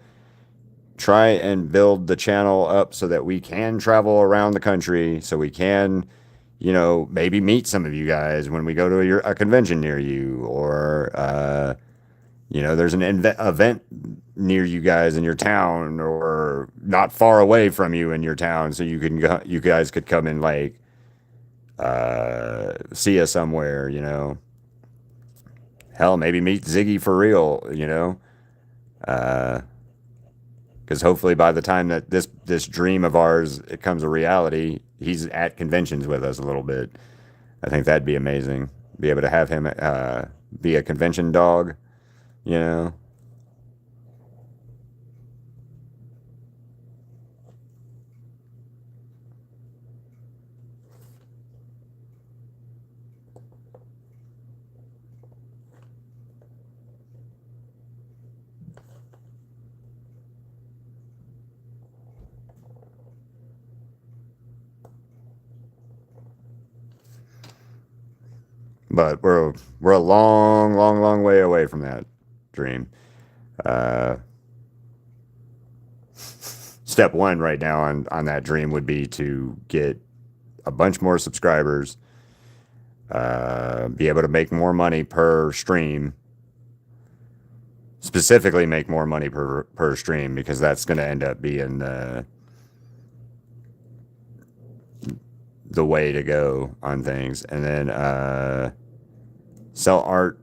try and build the channel up so that we can travel around the country, so we can, you know, maybe meet some of you guys when we go to a convention near you, or you know, there's an event near you guys in your town, or not far away from you in your town, so you guys could come and like see us somewhere, you know. Hell, maybe meet Ziggy for real, you know. Uh, because hopefully by the time that this dream of ours it comes a reality, he's at conventions with us a little bit. I think that'd be amazing. Be able to have him be a convention dog, you know. But we're a long way away from that dream. Uh, Step one right now on that dream would be to get a bunch more subscribers, be able to make more money per stream, specifically make more money per stream, because that's going to end up being the way to go on things. And then sell art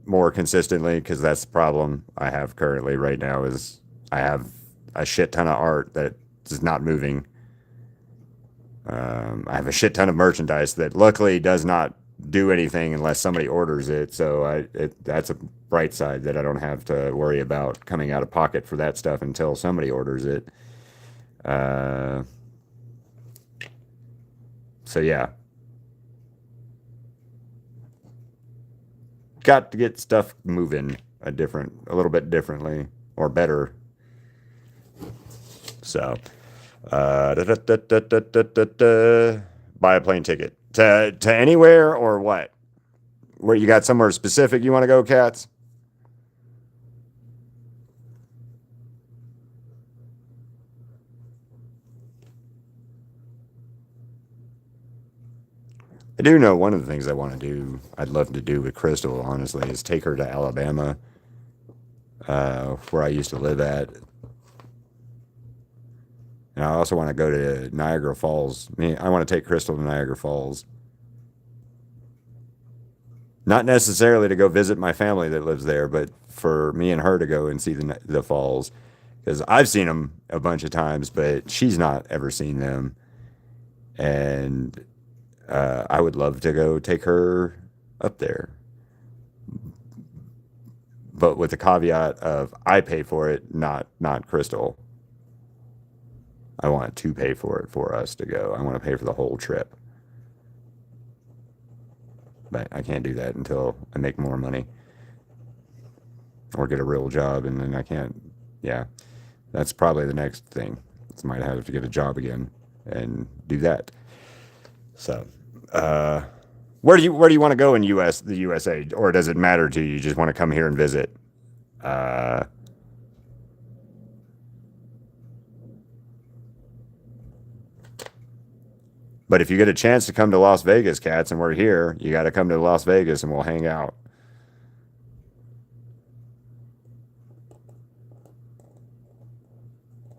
more consistently, because that's the problem I have currently right now is I have a shit ton of art that is not moving. I have a shit ton of merchandise that luckily does not do anything unless somebody orders it. So that's a bright side, that I don't have to worry about coming out of pocket for that stuff until somebody orders it. So yeah, got to get stuff moving a little bit differently or better. So, buy a plane ticket to anywhere, or what? Where you got somewhere specific you want to go, Cats? I do know one of the things I want to do, I'd love to do with Crystal, honestly, is take her to Alabama, where I used to live at. And I also want to go to Niagara Falls. I want to take Crystal to Niagara Falls. Not necessarily to go visit my family that lives there, but for me and her to go and see the falls. Because I've seen them a bunch of times, but she's not ever seen them. And I would love to go take her up there. But with the caveat of I pay for it, not Crystal. I want to pay for it for us to go. I want to pay for the whole trip. But I can't do that until I make more money or get a real job, and then I can't. Yeah, that's probably the next thing. I might have to get a job again and do that. So, where do you want to go in the USA, or does it matter to you? You just want to come here and visit? But if you get a chance to come to Las Vegas, Cats, and we're here, you got to come to Las Vegas and we'll hang out.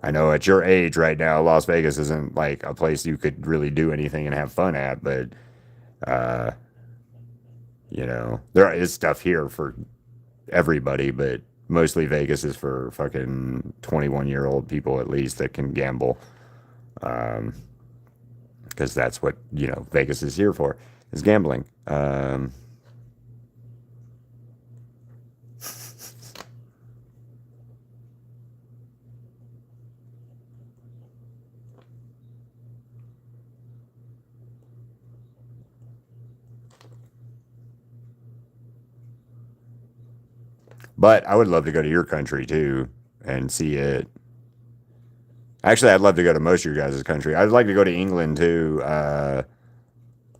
I know at your age right now, Las Vegas isn't like a place you could really do anything and have fun at, but uh, there is stuff here for everybody, but mostly Vegas is for fucking 21-year-old people at least that can gamble. Because that's what, Vegas is here for, is gambling. But I would love to go to your country too and see it. Actually, I'd love to go to most of your guys' country. I'd like to go to England too.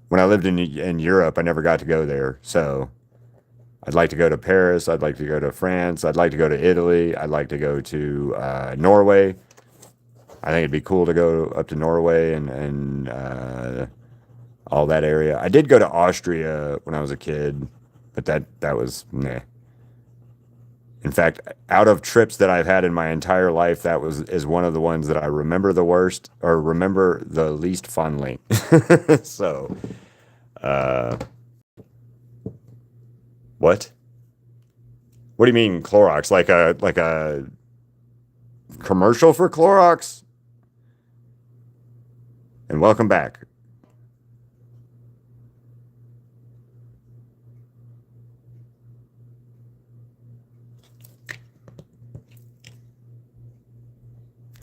When I lived in Europe, I never got to go there. So I'd like to go to Paris. I'd like to go to France. I'd like to go to Italy. I'd like to go to Norway. I think it'd be cool to go up to Norway and all that area. I did go to Austria when I was a kid, but that was meh. In fact, out of trips that I've had in my entire life, that is one of the ones that I remember the worst, or remember the least fondly. So, what? What do you mean Clorox? Like a commercial for Clorox? And welcome back.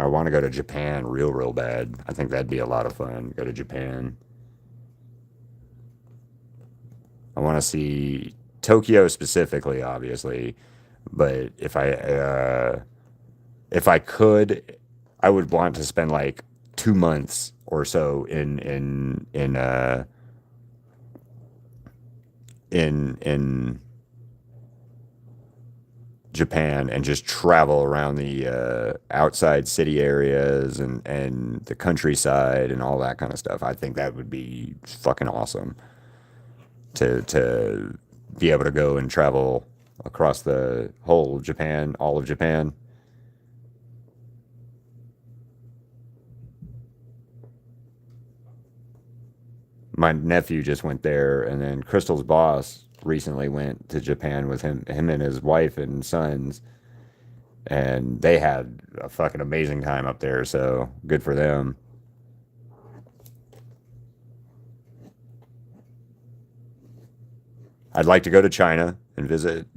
I want to go to Japan real bad. I think that'd be a lot of fun. Go to Japan. I want to see Tokyo specifically, obviously, but if I could, I would want to spend like 2 months or so in Japan and just travel around the outside city areas and the countryside and all that kind of stuff. I think that would be fucking awesome to be able to go and travel across the whole Japan, all of Japan. my nephew just went there, and then Crystal's boss recently went to Japan with him and his wife and sons, and they had a fucking amazing time up there. So good for them. I'd like to go to China and visit.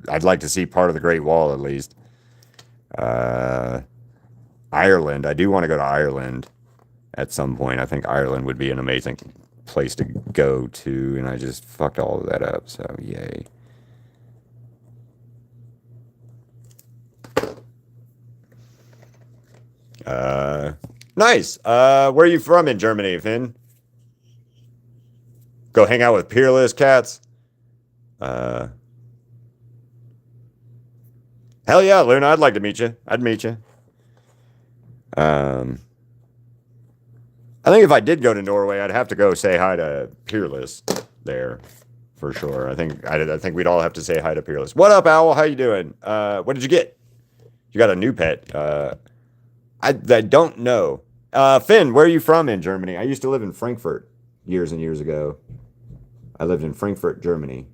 I'd like to see part of the Great Wall at least. Ireland. I do want to go to Ireland at some point. I think Ireland would be an amazing place to go to, and I just fucked all of that up. So yay. Nice. Where are you from in Germany, Finn? Go hang out with peerless cats. Hell yeah, Luna. I'd like to meet you. I'd meet you. I think if I did go to Norway, I'd have to go say hi to Peerless there, for sure. I think we'd all have to say hi to Peerless. What up, Owl? How you doing? What did you get? You got a new pet. I don't know. Finn, where are you from in Germany? I used to live in Frankfurt years and years ago. I lived in Frankfurt, Germany.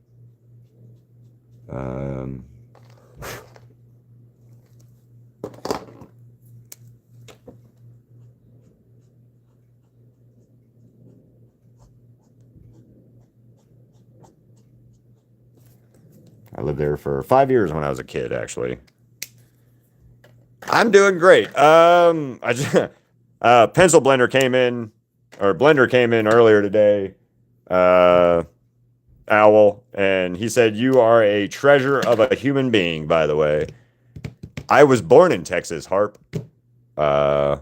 I lived there for 5 years when I was a kid, actually. I'm doing great. I just, pencil blender came in, or blender came in earlier today. Owl, and he said, "You are a treasure of a human being, by the way." I was born in Texas, Harp. Oh,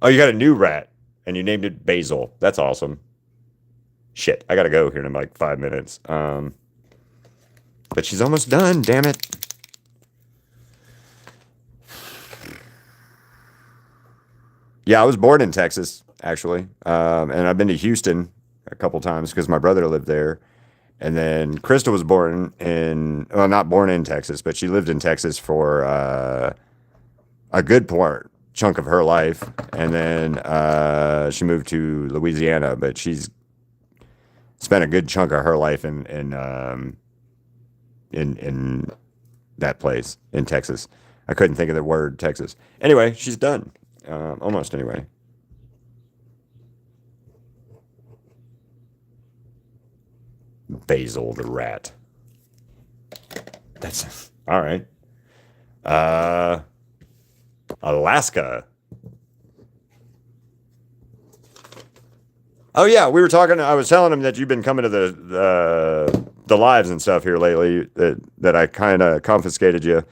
you got a new rat, and you named it Basil. That's awesome. Shit, I gotta go here in like 5 minutes. But she's almost done, damn it. Yeah, I was born in Texas, actually. And I've been to Houston a couple times because my brother lived there. And then Krista was born well, not born in Texas, but she lived in Texas for a good chunk of her life. And then she moved to Louisiana, but she's spent a good chunk of her life in that place in Texas. I couldn't think of the word Texas. Anyway, she's done. Almost anyway. Basil the rat. That's all right. Alaska. Oh yeah, we were talking. I was telling him that you've been coming to the lives and stuff here lately. That I kind of confiscated you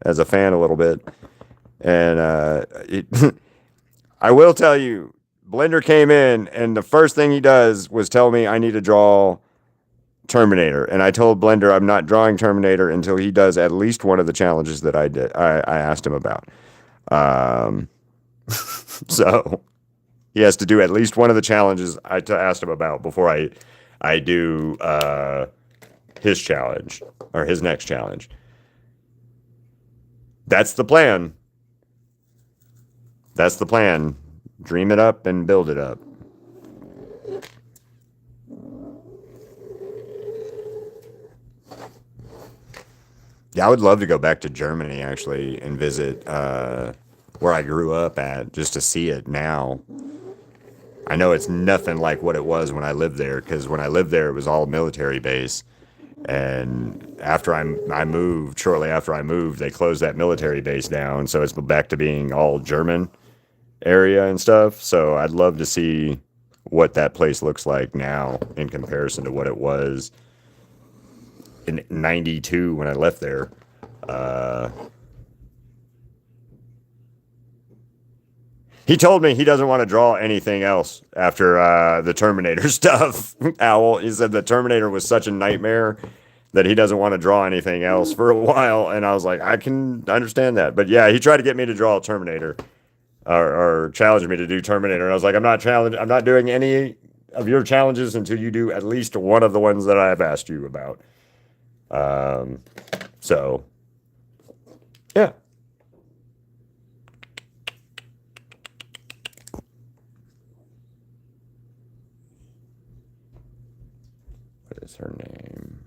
as a fan a little bit, and I will tell you, Blender came in, and the first thing he does was tell me I need to draw Terminator, and I told Blender I'm not drawing Terminator until he does at least one of the challenges that I asked him about. So he has to do at least one of the challenges I asked him about before I do his challenge or his next challenge. That's the plan. That's the plan. Dream it up and build it up. Yeah, I would love to go back to Germany, actually, and visit where I grew up at, just to see it now. I know it's nothing like what it was when I lived there, because when I lived there, it was all military base. And after I moved, shortly after I moved, they closed that military base down, so it's back to being all German area and stuff. So I'd love to see what that place looks like now in comparison to what it was in 92 when I left there. He told me he doesn't want to draw anything else after the Terminator stuff. Owl, he said the Terminator was such a nightmare that he doesn't want to draw anything else for a while. And I was like, I can understand that. But yeah, he tried to get me to draw a Terminator or challenge me to do Terminator. And I was like, I'm not doing any of your challenges until you do at least one of the ones that I have asked you about. So yeah. What's her name?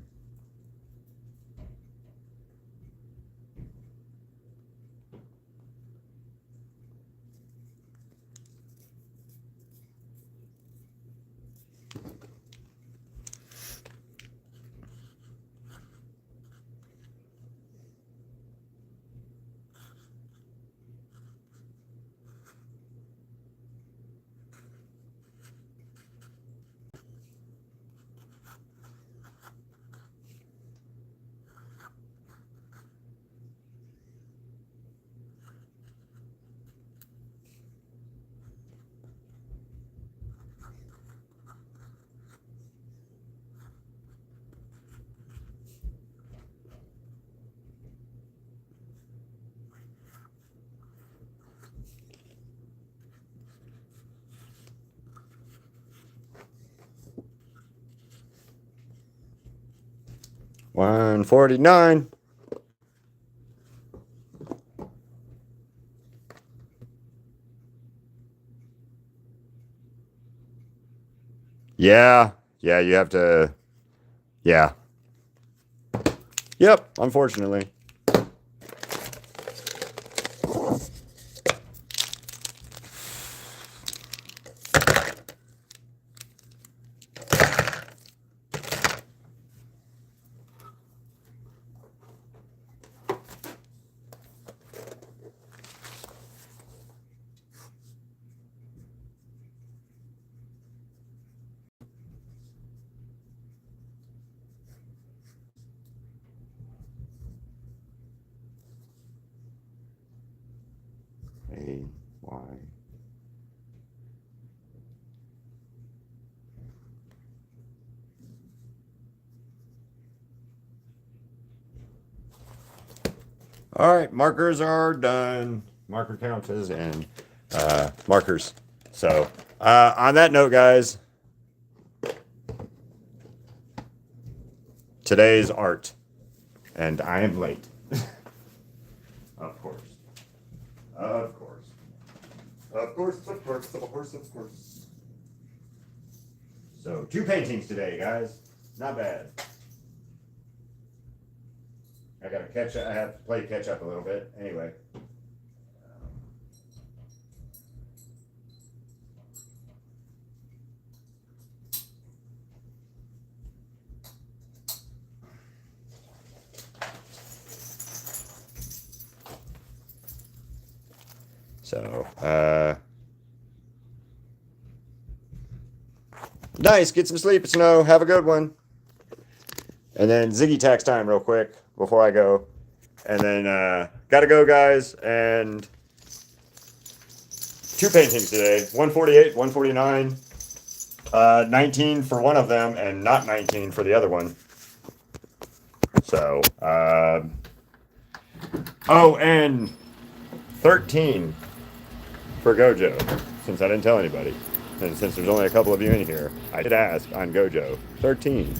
$149. Yeah, you have to. Yeah. Yep, unfortunately. A-Y. All right, markers are done. Marker counters and markers. So on that note, guys, today's art, and I am late. Of course. Of course. Of course, of course, of course, of course. So 2 paintings today, guys. Not bad. I gotta catch up. I have to play catch up a little bit. Anyway. So, nice. Get some sleep, Snow. Have a good one. And then Ziggy tax time real quick before I go. And then gotta go, guys. And 2 paintings today. 148, 149. 19 for one of them and not 19 for the other one. So, oh, and 13 for Gojo, since I didn't tell anybody. And since there's only a couple of you in here, I did ask on Gojo. 13.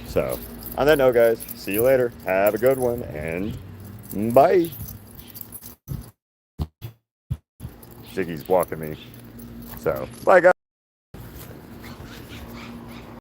So, on that note, guys, see you later. Have a good one, and bye. Ziggy's walking me. So, bye, guys.